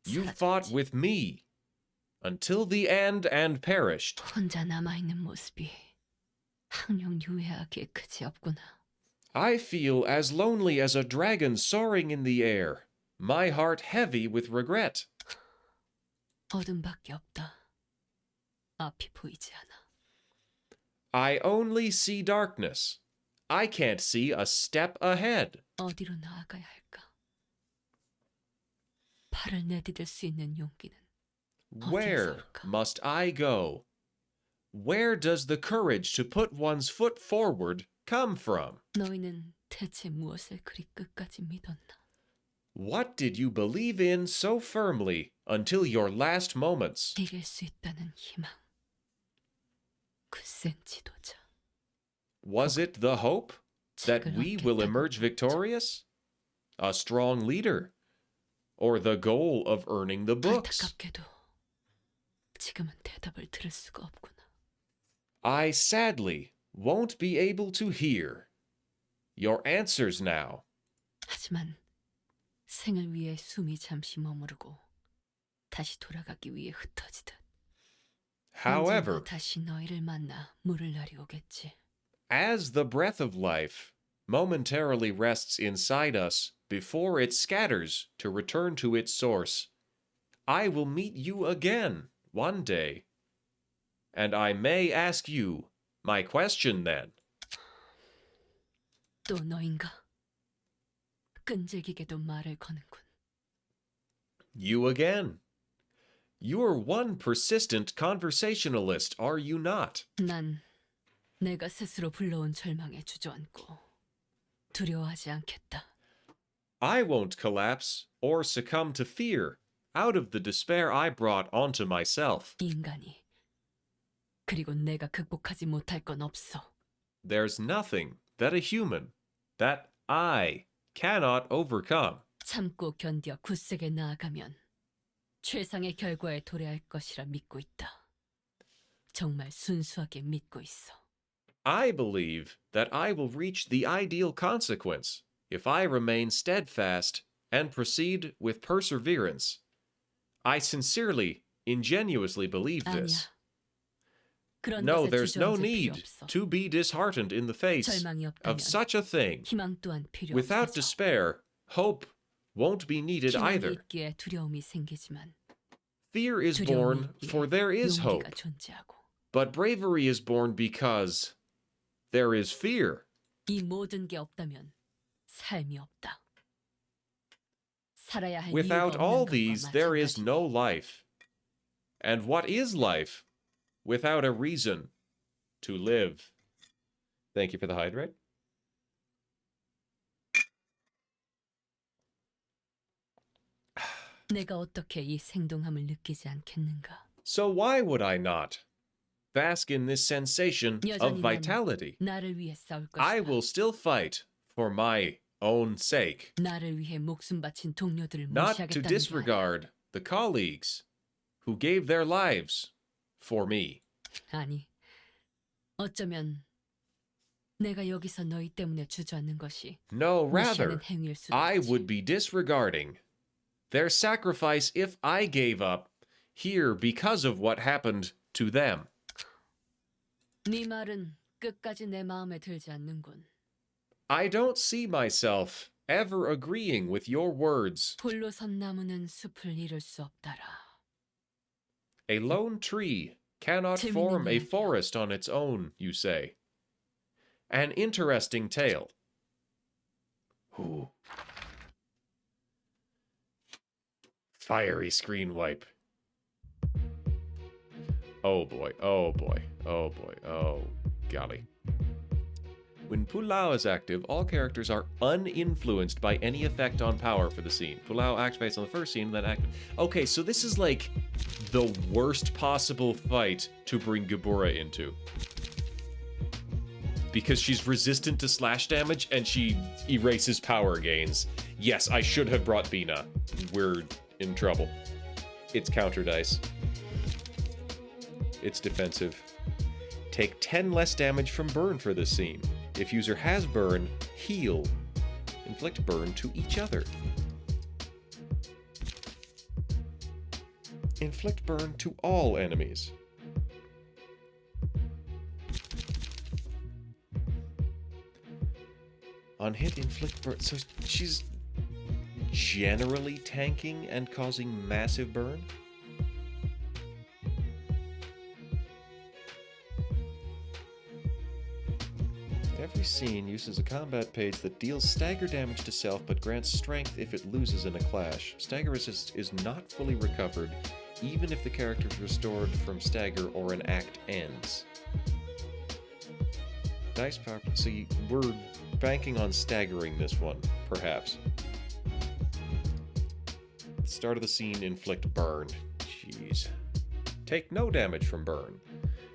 you fought with me until the end and perished.
혼자 남아있는 모습이 항영 유해하게 그지없구나.
I feel as lonely as a dragon soaring in the air, my heart heavy with regret.
어둠밖에 없다. 앞이 보이지 않아.
I only see darkness. I can't see a step ahead.
어디로 나아가야 할까? 팔을 내디딜 수 있는 용기는
Where
어디에서
must I go? Where does the courage to put one's foot forward come from?
너희는 대체 무엇을 그리 끝까지 믿었나?
What did you believe in so firmly until your last moments?
이길 수 있다는 희망. 그 센 지도자.
Was it the hope that we will emerge victorious? A strong leader? Or the goal of earning the books?
안타깝게도 지금은 대답을 들을 수가 없구나.
I sadly won't be able to hear your answers now.
하지만 생을 위해 숨이 잠시 머무르고 다시 돌아가기 위해 흩어지듯
However,
언젠가 다시 너희를 만나 물을 내리오겠지.
as the breath of life momentarily rests inside us before it scatters to return to its source, I will meet you again one day. And I may ask you my question then.
또 너인가? 끈질기게도 말을 거는군.
You again. You're one persistent conversationalist, are you not?
난 내가 스스로 불러온 절망에 주저앉고 두려워하지 않겠다.
I won't collapse or succumb to fear out of the despair I brought onto myself.
이 인간이 그리고 내가 극복하지 못할 건 없어.
There's nothing that a human, that I, cannot overcome.
참고 견뎌 굳세게 나아가면 최상의 결과에 도래할 것이라 믿고 있다. 정말 순수하게 믿고 있어.
I believe that I will reach the ideal consequence if I remain steadfast and proceed with perseverance. I sincerely, ingenuously believe this.
아니야. 그런
No,
것에
there's no
주저앉을 필요
need
없어.
to be disheartened in the face
절망이 없다면
of such a thing.
희망 또한 필요
Without
없어.
despair, hope won't be needed
희망이
either.
있기에 두려움이 생기지만
Fear is
두려움이
born,
있기에
for there is hope.
용기가 존재하고
But bravery is born because there is fear.
이 모든 게 없다면 삶이 없다. 살아야 할
Without
이유가
all
없는
these,
것과
there is
마찬가지다.
no life. And what is life without a reason to live? Thank you for the hydrate.
내가 어떻게 이 생동함을 느끼지 않겠는가?
So why would I not bask in this sensation of
여전히 난
vitality?
나를 위해 싸울
I
것이다.
will still fight for my own sake,
나를 위해 목숨 바친 동료들을
not to
무시하겠다는 게 아니야.
disregard the colleagues who gave their lives for me.
아니, 어쩌면 내가 여기서 너희 때문에 주저앉는 것이
No,
무시하는
rather,
행위일 수도
I
있지.
would be disregarding their sacrifice if I gave up here because of what happened to them.
네 말은 끝까지 내 마음에 들지 않는군.
I don't see myself ever agreeing with your words.
홀로 선 나무는 숲을 이룰 수 없다라.
A lone tree cannot
재밌는
form a
이야기야.
forest on its own, you say. An interesting tale. Ooh. Fiery screen wipe. Oh boy, oh boy, oh boy, oh golly. When Pulao is active, all characters are uninfluenced by any effect on power for the scene. Pulao activates on the first scene, then active. Okay, so this is like the worst possible fight to bring Gabura into. Because she's resistant to slash damage and she erases power gains. Yes, I should have brought Bina. We're in trouble. It's counter dice. It's defensive. Take 10 less damage from burn for this scene. If user has burn, heal. Inflict burn to each other. Inflict burn to all enemies. On hit, inflict burn. So she's generally tanking and causing massive burn? Every scene uses a combat page that deals stagger damage to self but grants strength if it loses in a clash. Stagger resist is not fully recovered, even if the character is restored from stagger or an act ends. Dice power. So we're banking on staggering this one, perhaps. Start of the scene, inflict burn. Jeez. Take no damage from burn.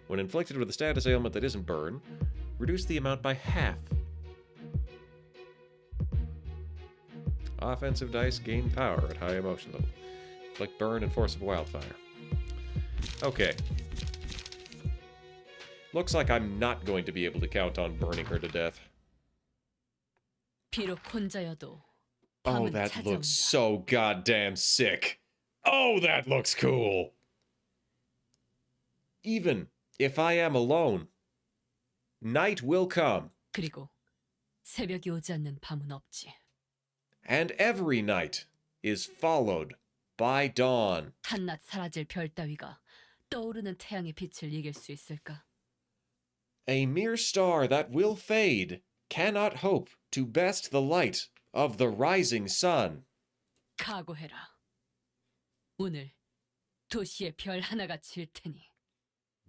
When inflicted with a status ailment that isn't burn, reduce the amount by half. Offensive dice gain power at high emotion level. Inflict burn and force of wildfire. Okay. Looks like I'm not going to be able to count on burning her to death.
비록 혼자여도
Oh,
밤은
that
찾아온다.
looks so goddamn sick. Oh, that looks cool. Even if I am alone, night will come,
그리고 새벽이 오지 않는 밤은 없지.
and every night is followed by dawn.
한낮 사라질 별 따위가 떠오르는 태양의 빛을 이길 수 있을까?
A mere star that will fade cannot hope to best the light of the rising sun.
각오해라. 오늘 도시의 별 하나가 질 테니.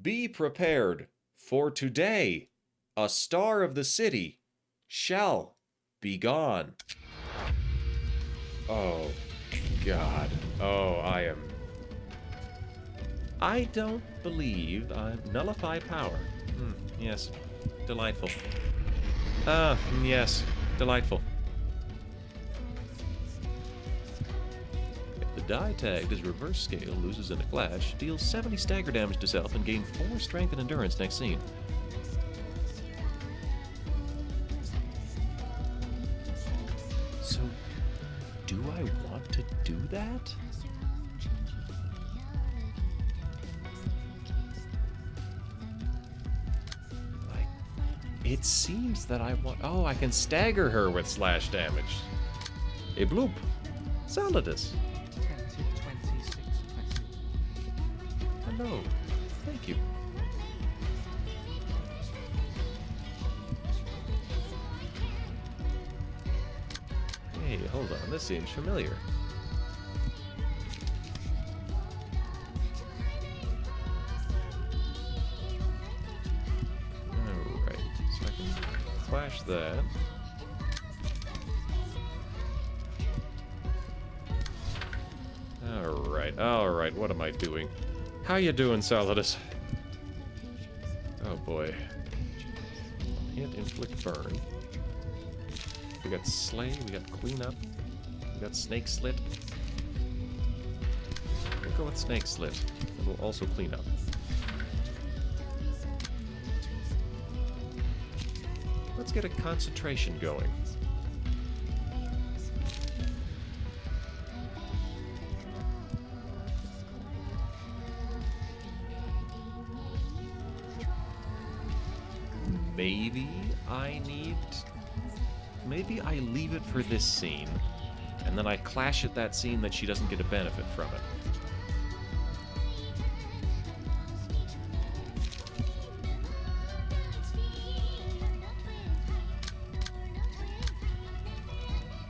Be prepared, for today a star of the city shall be gone. Oh, God. Oh, I don't believe nullify power. Yes, delightful. Yes, delightful. If the die tagged as reverse scale loses in a clash, deals 70 stagger damage to self and gain 4 strength and endurance next scene. So, do I want to do that? It seems that I want... Oh, I can stagger her with slash damage. A bloop. Solidus.
20, 26, 20.
Hello. Thank you. Hey, hold on. This seems familiar. Alright, so I can flash that. Alright, what am I doing? How you doing, Solidus? Oh boy. Hit, inflict, burn. We got slay, we got clean up, we got snake slit. We'll go with snake slit, and we'll also clean up. Let's get a concentration going. Maybe I leave it for this scene, and then I clash at that scene that she doesn't get a benefit from it.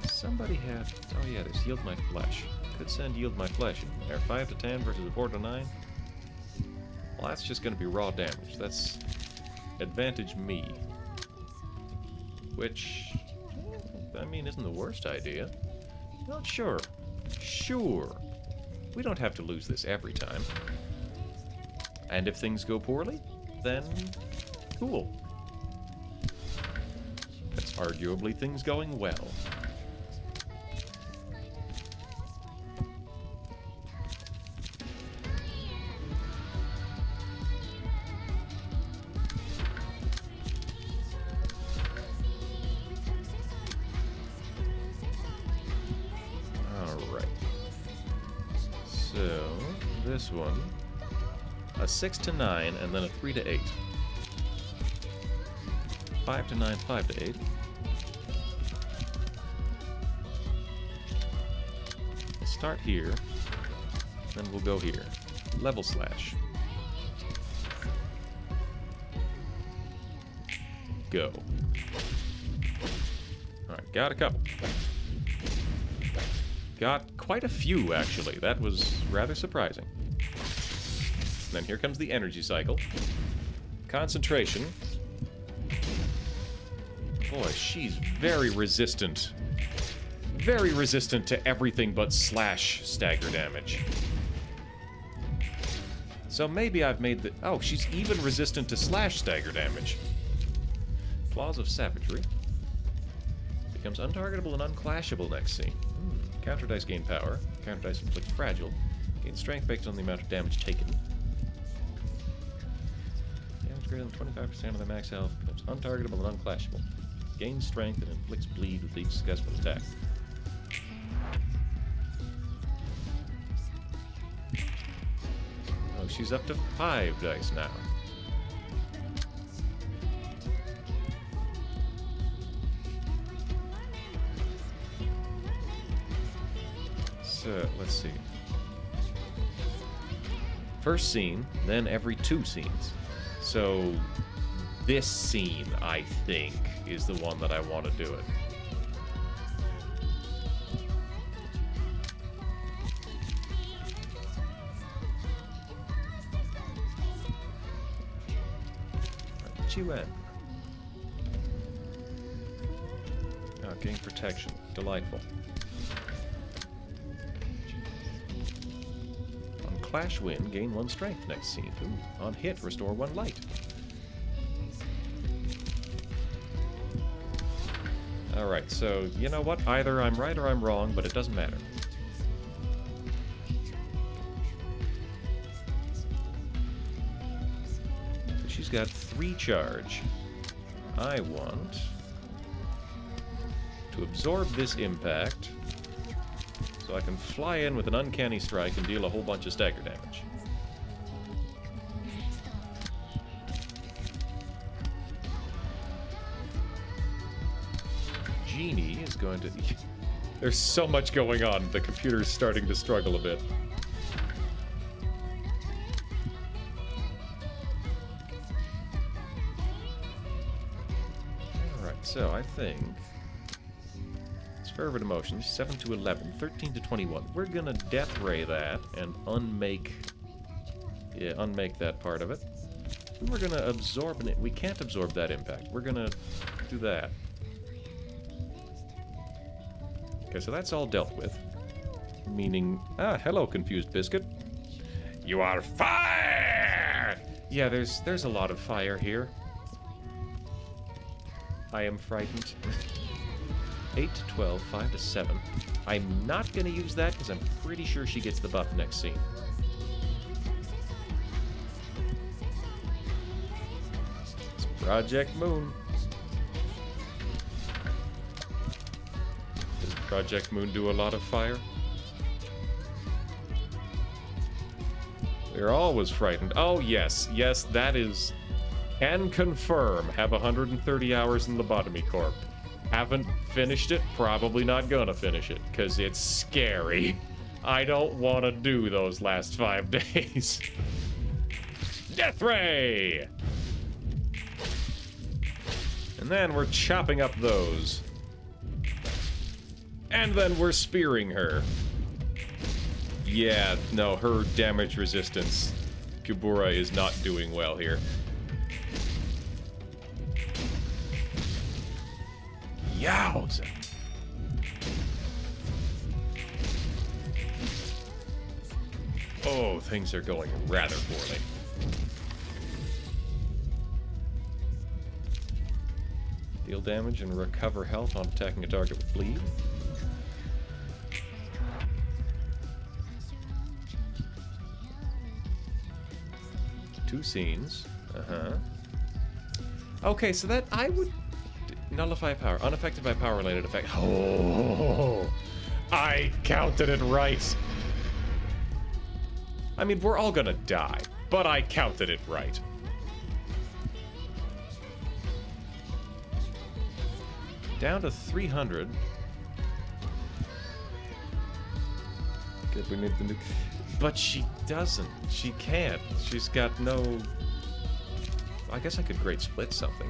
Somebody had... Oh yeah, there's Yield My Flesh. Could send Yield My Flesh in there. 5 to 10 versus a 4 to 9. Well, that's just going to be raw damage. That's advantage me. Which, I mean, isn't the worst idea. Not sure. Sure. We don't have to lose this every time. And if things go poorly, then cool. That's arguably things going well. This one, a 6 to 9, and then a 3 to 8. 5 to 9, 5 to 8. We'll start here, then we'll go here. Level slash. Go. Alright, got a couple. Got quite a few, actually. That was rather surprising. Then here comes the energy cycle. Concentration. Boy, she's very resistant. Very resistant to everything but slash stagger damage. So maybe I've made the... Oh, she's even resistant to slash stagger damage. Flaws of Savagery. Becomes untargetable and unclashable next scene. Counter dice gain power. Counter dice inflict fragile. Gain strength based on the amount of damage taken. Damage greater than 25% of the max health. Becomes untargetable and unclashable. Gains strength and inflicts bleed with each successful attack. Oh, she's up to 5 dice now. let's see. First scene, then every 2 scenes. So this scene, I think, is the one that I want to do it. What you at? Oh, gain protection. Delightful. On Clash win, gain 1 strength next scene. Ooh. On hit, restore 1 light. Alright, so, you know what? Either I'm right or I'm wrong, but it doesn't matter. She's got 3 charge. I want to absorb this impact so I can fly in with an uncanny strike and deal a whole bunch of stagger damage. Genie is going to... There's so much going on, the computer's starting to struggle a bit. Alright, so I think... It's fervent emotions, 7 to 11, 13 to 21. We're gonna Death Ray that and unmake... Yeah, unmake that part of it. And we're gonna absorb it. We can't absorb that impact. We're gonna do that. Okay, so that's all dealt with. Meaning... Ah, hello, Confused Biscuit. You are fired! Yeah, there's a lot of fire here. I am frightened. 8 to 12, 5 to 7. I'm not gonna use that because I'm pretty sure she gets the buff next scene. It's Project Moon. Does Project Moon do a lot of fire? We're always frightened. Oh, yes. Yes, that is... Can confirm. Have 130 hours in Lobotomy Corp. Haven't finished it. Probably not gonna finish it. Because it's scary. I don't want to do those last 5 days. Death Ray! And then we're chopping up those. And then we're spearing her. Yeah, no, her damage resistance. Kubura is not doing well here. Yowza! Oh, things are going rather poorly. Deal damage and recover health on attacking a target with bleed. Two scenes. Uh-huh. Okay, so that I would nullify power. Unaffected by power-related effect. Oh, I counted it right. I mean, we're all gonna die, but I counted it right. Down to 300. Good, we need the new... But she doesn't. She can't. She's got no... I guess I could Great Split something.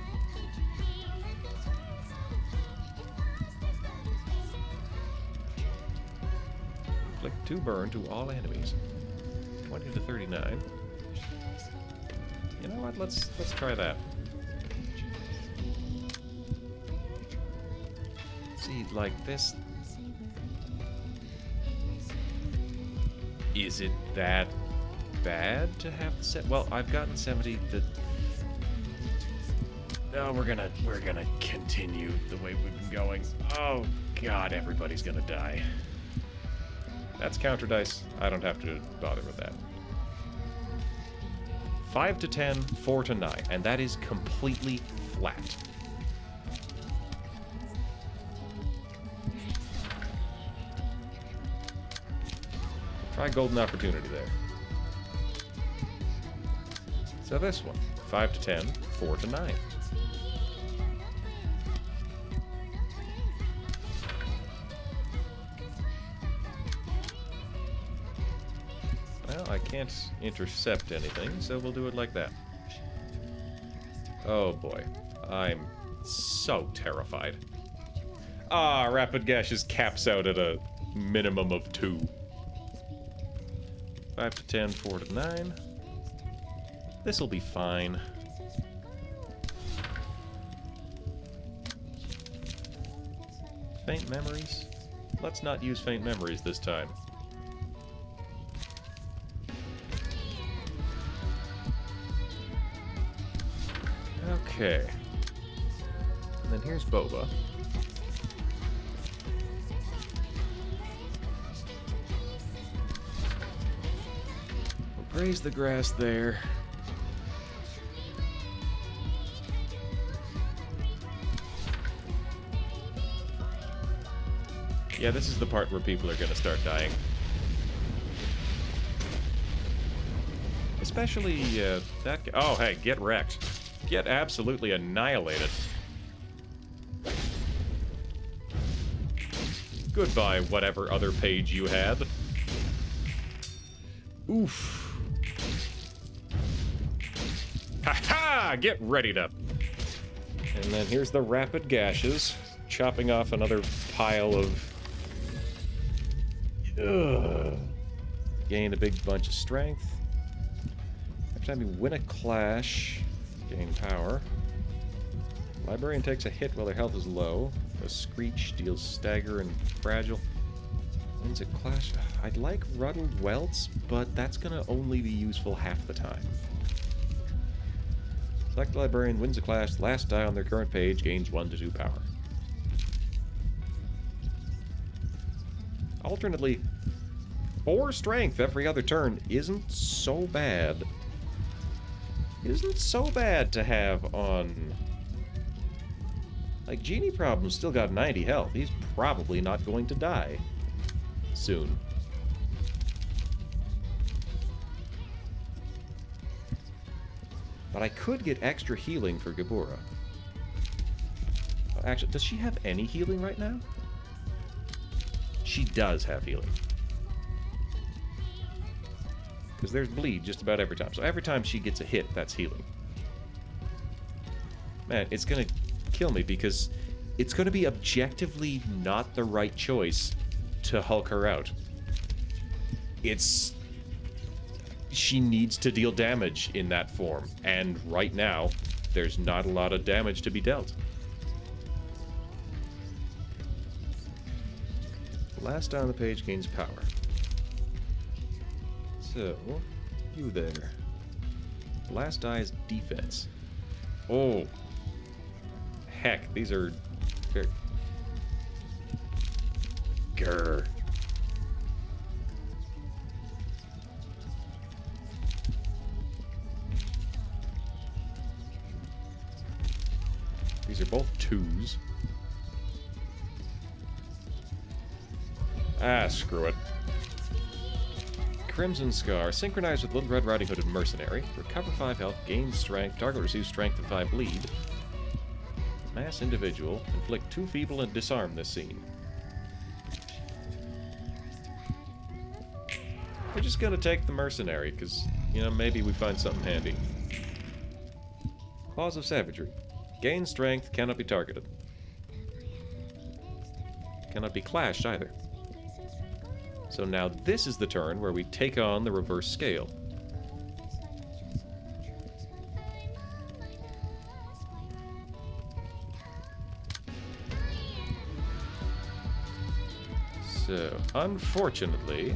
Inflict 2 burn to all enemies. 20 to 39. You know what? Let's try that. See, like this... Is it that bad to have the set? Well, I've gotten 70. No, we're gonna continue the way we've been going. Oh God, everybody's gonna die. That's counter dice. I don't have to bother with that. 5 to 10, 4 to 9, and that is completely flat. Try Golden Opportunity there. So this one, 5 to 10, 4 to 9. I can't intercept anything, so we'll do it like that. Oh boy. I'm so terrified. Ah, Rapid Gashes caps out at a minimum of 2. 5 to 10, 4 to 9. This'll be fine. Faint memories? Let's not use faint memories this time. Okay. And then here's Boba. We'll graze the grass there. Yeah, this is the part where people are gonna start dying. Especially, that guy. Oh, hey, get wrecked. Get absolutely annihilated. Goodbye, whatever other page you had. Oof. Ha-ha! Get ready to... And then here's the Rapid Gashes, chopping off another pile of... Ugh. Gain a big bunch of strength. Every time you win a clash, gain power. Librarian takes a hit while their health is low. A Screech deals stagger and fragile. Wins a clash. I'd like Ruddled Welts, but that's gonna only be useful half the time. Select the Librarian, wins a clash. The last die on their current page gains 1 to 2 power. Alternately, 4 strength every other turn isn't so bad. Isn't so bad to have on... Like, Genie Problem's still got 90 health. He's probably not going to die soon. But I could get extra healing for Gabora. Actually, does she have any healing right now? She does have healing. Because there's bleed just about every time. So every time she gets a hit, that's healing. Man, it's gonna kill me because it's gonna be objectively not the right choice to Hulk her out. It's... She needs to deal damage in that form. And right now, there's not a lot of damage to be dealt. Last die on the page gains power. So, you there. Last die is defense. Oh. Heck, these are very... Grr. These are both 2s. Ah, screw it. Crimson Scar. Synchronize with Little Red Riding Hood and Mercenary. Recover 5 health. Gain strength. Target receives strength and 5 bleed. Mass individual. Inflict 2 feeble and disarm this scene. We're just gonna take the Mercenary, because, you know, maybe we find something handy. Claws of Savagery. Gain strength. Cannot be targeted. Cannot be clashed either. So now this is the turn where we take on the reverse scale. So, unfortunately,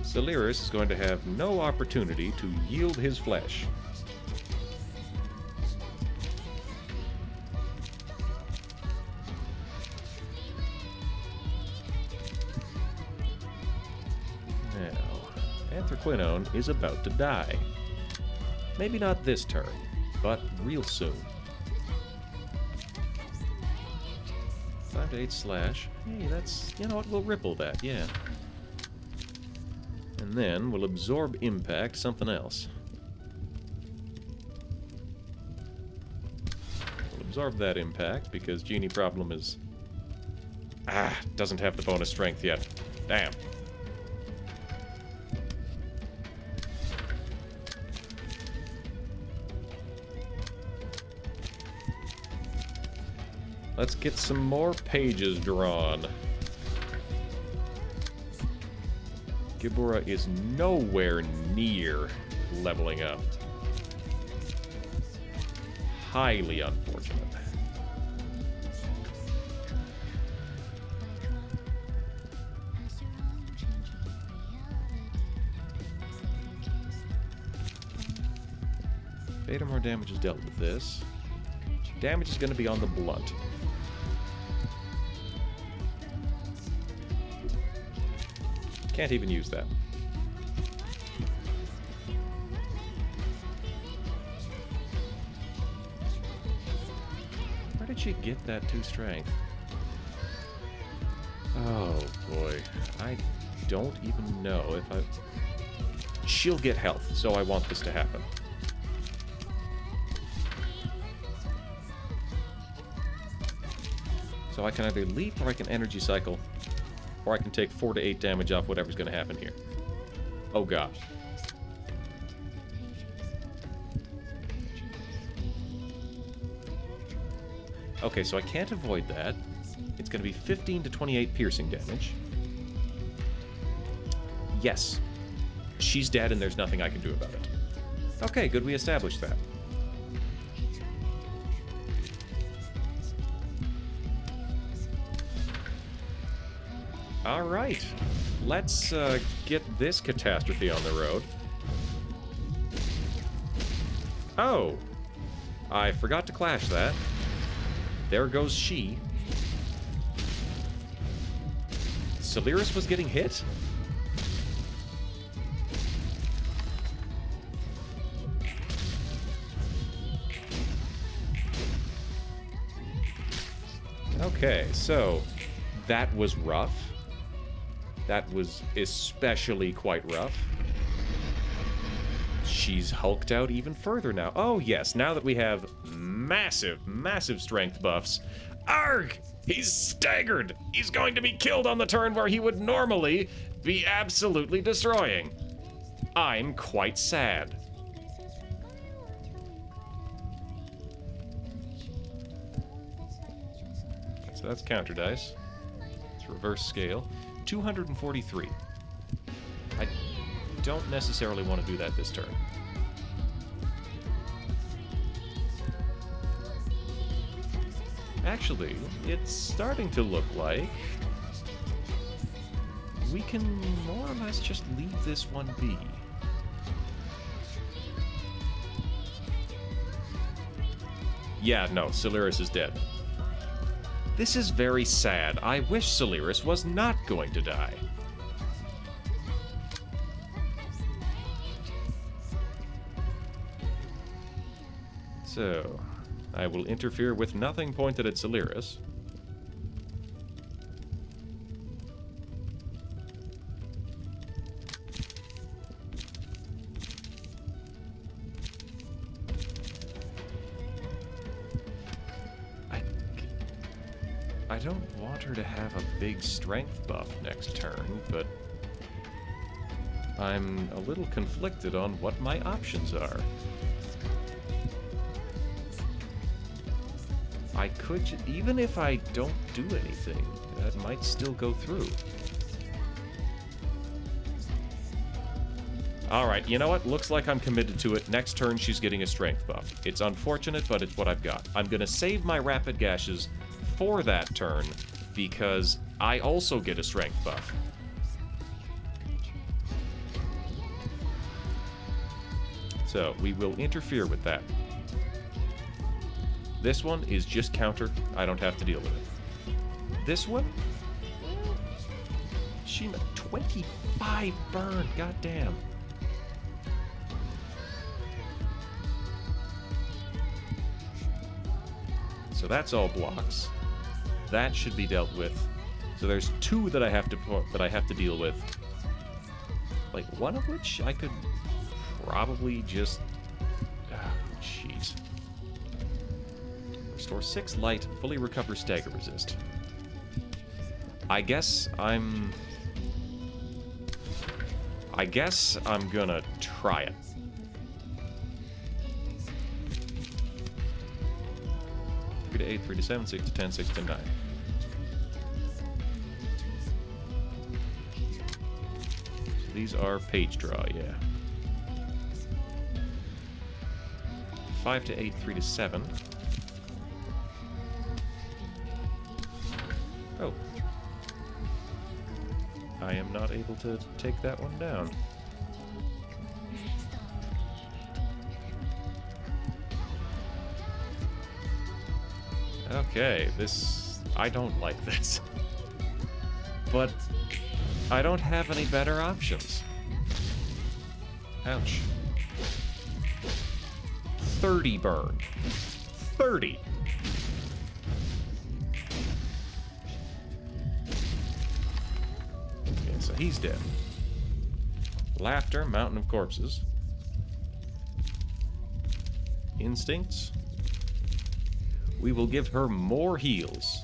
Celeris is going to have no opportunity to yield his flesh. Anthraquinone is about to die. Maybe not this turn, but real soon. 5 to 8 slash. Hey, that's... You know what? We'll ripple that, yeah. And then we'll absorb impact something else. We'll absorb that impact because Genie Problem is... doesn't have the bonus strength yet. Damn. Let's get some more pages drawn. Gibora is nowhere near leveling up. Highly unfortunate. Beta more damage is dealt with this. Damage is going to be on the blunt. Can't even use that. Where did she get that 2 strength? Oh boy. I don't even know if I... She'll get health, so I want this to happen. So I can either leap or I can energy cycle. Or I can take 4 to 8 damage off whatever's going to happen here. Oh god. Okay, so I can't avoid that. It's going to be 15 to 28 piercing damage. Yes. She's dead and there's nothing I can do about it. Okay, good, we established that. Alright, let's get this catastrophe on the road. Oh, I forgot to clash that. There goes she. Celeris was getting hit? Okay, so that was rough. That was especially quite rough. She's hulked out even further now. Oh yes, now that we have massive, massive strength buffs. Arg! He's staggered! He's going to be killed on the turn where he would normally be absolutely destroying. I'm quite sad. So that's counter dice. Let's reverse scale. 243. I don't necessarily want to do that this turn. Actually, it's starting to look like we can more or less just leave this one be. Yeah, no, Celeris is dead. This is very sad. I wish Celeris was not going to die. So, I will interfere with nothing pointed at Celeris. I don't want her to have a big strength buff next turn, but I'm a little conflicted on what my options are. I could, even if I don't do anything, that might still go through. Alright, you know what? Looks like I'm committed to it. Next turn, she's getting a strength buff. It's unfortunate, but it's what I've got. I'm gonna save my rapid gashes for that turn, because I also get a strength buff. So, we will interfere with that. This one is just counter. I don't have to deal with it. This one? She 25 burn, goddamn. So that's all blocks. That should be dealt with. So there's 2 that I have to deal with. Like one of which I could probably just jeez. Restore 6 light, fully recover stagger resist. I guess I'm gonna try it. 3 to 8, 3 to 7, 6 to 10, 6 to 9. So these are page draw, yeah. 5 to 8, 3 to 7. Oh. I am not able to take that one down. Okay, this... I don't like this. But I don't have any better options. Ouch. 30 burn. 30! Okay, so he's dead. Laughter, Mountain of Corpses. Instincts. We will give her more heals.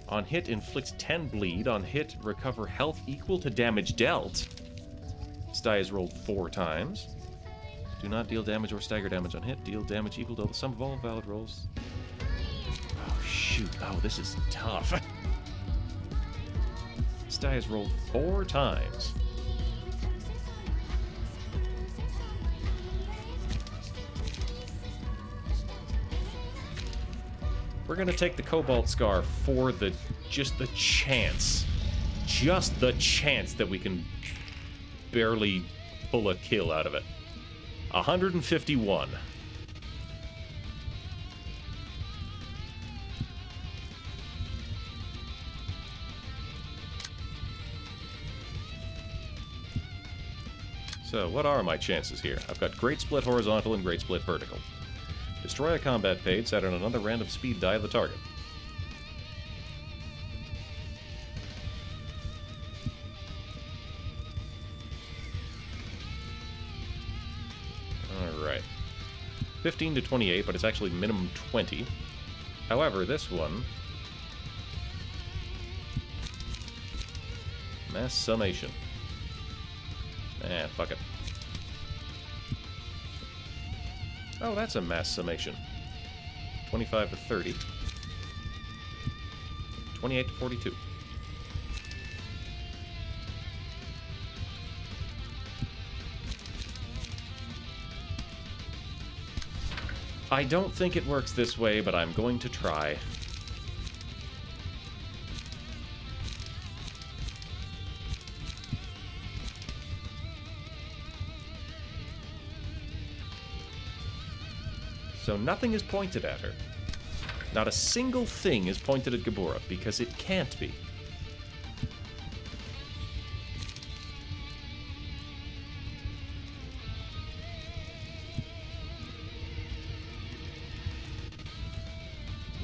On hit, inflict 10 bleed. On hit, recover health equal to damage dealt. This die is rolled 4 times. Do not deal damage or stagger damage on hit. Deal damage equal to the sum of all valid rolls. Oh, shoot. Oh, this is tough. This die is rolled 4 times. We're gonna take the Cobalt Scar for just the chance that we can barely pull a kill out of it. 151. So, what are my chances here? I've got Great Split Horizontal and Great Split Vertical. Destroy a combat page, set on another random speed die of the target. Alright. 15 to 28, but it's actually minimum 20. However, this one... Mass summation. Fuck it. Oh, that's a mass summation. 25 to 30. 28 to 42. I don't think it works this way, but I'm going to try. So nothing is pointed at her. Not a single thing is pointed at Gabora, because it can't be.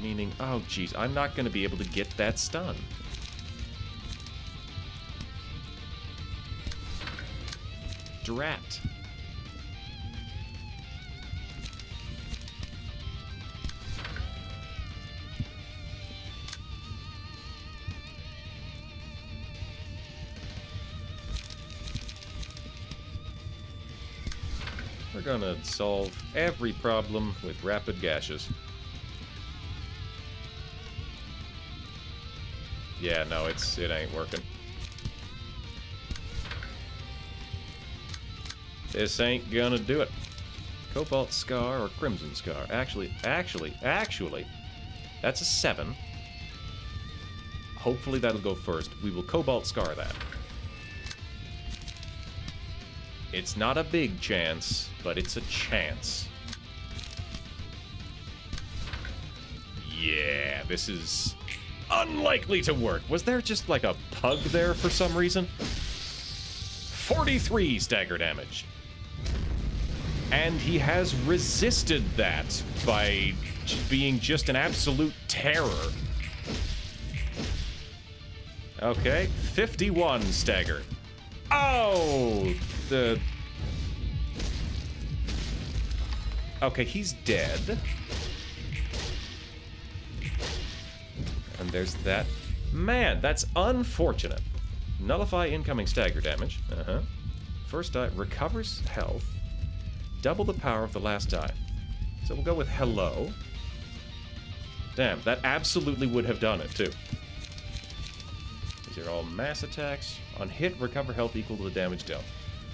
Meaning, oh geez, I'm not going to be able to get that stun. Drat. We're gonna solve every problem with rapid gashes. Yeah, no, it ain't working. This ain't gonna do it. Cobalt Scar or Crimson Scar? Actually, that's a 7. Hopefully that'll go first. We will Cobalt Scar that. It's not a big chance, but it's a chance. Yeah, this is unlikely to work. Was there just like a pug there for some reason? 43 stagger damage. And he has resisted that by being just an absolute terror. Okay, 51 stagger. Oh, okay, he's dead. And there's that. Man, that's unfortunate. Nullify incoming stagger damage. First die recovers health. Double the power of the last die. So we'll go with hello. Damn, that absolutely would have done it, too. These are all mass attacks. On hit, recover health equal to the damage dealt.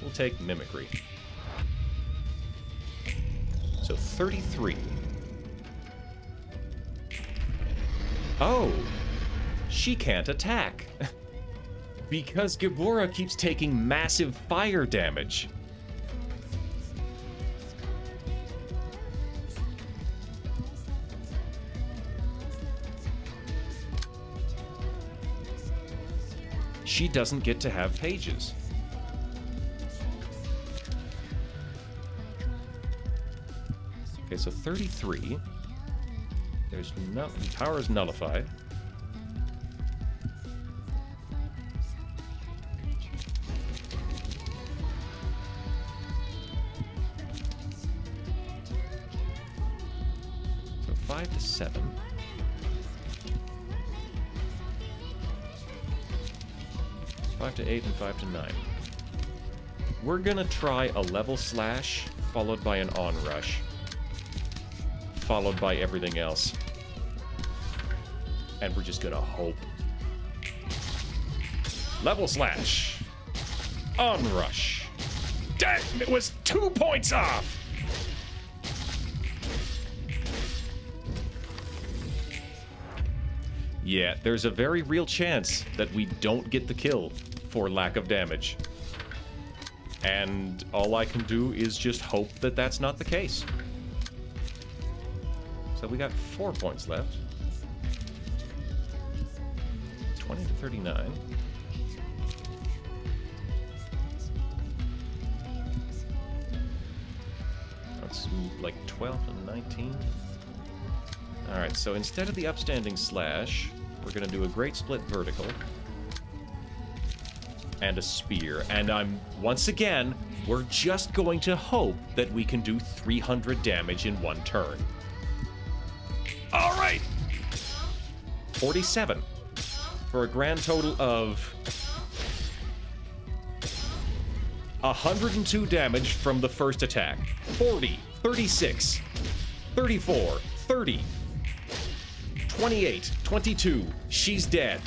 We'll take Mimicry. So 33. Oh! She can't attack. Because Gibora keeps taking massive fire damage. She doesn't get to have pages. Okay, so 33. There's no power is nullified. So 5 to 7. It's 5 to 8 and 5 to 9. We're gonna try a level slash followed by an onrush, followed by everything else. And we're just gonna hope. Level slash. Onrush. Damn, it was 2 points off! Yeah, there's a very real chance that we don't get the kill for lack of damage. And all I can do is just hope that that's not the case. So we got 4 points left. 20 to 39. That's like 12 to 19. Alright, so instead of the upstanding slash, we're gonna do a great split vertical. And a spear. And once again, we're just going to hope that we can do 300 damage in one turn. Alright! 47. For a grand total of 102 damage from the first attack. 40, 36, 34, 30, 28, 22. She's dead.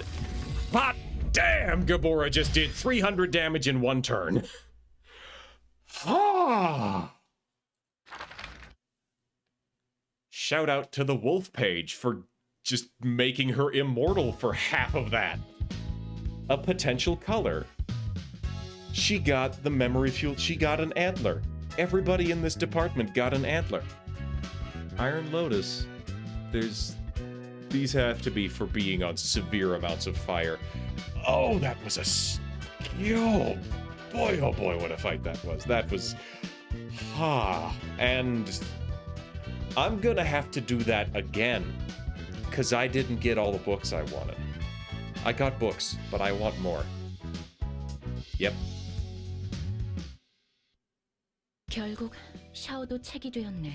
Hot damn, Gibora just did 300 damage in one turn. Ah! Shout out to the Wolf page for just making her immortal for half of that. A potential color. She got the memory fuel. She got an antler. Everybody in this department got an antler. Iron Lotus. These have to be for being on severe amounts of fire. Oh, that was oh boy, what a fight that was. That was, and I'm gonna have to do that again, because I didn't get all the books I wanted. I got books, but I want more. Yep.
결국 샤오도 책이 되었네.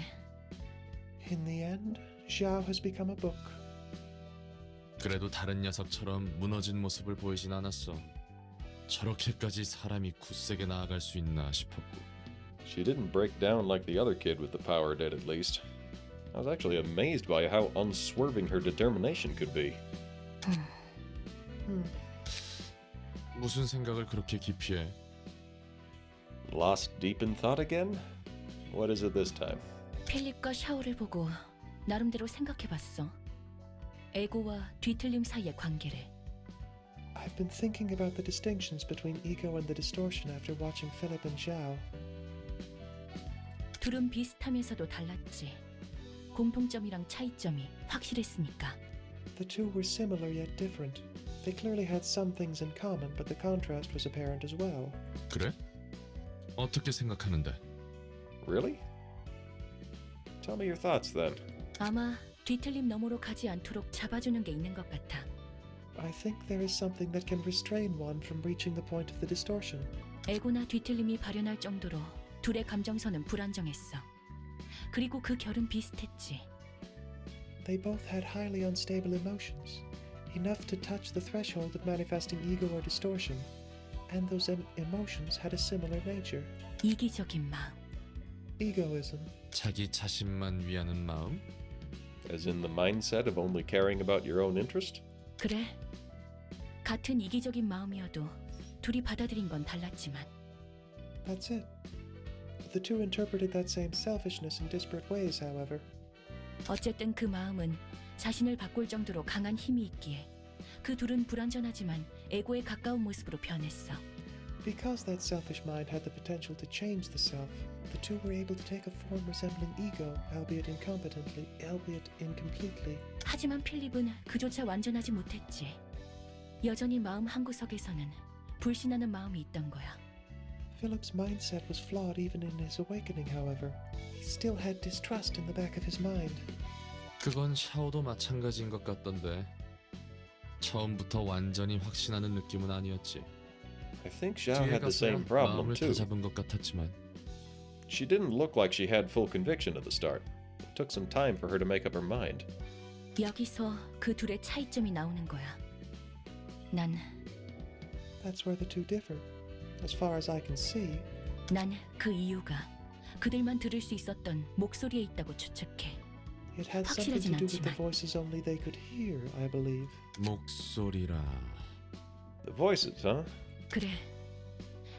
In the end, Xiao has become a book.
그래도 다른 녀석처럼 무너진 모습을 보이진 않았어. 저렇게까지 사람이 굳세게 나아갈 수 있나 싶었고.
She didn't break down like the other kid with the power did, at least. I was actually amazed by how unswerving her determination could be.
무슨 생각을 그렇게 깊이 해?
Lost deep in thought again? What is it this time?
필립과 샤오를 보고 나름대로 생각해봤어. 에고와 뒤틀림 사이의 관계를.
I've been thinking about the distinctions between ego and the distortion after watching Philip and Xiao.
둘은 비슷하면서도 달랐지. 공통점이랑 차이점이 확실했으니까.
The two were similar yet different. They clearly had some things in common, but the contrast was apparent as well.
그래? 어떻게 생각하는데?
Really? Tell me your thoughts then.
아마 뒤틀림 너머로 가지 않도록 잡아주는 게 있는 것 같아.
I think there is something that can restrain one from reaching the point of the distortion.
에고나 뒤틀림이 발현할 정도로 둘의 감정선은 불안정했어. 그리고 그 결은 비슷했지.
They both had highly unstable emotions, enough to touch the threshold of manifesting ego or distortion, and those emotions had a similar nature.
이기적인 마음.
Egoism.
자기 자신만 위하는 마음?
As in the mindset of only caring about your own interest?
그래. 같은 이기적인 마음이어도 둘이 받아들인 건 달랐지만
That's it. The two interpreted that same selfishness in disparate ways, however.
어쨌든 그 마음은 자신을 바꿀 정도로 강한 힘이 있기에 그 둘은 불완전하지만 에고에 가까운 모습으로 변했어.
Because that selfish mind had the potential to change the self, the two were able to take a form resembling ego, albeit incompetently, albeit incompletely.
하지만 필립은 그조차 완전하지 못했지. 여전히 마음 한구석에서는 불신하는 마음이 있던 거야.
Philip's mindset was flawed even in his awakening, however. He still had distrust in the back of his mind.
그건 샤오도 마찬가지인 것 같던데. 처음부터 완전히 확신하는 느낌은 아니었지.
I think Xiao
뒤에
had the
가서야
same problem
마음을
too.
다잡은 것 같았지만
She didn't look like she had full conviction at the start. It took some time for her to make up her mind.
여기서 그 둘의 차이점이 나오는 거야. 난
That's where the two differ. As far as I can see,
그 이유가 그들만 들을 수 있었던 목소리에 있다고 추측해.
it had something
확실하진
to do with the
않지만.
voices only they could hear, I believe.
목소리라.
The voices, huh?
그래.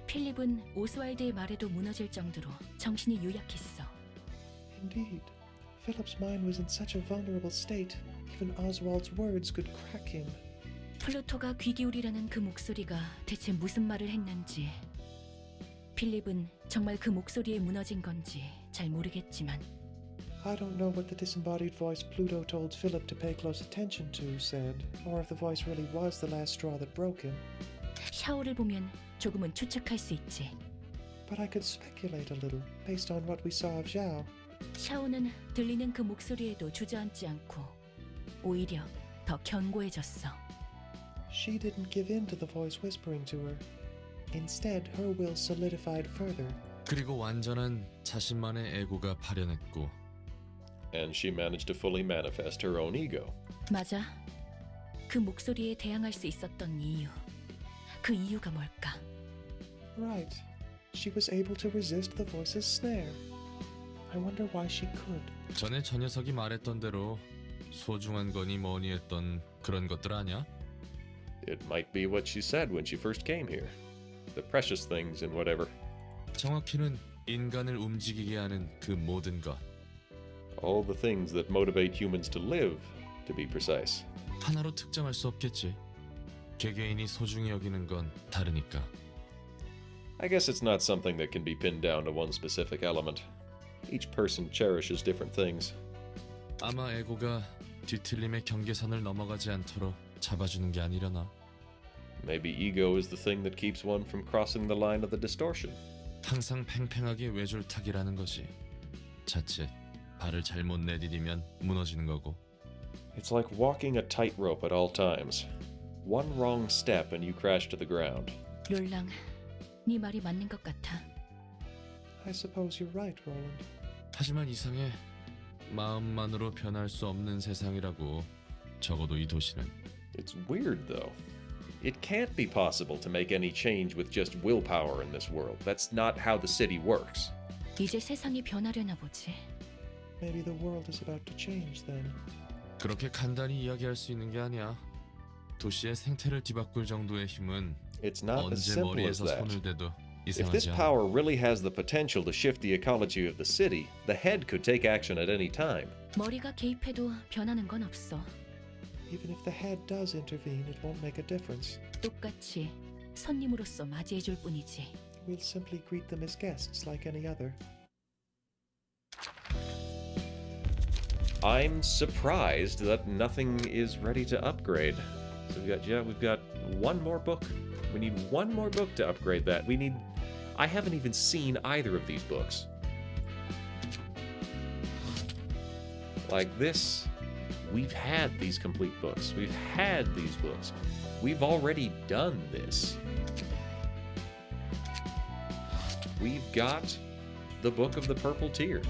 필립은 오스왈드의 말에도 무너질 정도로 정신이 유약했어.
Indeed. Philip's mind was in such a vulnerable state, even Oswald's words could crack him.
플루토가 귀 기울이라는 그 목소리가 대체 무슨 말을 했는지 필립은 정말 그 목소리에 무너진 건지 잘 모르겠지만
I don't know what the disembodied voice Pluto told Philip to pay close attention to said, or if the voice really was the last straw that broke him,
샤오를 보면 조금은 추측할 수 있지.
but I could speculate a little based on what we saw of Zhao.
샤오는 들리는 그 목소리에도 주저앉지 않고 오히려 더 견고해졌어.
She didn't give in to the voice whispering to her. Instead, her will solidified further.
그리고 완전한 자신만의 에고가 발현했고
And she managed to fully manifest her own ego.
맞아. 그 목소리에 대항할 수 있었던 이유. 그 이유가 뭘까?
Right. She was able to resist the voice's snare. I wonder why she could.
전에 저 녀석이 말했던 대로 소중한 거니 뭐니 했던 그런 것들 아냐?
It might be what she said when she first came here. The precious things and whatever.
정확히는 인간을 움직이게 하는 그 모든 것.
All the things that motivate humans to live, to be precise.
하나로 특정할 수 없겠지. 개개인이 소중히 여기는 건 다르니까.
I guess it's not something that can be pinned down to one specific element. Each person cherishes different things.
아마 에고가 뒤틀림의 경계선을 넘어가지 않도록 잡아주는 게 아니려나.
Maybe ego is the thing that keeps one from crossing the line of the distortion.
항상 팽팽하게 외줄타기라는 것이 자칫 발을 잘못 내디디면 무너지는 거고.
It's like walking a tightrope at all times. One wrong step and you crash to the ground.
롤랑, 네 말이 맞는 것 같아.
I suppose you're right, Roland.
하지만 이상해. 마음만으로 변할 수 없는 세상이라고. 적어도 이 도시는.
It's weird, though. It can't be possible to make any change with just willpower in this world. That's not how the city works.
이제 세상이 변하려나 보지.
Maybe the world is about to change then.
그렇게 간단히 이야기할 수 있는 게 아니야. 도시의 생태를 뒤바꿀 정도의 힘은
It's not as
언제
simple as
머리에서
that.
손을 대도
If this
이상하지 않아.
power really has the potential to shift the ecology of the city, the head could take action at any time.
머리가 개입해도 변하는 건 없어.
Even if the head does intervene, it won't make a difference.
똑같이 손님으로서 맞이해줄 뿐이지.
We'll simply greet them as guests like any other.
I'm surprised that nothing is ready to upgrade. So we've got one more book. We need one more book to upgrade that. I haven't even seen either of these books. Like this, we've had these complete books. We've had these books. We've already done this. We've got the Book of the Purple Tear.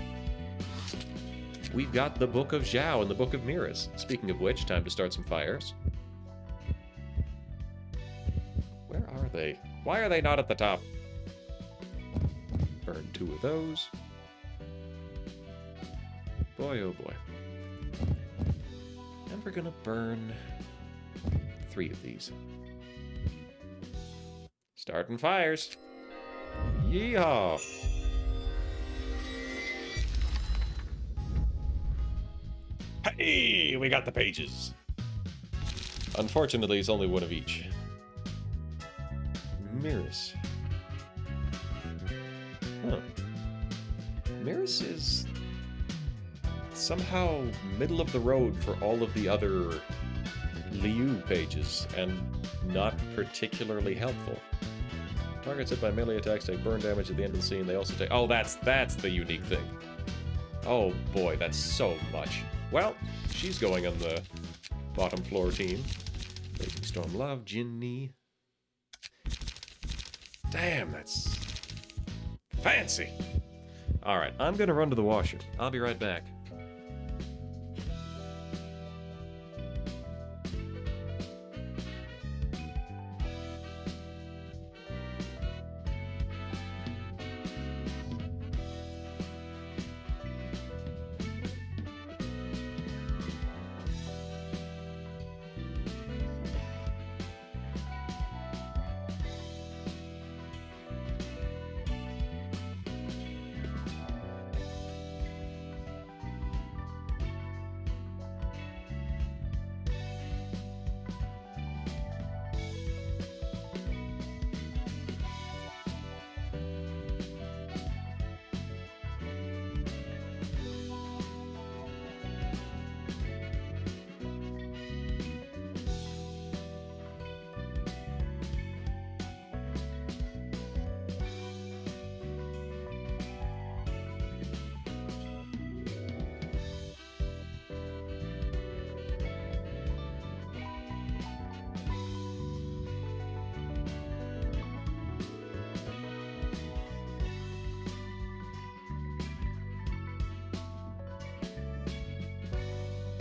We've got the Book of Zhao and the Book of Mirrors. Speaking of which, time to start some fires. Where are they? Why are they not at the top? Burn 2 of those. Boy, oh boy. And we're gonna burn 3 of these. Starting fires. Yeehaw! Hey, we got the pages. Unfortunately, it's only one of each. Mirrors. Huh. Mirrors is somehow middle of the road for all of the other Liu pages, and not particularly helpful. Targets hit by melee attacks take burn damage at the end of the scene. They also take... Oh, that's the unique thing. Oh boy, that's so much. Well, she's going on the bottom floor team. Raging Storm Love, Jinni. Damn, that's fancy. Alright, I'm gonna run to the washer. I'll be right back.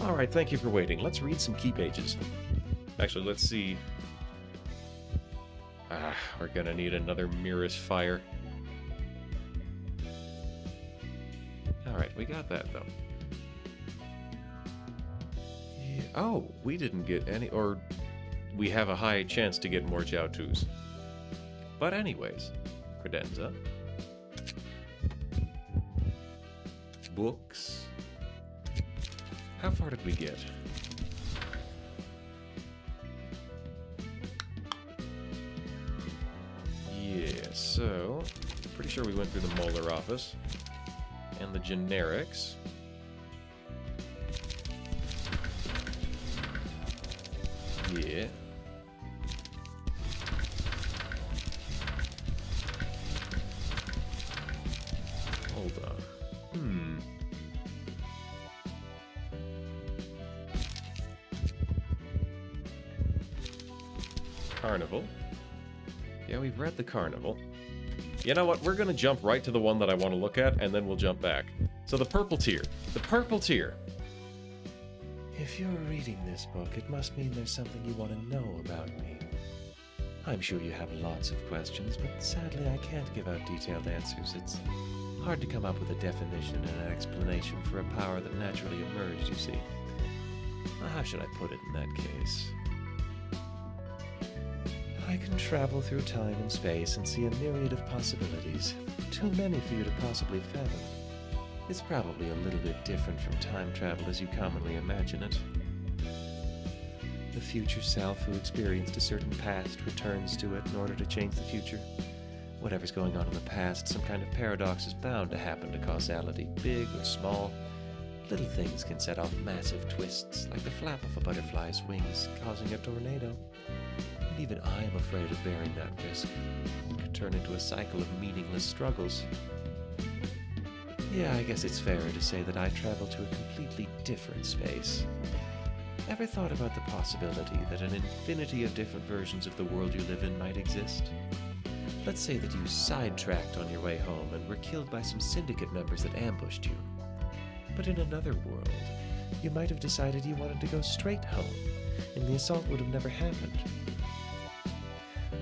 Alright, thank you for waiting. Let's read some key pages. Actually, let's see. We're gonna need another Mirror's Fire. Alright, we got that, though. Yeah. Oh, we didn't get any, or we have a high chance to get more Jiaotus. But anyways, credenza. Books. How far did we get? Yeah, so pretty sure we went through the Molar office and the generics. Yeah. Hold on. Carnival. Yeah, we've read the Carnival. You know what? We're gonna jump right to the one that I want to look at, and then we'll jump back. So the purple tier. The purple tier.
If you're reading this book, it must mean there's something you want to know about me. I'm sure you have lots of questions, but sadly I can't give out detailed answers. It's hard to come up with a definition and an explanation for a power that naturally emerged, you see. How should I put it in that case? I can travel through time and space and see a myriad of possibilities. Too many for you to possibly fathom. It's probably a little bit different from time travel as you commonly imagine it. The future self who experienced a certain past returns to it in order to change the future. Whatever's going on in the past, some kind of paradox is bound to happen to causality, big or small. Little things can set off massive twists, like the flap of a butterfly's wings, causing a tornado. And even I am afraid of bearing that risk. It could turn into a cycle of meaningless struggles. Yeah, I guess it's fairer to say that I travel to a completely different space. Ever thought about the possibility that an infinity of different versions of the world you live in might exist? Let's say that you sidetracked on your way home and were killed by some syndicate members that ambushed you. But in another world, you might have decided you wanted to go straight home, and the assault would have never happened.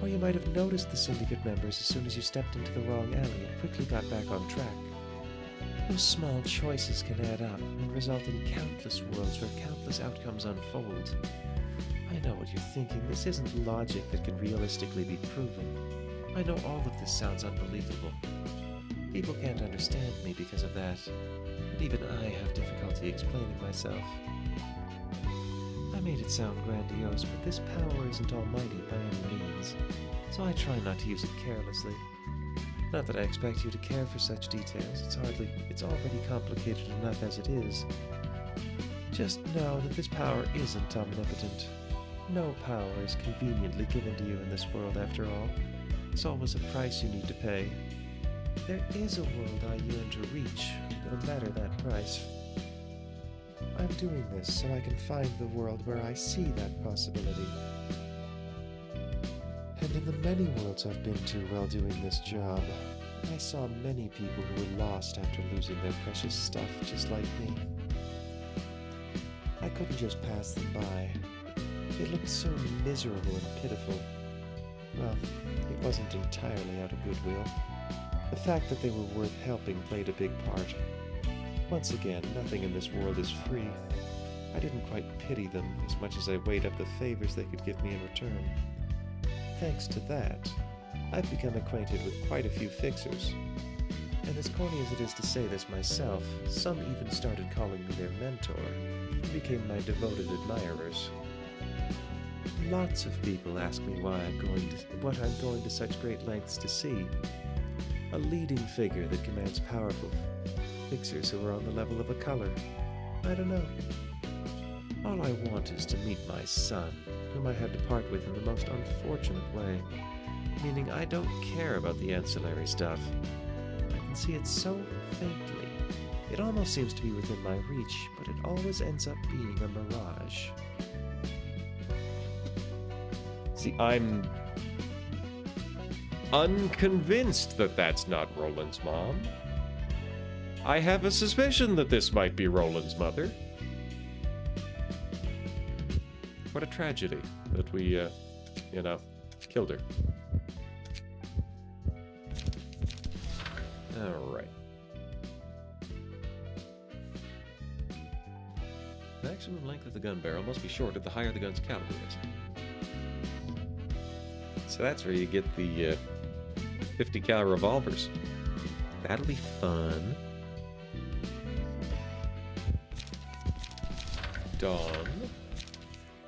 Or you might have noticed the syndicate members as soon as you stepped into the wrong alley and quickly got back on track. Those small choices can add up and result in countless worlds where countless countless outcomes unfold. I know what you're thinking. This isn't logic that can realistically be proven. I know all of this sounds unbelievable. People can't understand me because of that. And even I have difficulty explaining myself. I made it sound grandiose, but this power isn't almighty by any means, so I try not to use it carelessly. Not that I expect you to care for such details. It's already complicated enough as it is. Just know that this power isn't omnipotent. No power is conveniently given to you in this world, after all. There's always a price you need to pay. There is a world I yearn to reach, no matter that price. I'm doing this so I can find the world where I see that possibility. And in the many worlds I've been to while doing this job, I saw many people who were lost after losing their precious stuff just like me. I couldn't just pass them by. They looked so miserable and pitiful. Well, it wasn't entirely out of goodwill. The fact that they were worth helping played a big part. Once again, nothing in this world is free. I didn't quite pity them as much as I weighed up the favors they could give me in return. Thanks to that, I've become acquainted with quite a few fixers. And as corny as it is to say this myself, some even started calling me their mentor and became my devoted admirers. Lots of people ask me what I'm going to such great lengths to see. A leading figure that commands powerful fixers who are on the level of a color. I don't know. All I want is to meet my son, whom I had to part with in the most unfortunate way. Meaning I don't care about the ancillary stuff. I can see it so faintly. It almost seems to be within my reach, but it always ends up being a mirage.
See, I'm unconvinced that that's not Roland's mom. I have a suspicion that this might be Roland's mother. What a tragedy that we, killed her. Alright. Maximum length of the gun barrel must be shorter the higher the gun's caliber is. So that's where you get the 50 cal revolvers. That'll be fun. Done.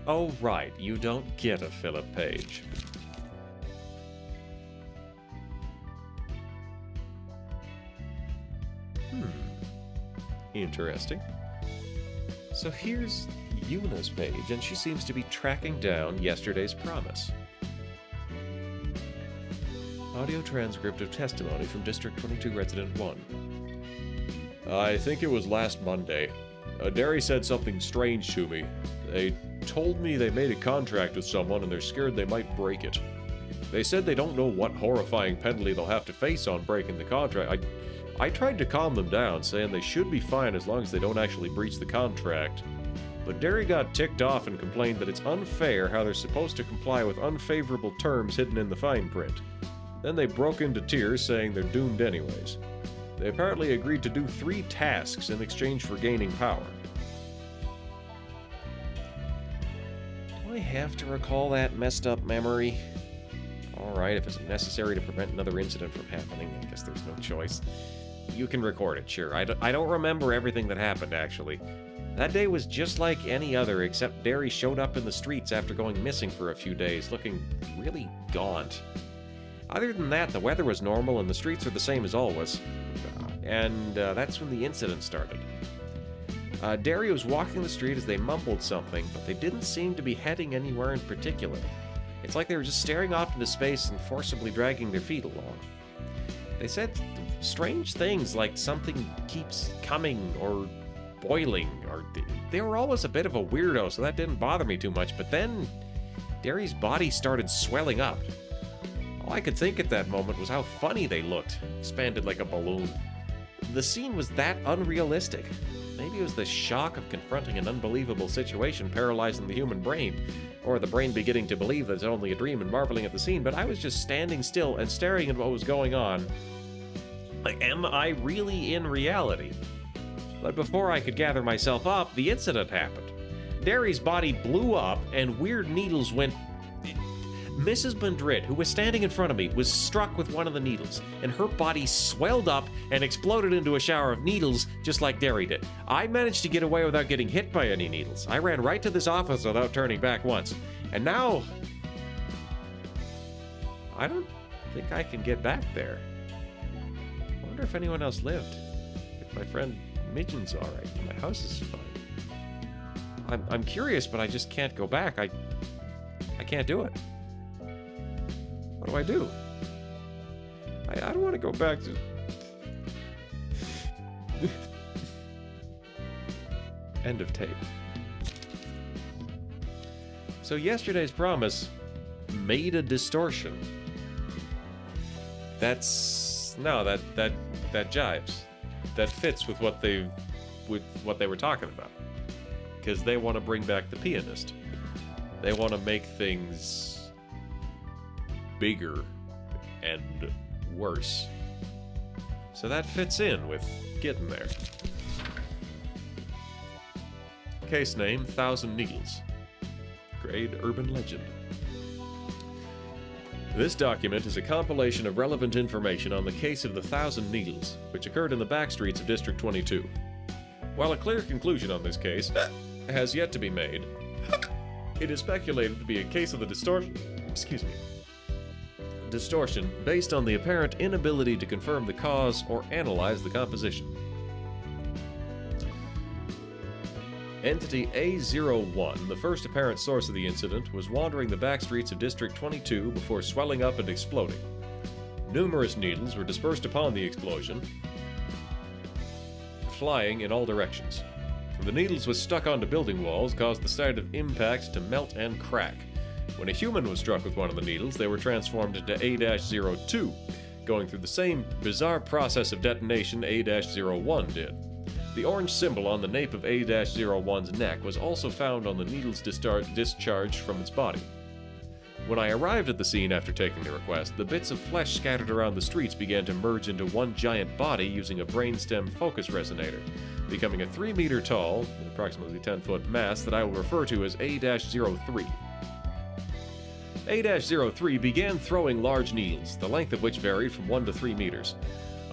Oh, right, you don't get a Philip Page. Interesting. So here's Yuna's page, and she seems to be tracking down yesterday's promise. Audio transcript of testimony from District 22 Resident 1. I think it was last Monday. Derry said something strange to me. They told me they made a contract with someone and they're scared they might break it. They said they don't know what horrifying penalty they'll have to face on breaking the contract. I tried to calm them down, saying they should be fine as long as they don't actually breach the contract. But Derry got ticked off and complained that it's unfair how they're supposed to comply with unfavorable terms hidden in the fine print. Then they broke into tears, saying they're doomed anyways. They apparently agreed to do 3 tasks in exchange for gaining power. Do I have to recall that messed up memory? Alright, if it's necessary to prevent another incident from happening, I guess there's no choice. You can record it, sure. I don't remember everything that happened, actually. That day was just like any other, except Derry showed up in the streets after going missing for a few days, looking really gaunt. Other than that, the weather was normal and the streets are the same as always. And that's when the incident started. Derry was walking the street as they mumbled something, but they didn't seem to be heading anywhere in particular. It's like they were just staring off into space and forcibly dragging their feet along. They said strange things like something keeps coming or boiling, or they were always a bit of a weirdo, so that didn't bother me too much, but then Derry's body started swelling up. All I could think at that moment was how funny they looked, expanded like a balloon. The scene was that unrealistic. Maybe it was the shock of confronting an unbelievable situation paralyzing the human brain, or the brain beginning to believe that it's only a dream and marveling at the scene, but I was just standing still and staring at what was going on. Like, am I really in reality? But before I could gather myself up, the incident happened.
Derry's body blew up and weird needles went. Mrs. Madrid, who was standing in front of me, was struck with one of the needles, and her body swelled up and exploded into a shower of needles, just like Derry did. I managed to get away without getting hit by any needles. I ran right to this office without turning back once. And now, I don't think I can get back there. I wonder if anyone else lived. If my friend Midgen's alright, my house is fine. I'm curious, but I just can't go back. I can't do it. What do I do? I don't want to go back to... End of tape. So yesterday's promise made a distortion. That's... No, that jives. That fits with what they were talking about. Because they want to bring back the pianist. They want to make things bigger and worse. So that fits in with getting there. Case name, Thousand Needles. Grade Urban Legend. This document is a compilation of relevant information on the case of the Thousand Needles, which occurred in the back streets of District 22. While a clear conclusion on this case has yet to be made, it is speculated to be a case of the distortion based on the apparent inability to confirm the cause or analyze the composition. Entity A01, the first apparent source of the incident, was wandering the back streets of District 22 before swelling up and exploding. Numerous needles were dispersed upon the explosion, flying in all directions. The needles were stuck onto building walls, caused the site of impact to melt and crack. When a human was struck with one of the needles, they were transformed into A-02, going through the same bizarre process of detonation A-01 did. The orange symbol on the nape of A-01's neck was also found on the needle's discharged from its body. When I arrived at the scene after taking the request, the bits of flesh scattered around the streets began to merge into one giant body using a brainstem focus resonator, becoming a 3-meter tall, approximately 10-foot mass that I will refer to as A-03. A-03 began throwing large needles, the length of which varied from 1 to 3 meters.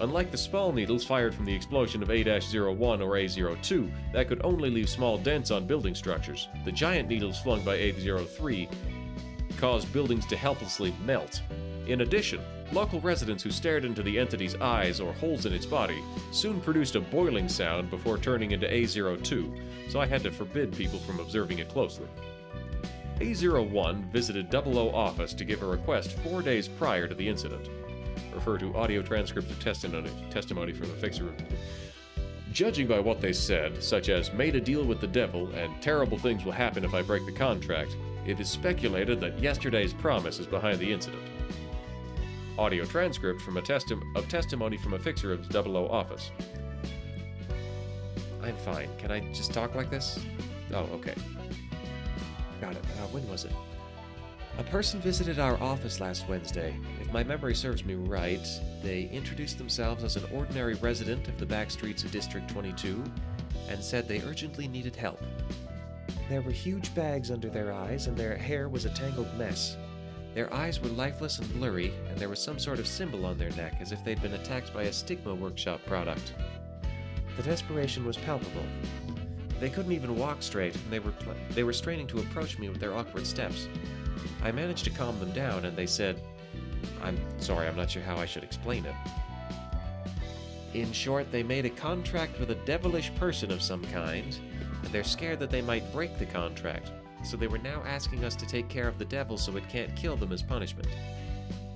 Unlike the small needles fired from the explosion of A-01 or A-02 that could only leave small dents on building structures, the giant needles flung by A-03 caused buildings to helplessly melt. In addition, local residents who stared into the entity's eyes or holes in its body soon produced a boiling sound before turning into A-02, so I had to forbid people from observing it closely. A-01 visited 00 office to give a request 4 days prior to the incident. Refer to audio transcript of testimony from the fixer. Judging by what they said, such as made a deal with the devil and terrible things will happen if I break the contract, it is speculated that yesterday's promise is behind the incident. Audio transcript from testimony from a fixer of 00 office. I'm fine. Can I just talk like this? Oh, okay. Got it. When was it? A person visited our office last Wednesday. If my memory serves me right, they introduced themselves as an ordinary resident of the back streets of District 22 and said they urgently needed help. There were huge bags under their eyes and their hair was a tangled mess. Their eyes were lifeless and blurry, and there was some sort of symbol on their neck as if they'd been attacked by a Stigma Workshop product. The desperation was palpable. They couldn't even walk straight, and they were straining to approach me with their awkward steps. I managed to calm them down, and they said, "I'm sorry, I'm not sure how I should explain it." In short, they made a contract with a devilish person of some kind, and they're scared that they might break the contract, so they were now asking us to take care of the devil so it can't kill them as punishment.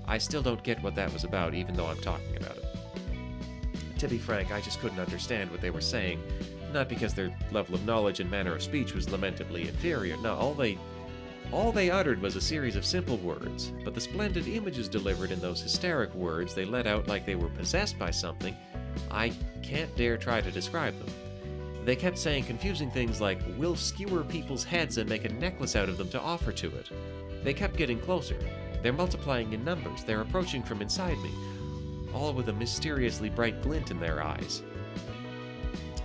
I still don't get what that was about, even though I'm talking about it. To be frank, I just couldn't understand what they were saying, not because their level of knowledge and manner of speech was lamentably inferior. No, all they uttered was a series of simple words, but the splendid images delivered in those hysteric words they let out like they were possessed by something, I can't dare try to describe them. They kept saying confusing things like, "We'll skewer people's heads and make a necklace out of them to offer to it." They kept getting closer. They're multiplying in numbers. They're approaching from inside me, all with a mysteriously bright glint in their eyes.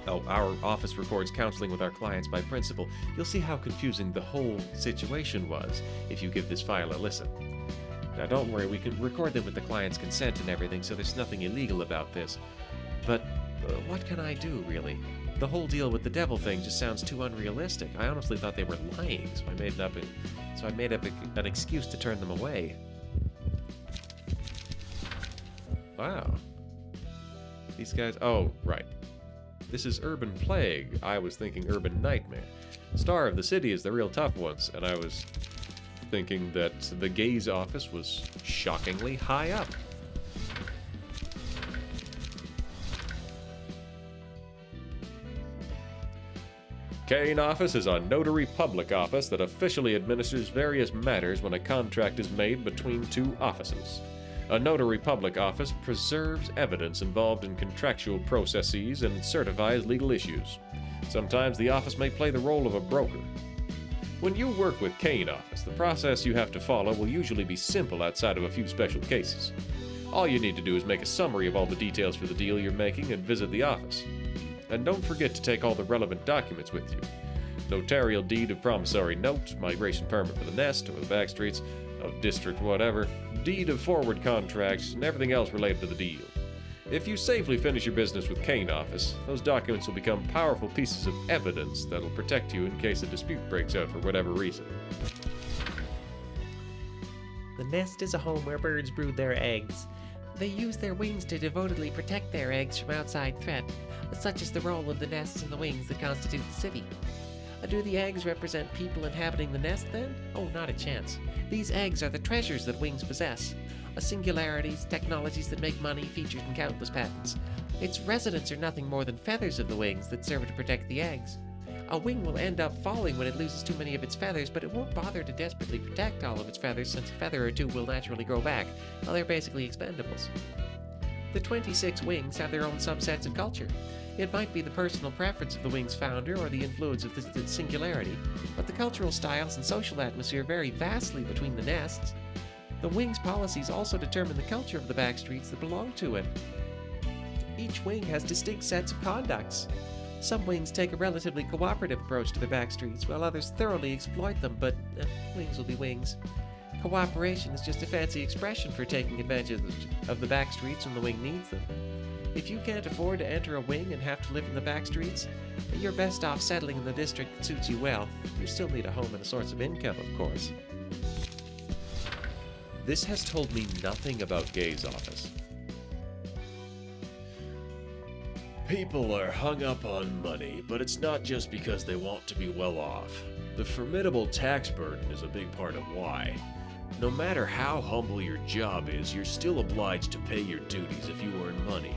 our office records counseling with our clients by principal, you'll see how confusing the whole situation was if you give this file a listen. Now don't worry, we can record them with the client's consent and everything, so there's nothing illegal about this. But what can I do, really? The whole deal with the devil thing just sounds too unrealistic. I honestly thought they were lying, so I made up an excuse to turn them away. Wow. These guys... Oh, right. This is Urban Plague. I was thinking Urban Nightmare. Star of the City is the real tough ones, and I was thinking that the gaze office was shockingly high up. Kane Office is a notary public office that officially administers various matters when a contract is made between two offices. A notary public office preserves evidence involved in contractual processes and certifies legal issues. Sometimes the office may play the role of a broker. When you work with Kane Office, the process you have to follow will usually be simple outside of a few special cases. All you need to do is make a summary of all the details for the deal you're making and visit the office. And don't forget to take all the relevant documents with you. Notarial deed of promissory note, migration permit for the nest or the back streets of district whatever, deed of forward contracts, and everything else related to the deal. If you safely finish your business with Kane Office, those documents will become powerful pieces of evidence that'll protect you in case a dispute breaks out for whatever reason.
The nest is a home where birds brood their eggs. They use their wings to devotedly protect their eggs from outside threat. Such is the role of the nests and the wings that constitute the city. Do the eggs represent people inhabiting the nest, then? Oh, not a chance. These eggs are the treasures that wings possess. Singularities, technologies that make money featured in countless patents. Its residents are nothing more than feathers of the wings that serve to protect the eggs. A wing will end up falling when it loses too many of its feathers, but it won't bother to desperately protect all of its feathers since a feather or two will naturally grow back. Well, they're basically expendables. The 26 wings have their own subsets of culture. It might be the personal preference of the wing's founder or the influence of the singularity, but the cultural styles and social atmosphere vary vastly between the nests. The wing's policies also determine the culture of the backstreets that belong to it. Each wing has distinct sets of conducts. Some wings take a relatively cooperative approach to their backstreets, while others thoroughly exploit them, but wings will be wings. Cooperation is just a fancy expression for taking advantage of the backstreets when the wing needs them. If you can't afford to enter a wing and have to live in the backstreets, you're best off settling in the district that suits you well. You still need a home and a source of income, of course.
This has told me nothing about Gay's office. People are hung up on money, but it's not just because they want to be well off. The formidable tax burden is a big part of why. No matter how humble your job is, you're still obliged to pay your duties if you earn money.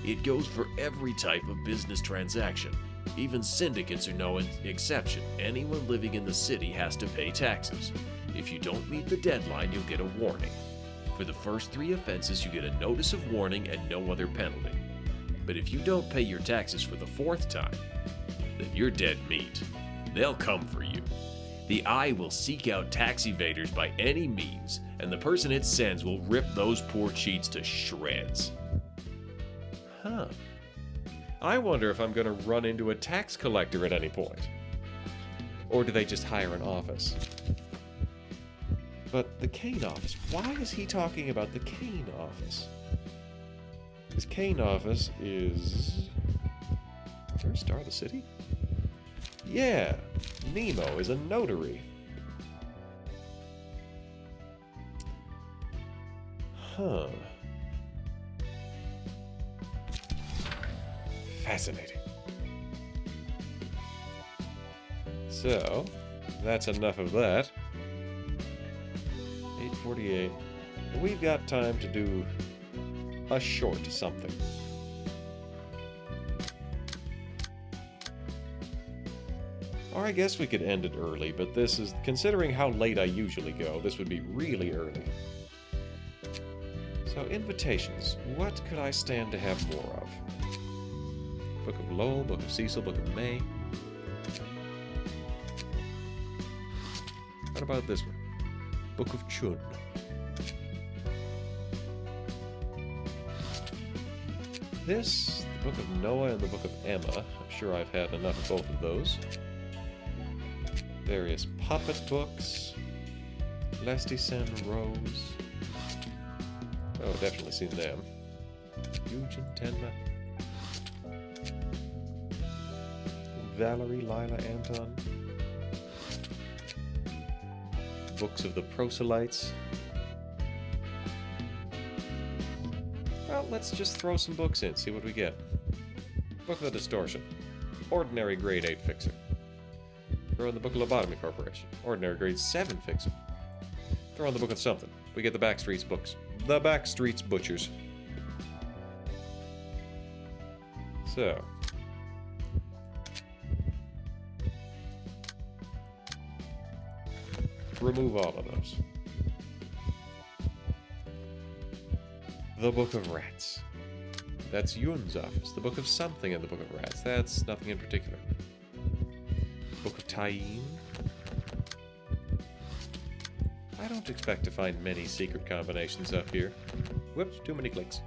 It goes for every type of business transaction. Even syndicates are no exception. Anyone living in the city has to pay taxes. If you don't meet the deadline, you'll get a warning. For the first 3 offenses, you get a notice of warning and no other penalty. But if you don't pay your taxes for the 4th time, then you're dead meat. They'll come for you. The Eye will seek out tax evaders by any means, and the person it sends will rip those poor cheats to shreds. Huh. I wonder if I'm going to run into a tax collector at any point. Or do they just hire an office? But the Kane office, why is he talking about the Kane office? His Kane office is... First Star of the City? Yeah, Nemo is a notary. Huh. Fascinating. So, that's enough of that. 8:48. We've got time to do a short something. Or I guess we could end it early, but this is, considering how late I usually go, this would be really early. So, invitations. What could I stand to have more of? Book of Lowell, Book of Cecil, Book of May. What about this one? Book of Chun. This,
Book of Noah and the Book of Emma. I'm sure I've had enough of both of those. Various puppet books. Lestisen Rose. Oh, definitely seen them. Eugen Tenma. Valerie Lila Anton. Books of the Proselytes. Well, let's just throw some books in, see what we get. Book of the Distortion. Ordinary grade 8 fixer. Throw in the Book of Lobotomy Corporation. Ordinary grade 7 fixer. Throw in the Book of something. We get the Backstreets books. The Backstreets Butchers. So. Remove all of those. The Book of Rats. That's Yun's office. The Book of Something in the Book of Rats. That's nothing in particular. Book of Taim. I don't expect to find many secret combinations up here. Whoops, too many clicks.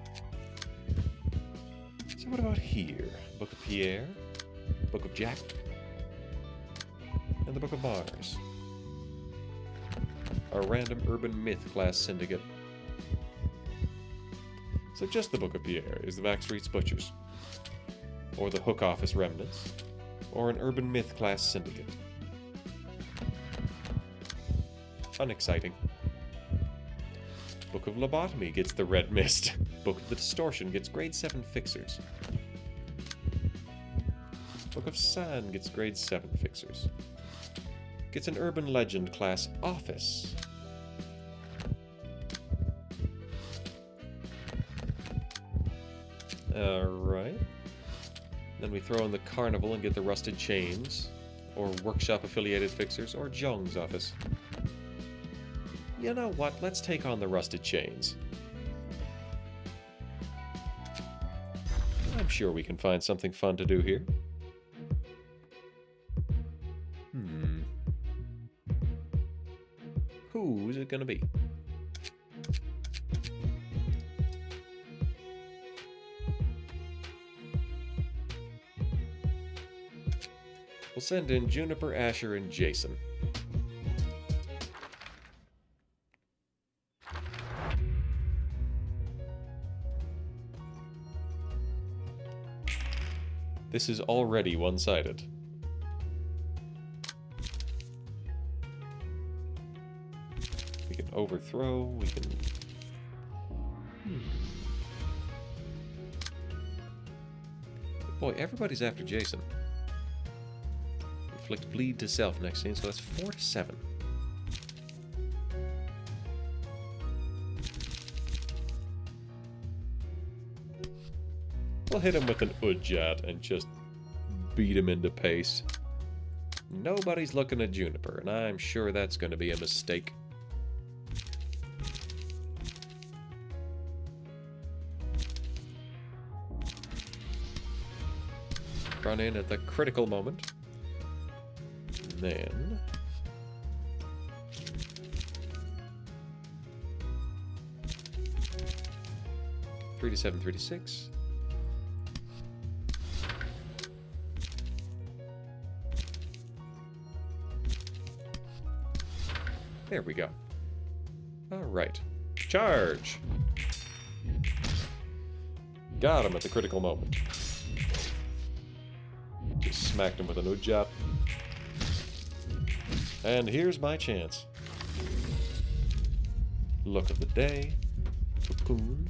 So what about here? Book of Pierre, Book of Jack, and the Book of Mars. A random urban myth class syndicate. So just the Book of Pierre is the Backstreets Butchers, or the Hook Office Remnants, or an urban myth class syndicate. Unexciting. Book of Lobotomy gets the Red Mist. Book of the Distortion gets grade 7 fixers. Book of San gets grade 7 fixers. Gets an urban legend class office. Alright. Then we throw in the Carnival and get the Rusted Chains, or Workshop affiliated fixers, or Zhong's office. You know what? Let's take on the Rusted Chains. I'm sure we can find something fun to do here. Who's it gonna be? We'll send in Juniper, Asher, and Jason. This is already one-sided. We can overthrow, we can... Boy, everybody's after Jason. Inflict bleed to self next scene, so that's 4 to 7. We'll hit him with an Udjat and just beat him into paste. Nobody's looking at Juniper, and I'm sure that's going to be a mistake. Run in at the critical moment. Then... 3 to 7, 3 to 6. There we go. Alright. Charge! Got him at the critical moment. Just smacked him with an Udjat. And here's my chance. Look of the day. Cocoon.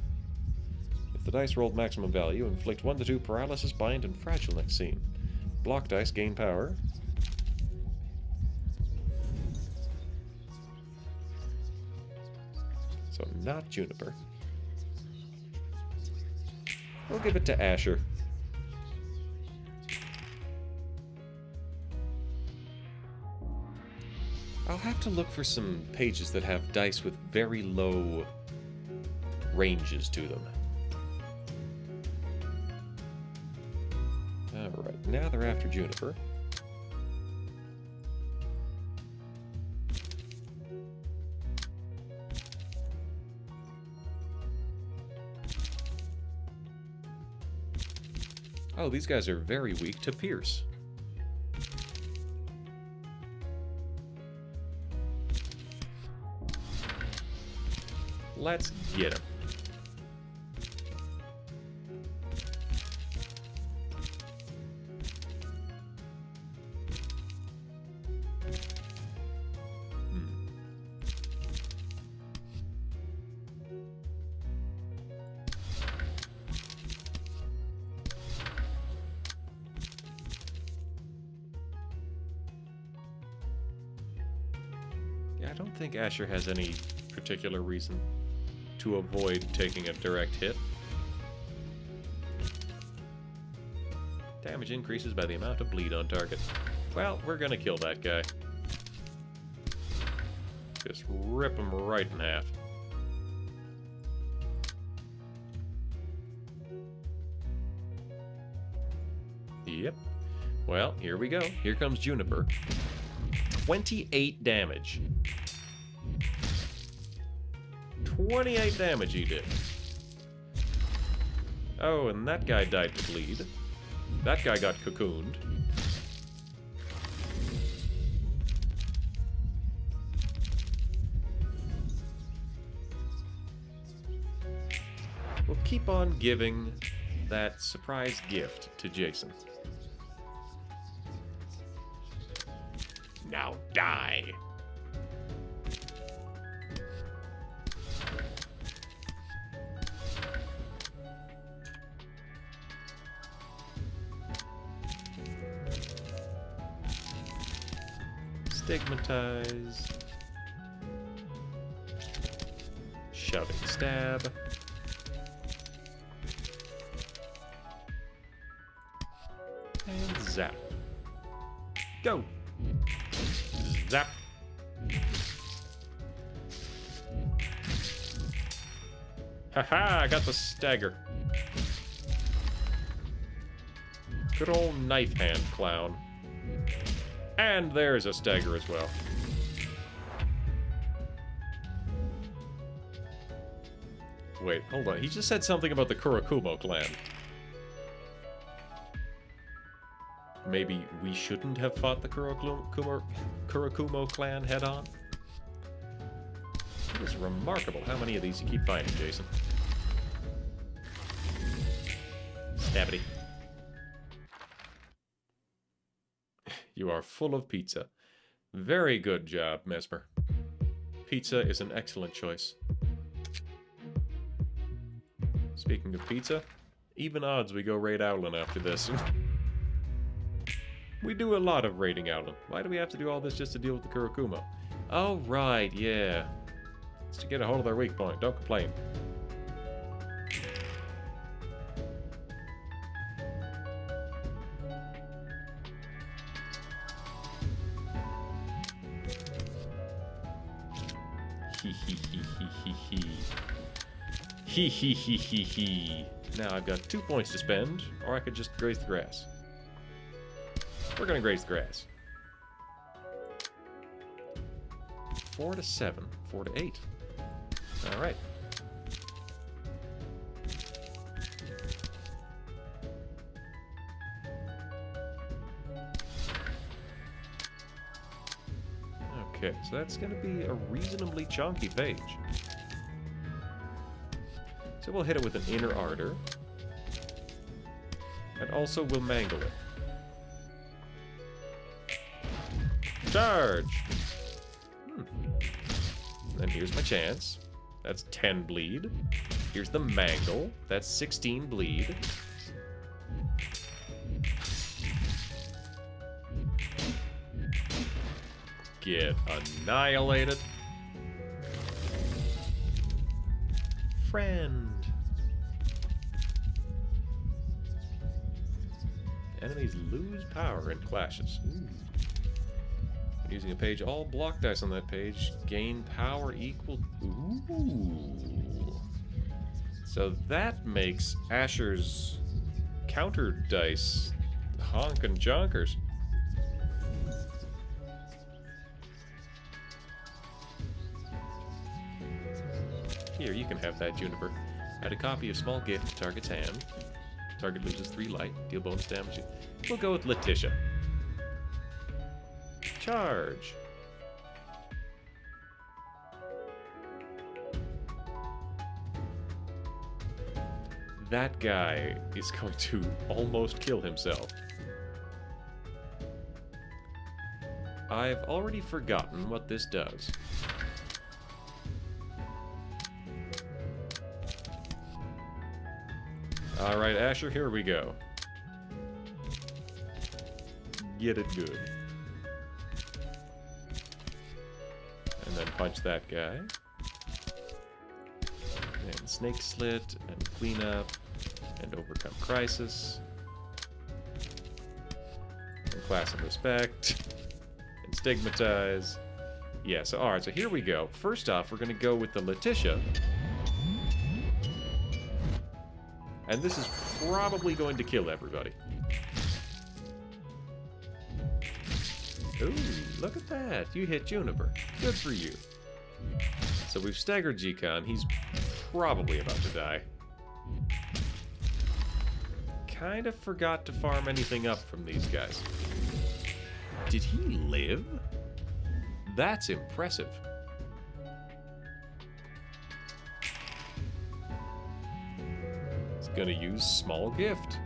If the dice rolled maximum value, inflict 1 to 2 paralysis, bind, and fragile next scene. Block dice gain power. So not Juniper. We'll give it to Asher. I'll have to look for some pages that have dice with very low ranges to them. Alright, now they're after Juniper. Oh, these guys are very weak to pierce. Let's get him. Yeah, I don't think Asher has any particular reason to avoid taking a direct hit. Damage increases by the amount of bleed on target. Well, we're gonna kill that guy. Just rip him right in half. Yep. Well, here we go. Here comes Juniper. 28 damage. 28 damage he did. Oh, and that guy died to bleed. That guy got cocooned. We'll keep on giving that surprise gift to Jason. Now die. Stigmatize. Shoving stab. And zap. Go! Zap! Haha, I got the stagger. Good old knife hand clown. And there's a stagger as well. Wait, hold on. He just said something about the Kurakumo clan. Maybe we shouldn't have fought the Kurakumo clan head-on? It is remarkable how many of these you keep finding, Jason. Stabity. You are full of pizza. Very good job, Mesmer. Pizza is an excellent choice. Speaking of pizza, even odds we go raid Owlin after this. We do a lot of raiding Owlin. Why do we have to do all this just to deal with the Kurakumo? Oh, right, yeah. It's to get a hold of their weak point. Don't complain. Hee. Now I've got 2 points to spend, or I could just graze the grass. We're gonna graze the grass. 4 to 7, 4 to 8. All right. Okay, so that's gonna be a reasonably chunky page. So we'll hit it with an Inner Ardor. And also we'll mangle it. Charge! And here's my chance. That's 10 bleed. Here's the mangle. That's 16 bleed. Get annihilated. Friend. Enemies lose power in clashes. Ooh. Using a page, all block dice on that page gain power equal. Ooh. So that makes Asher's counter dice honkin' jonkers. Here, you can have that, Juniper. Add a copy of small gift to target's hand. Target loses 3 light. Deal bonus damage. We'll go with Letitia. Charge. That guy is going to almost kill himself. I've already forgotten what this does. Alright, Asher, here we go. Get it good. And then punch that guy. And snake slit, and clean up, and overcome crisis. And class and respect. And stigmatize. Yeah, so alright, so here we go. First off, we're gonna go with the Letitia. And this is probably going to kill everybody. Ooh, look at that. You hit Juniper. Good for you. So we've staggered G-Con. He's probably about to die. Kind of forgot to farm anything up from these guys. Did he live? That's impressive. He's gonna use small gift.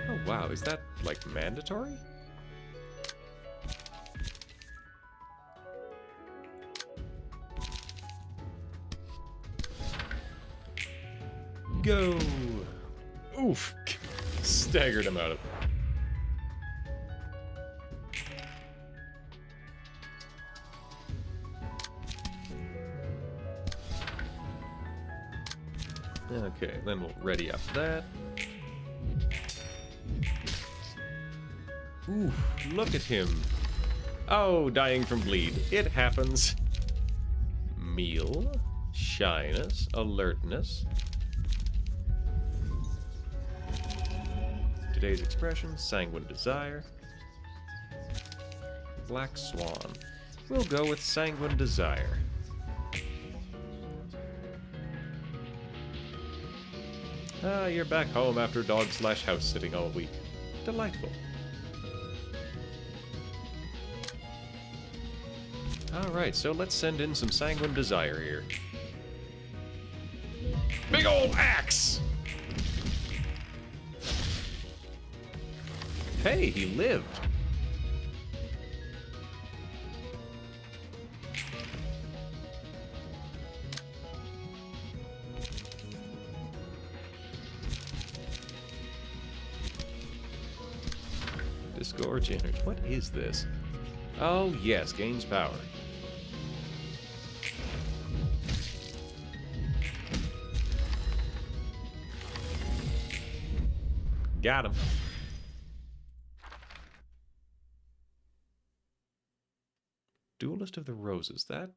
Oh wow, is that like mandatory? Go! Oof! Staggered him out of. Okay, then we'll ready up that. Ooh, look at him. Oh, dying from bleed. It happens. Meal, shyness, alertness. Today's expression, sanguine desire. Black swan. We'll go with sanguine desire. Ah, you're back home after dog/house sitting all week. Delightful. Alright, so let's send in some sanguine desire here. Big old axe! Hey, he lived. Disgorge energy. What is this? Oh, yes, gains power. Got him. Duelist of the Roses. That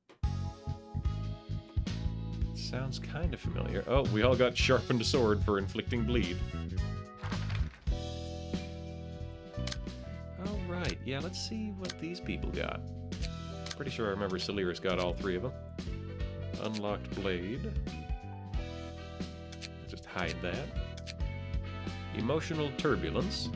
sounds kind of familiar. Oh, we all got sharpened sword for inflicting bleed. Oh, right. Yeah, let's see what these people got. Pretty sure I remember Celeris got all 3 of them. Unlocked blade. Just hide that. Emotional turbulence.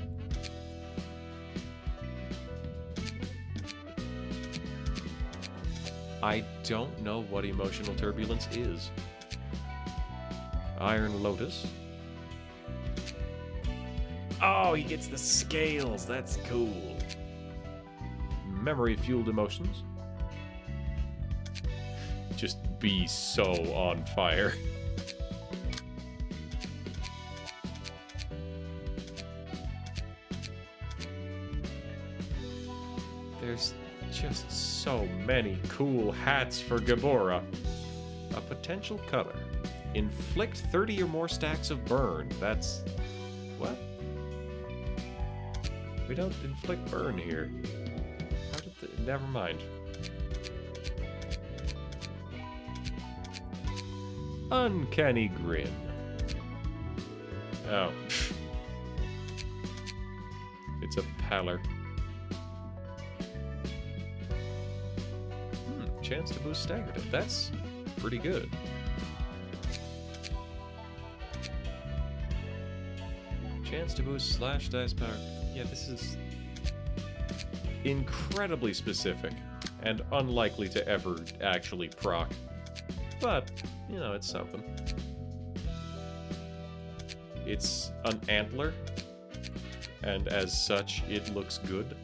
I don't know what emotional turbulence is. Iron Lotus. Oh, he gets the scales. That's cool. Memory-fueled emotions. Just be so on fire. There's just so many cool hats for Gabora. A potential color. Inflict 30 or more stacks of burn. That's... what? We don't inflict burn here. How did the... never mind. Uncanny Grin. Oh. It's a pallor. Chance to boost staggered it. That's pretty good. Chance to boost slash dice power. Yeah, this is incredibly specific and unlikely to ever actually proc. But, you know, it's something. It's an antler, and as such, it looks good.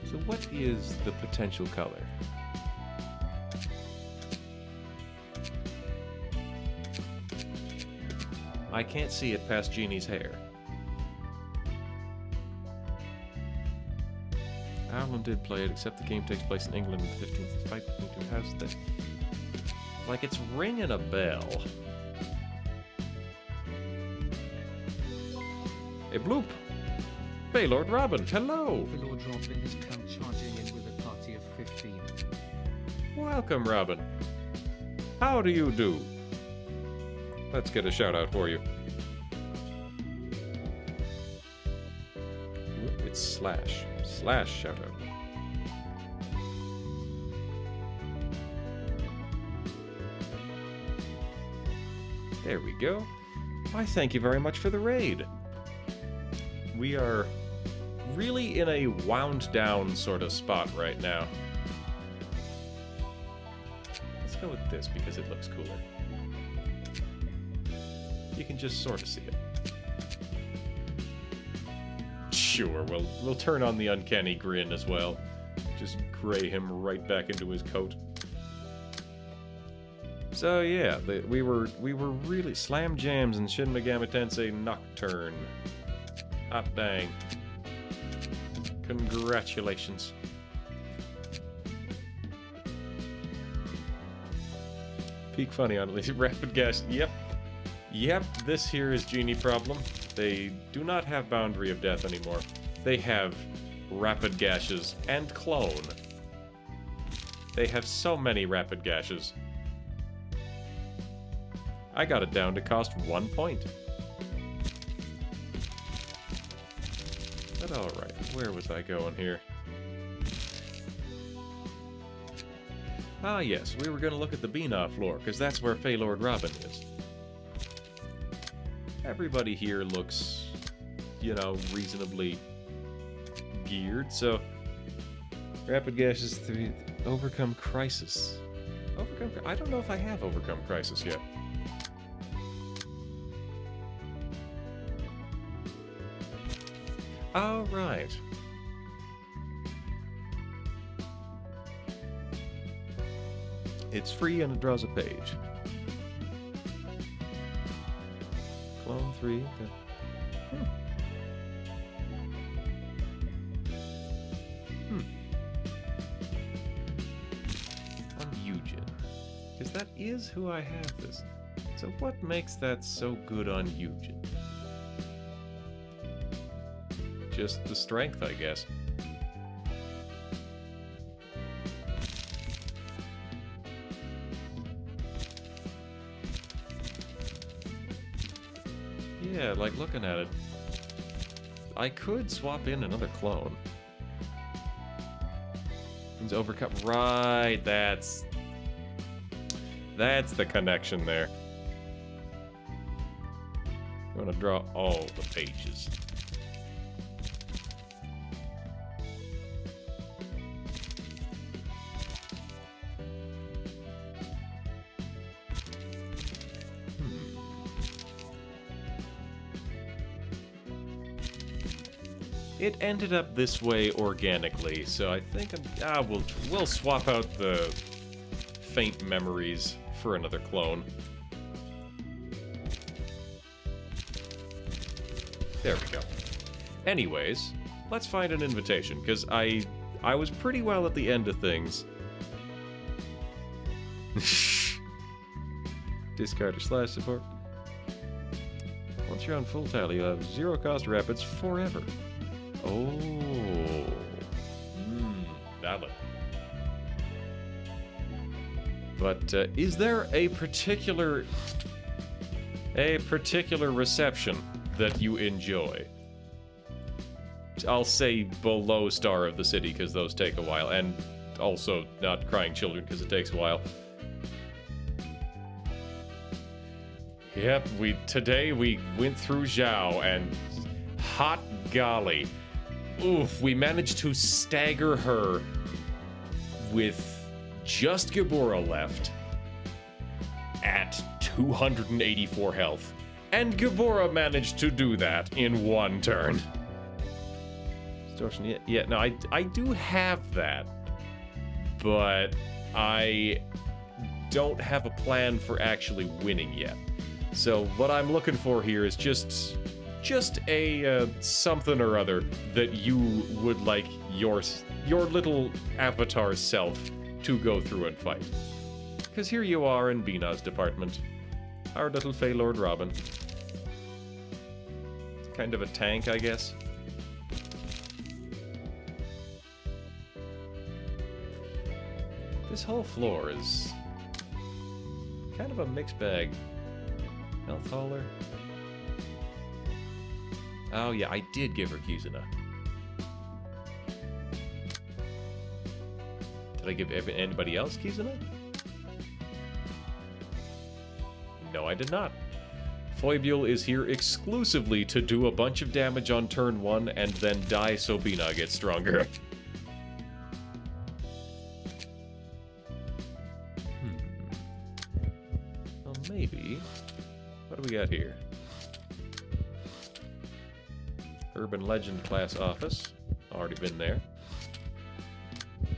So what is the potential color? I can't see it past Jeannie's hair. Ireland did play it, except the game takes place in England in the 15th fight between two houses. That, like, it's ringing a bell. Hey, Bloop! Hey, Lord Robin, hello!
The Lord Robin has come charging in with a party of 15.
Welcome, Robin. How do you do? Let's get a shout out for you. Oop, it's slash. Slash shout out. There we go. Why, thank you very much for the raid. We are really in a wound down sort of spot right now. Let's go with this because it looks cooler. You can just sort of see it. Sure, we'll turn on the uncanny grin as well. Just gray him right back into his coat. So yeah, we were really Slam Jams and Shin Megami Tensei Nocturne. Hot dang. Congratulations. Peak funny on at least. Rapid gas. Yep, this here is Genie problem. They do not have Boundary of Death anymore. They have Rapid Gashes and Clone. They have so many Rapid Gashes. I got it down to cost 1 point. But alright, where was I going here? Ah yes, we were going to look at the Beanoff floor, because that's where Feylord Robin is. Everybody here looks, you know, reasonably geared, so... Rapid Gashes 3, Overcome Crisis. I don't know if I have Overcome Crisis yet. All right. It's free and it draws a page. Clone 3. On Eugen. Because that is who I have this. So what makes that so good on Eugen? Just the strength, I guess. Yeah, like looking at it, I could swap in another clone. Means overcome. Right, that's the connection there. I'm gonna draw all the pages. It ended up this way organically, so I think we'll swap out the faint memories for another clone. There we go. Anyways, let's find an invitation, because I was pretty well at the end of things. Discard or slash support. Once you're on full tally, you'll have 0 cost rapids forever. Oh. Valid. But is there a particular reception that you enjoy. I'll say below Star of the City, because those take a while, and also not Crying Children, because it takes a while. Yep, today we went through Zhao, and hot golly. Oof, we managed to stagger her with just Gabora left at 284 health. And Gabora managed to do that in one turn. Distortion, yeah, no, I do have that. But I don't have a plan for actually winning yet. So what I'm looking for here is just a something or other that you would like your little avatar self to go through and fight. Because here you are in Bina's department. Our little Fey Lord Robin. Kind of a tank, I guess. This whole floor is kind of a mixed bag. Health hauler. Oh yeah, I did give her Kizuna. Did I give anybody else Kizuna? No, I did not. Foibule is here exclusively to do a bunch of damage on turn 1 and then die so Bina gets stronger. Well, maybe. What do we got here? Urban Legend class office. Already been there.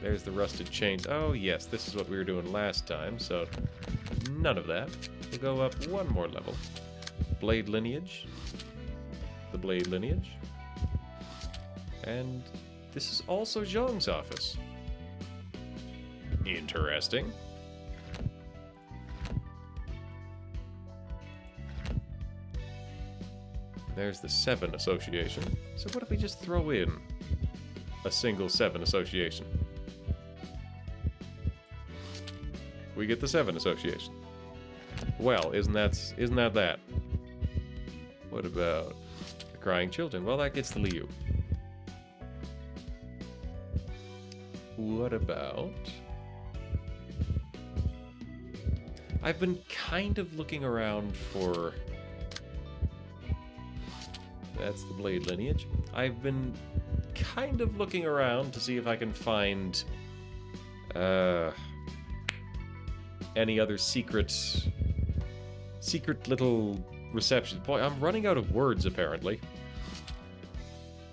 There's the rusted chains. Oh, yes, this is what we were doing last time, so none of that. We'll go up one more level. Blade Lineage. The Blade Lineage. And this is also Zhong's office. Interesting. There's the 7 Association. So what if we just throw in a single 7 Association? We get the 7 Association. Well, isn't that that? What about the Crying Children? Well, that gets the Liu. What about... I've been kind of looking around for... That's the Blade Lineage. I've been kind of looking around to see if I can find any other secret little receptions. Boy, I'm running out of words apparently.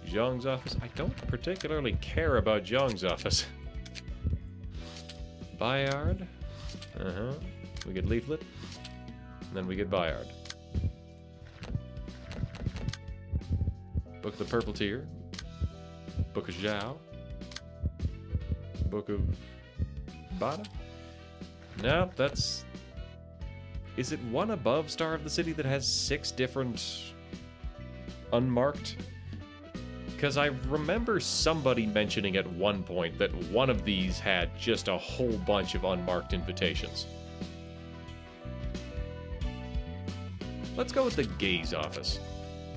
Zhong's office. I don't particularly care about Zhong's office. Bayard. We get Leaflet. And then we get Bayard. Book of the Purple Tear. Book of Zhao. Book of Bada. No, that's... Is it one above Star of the City that has 6 different unmarked? Because I remember somebody mentioning at one point that one of these had just a whole bunch of unmarked invitations. Let's go with the Gaze office.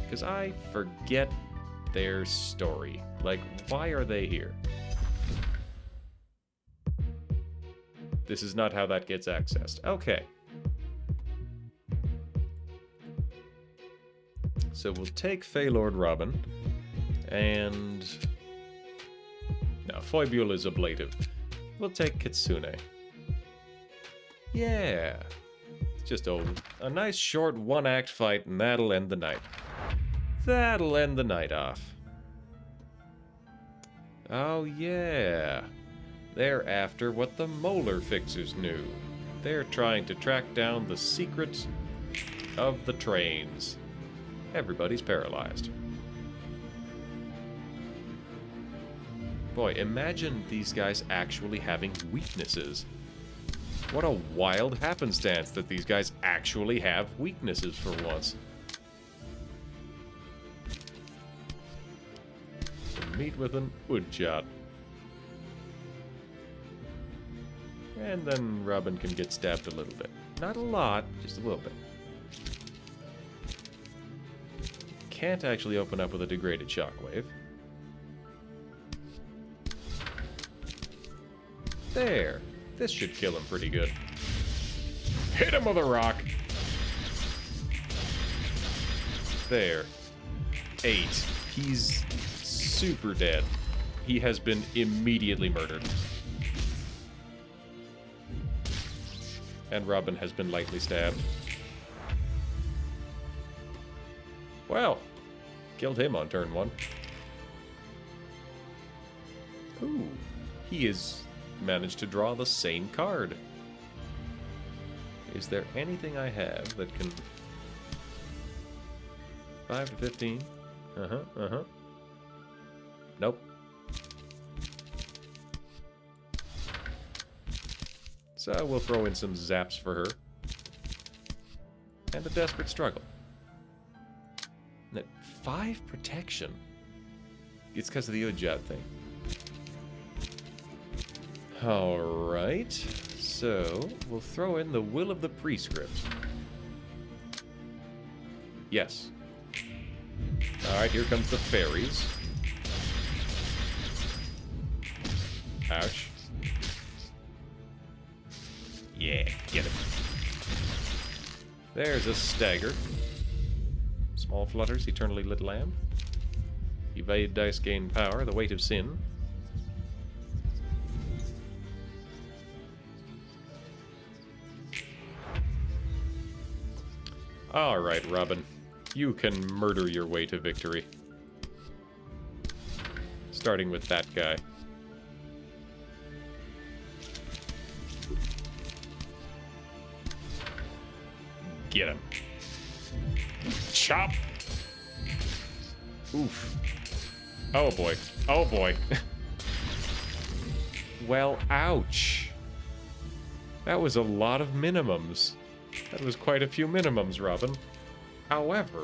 Because I forget their story. Like, why are they here? This is not how that gets accessed. Okay. So we'll take Fey Lord Robin. And... No, Foibule is ablative. We'll take Kitsune. Yeah. It's just a nice short one-act fight, and that'll end the night. That'll end the night off. Oh, yeah. They're after what the Molar Fixers knew. They're trying to track down the secret of the trains. Everybody's paralyzed. Boy, imagine these guys actually having weaknesses. What a wild happenstance that these guys actually have weaknesses for once. Meet with an Woodshot. And then Robin can get stabbed a little bit. Not a lot, just a little bit. can't actually open up with a degraded shockwave. There. This should kill him pretty good. Hit him with a rock! There. 8. He's super dead. He has been immediately murdered. And Robin has been lightly stabbed. Well, killed him on turn 1. Ooh, he has managed to draw the same card. Is there anything I have that can... 5 to 15? Nope. So we'll throw in some zaps for her. And a desperate struggle. That 5 protection. It's because of the Ujat thing. Alright. So, we'll throw in the Will of the Prescript. Yes. Alright, here comes the fairies. Ouch. Yeah, get him. There's a stagger. Small flutters, eternally lit lamp. Evade dice gain power, the weight of sin. Alright, Robin. You can murder your way to victory. Starting with that guy. Get him. Chop! Oof. Oh boy. Oh boy. Well, ouch. That was a lot of minimums. That was quite a few minimums, Robin. However,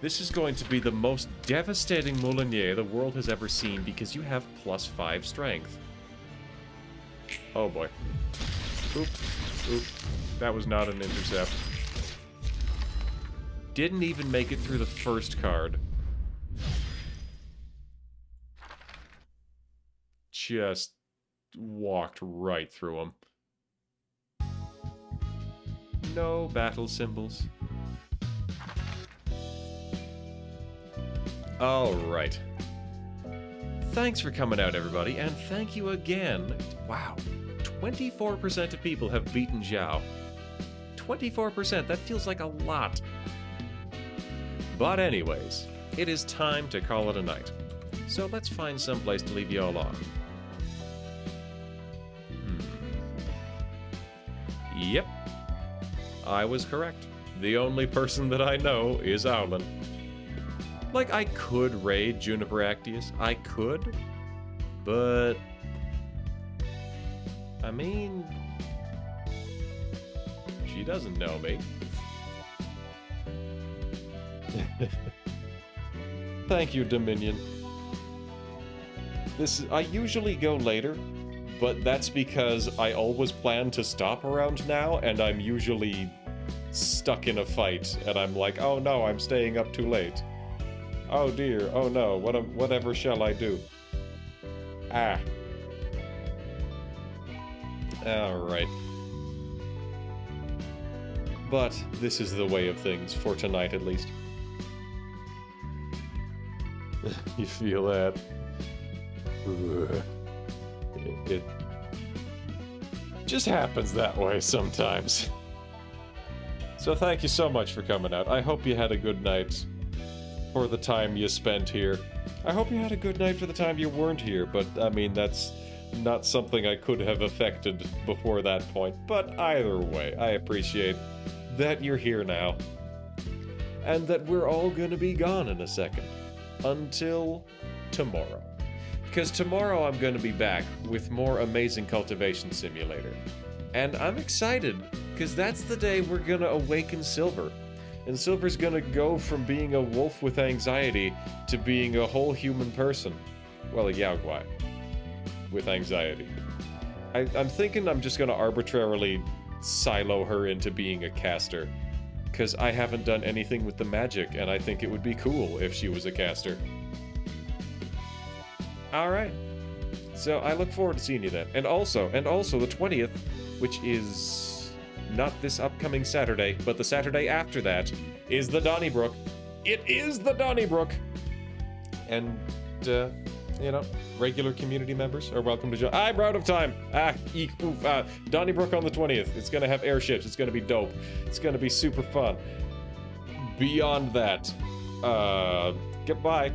this is going to be the most devastating Moulinier the world has ever seen because you have +5 strength. Oh boy. Oop. Oop. That was not an intercept. Didn't even make it through the first card. Just walked right through him. No battle symbols. Alright. Thanks for coming out, everybody, and thank you again. Wow. 24% of people have beaten Zhao. 24%, that feels like a lot. But anyways, it is time to call it a night. So let's find some place to leave you all on. Yep. I was correct. The only person that I know is Owlin. Like, I could raid Juniper Actius. I could. But... I mean... she doesn't know me. Thank you, Dominion. I usually go later, but that's because I always plan to stop around now, and I'm usually stuck in a fight, and I'm like, oh no, I'm staying up too late. Oh dear, oh no, whatever shall I do? Ah. Alright. But this is the way of things, for tonight at least. You feel that? It just happens that way sometimes. So thank you so much for coming out. I hope you had a good night for the time you spent here. I hope you had a good night for the time you weren't here, but I mean, that's not something I could have affected before that point. But either way, I appreciate that you're here now. And that we're all gonna be gone in a second. Until tomorrow. Because tomorrow I'm going to be back with more Amazing Cultivation Simulator. And I'm excited, because that's the day we're going to awaken Silver. And Silver's going to go from being a wolf with anxiety to being a whole human person. Well, a Yao Guai. With anxiety. I'm thinking I'm just going to arbitrarily silo her into being a caster. because I haven't done anything with the magic, and I think it would be cool if she was a caster. Alright. So I look forward to seeing you then. And also the 20th, which is not this upcoming Saturday, but the Saturday after that, is the Donnybrook. It is the Donnybrook! And, you know, regular community members are welcome to join. I'm out of time! Donnybrook on the 20th. It's gonna have airships. It's gonna be dope. It's gonna be super fun. Beyond that, goodbye.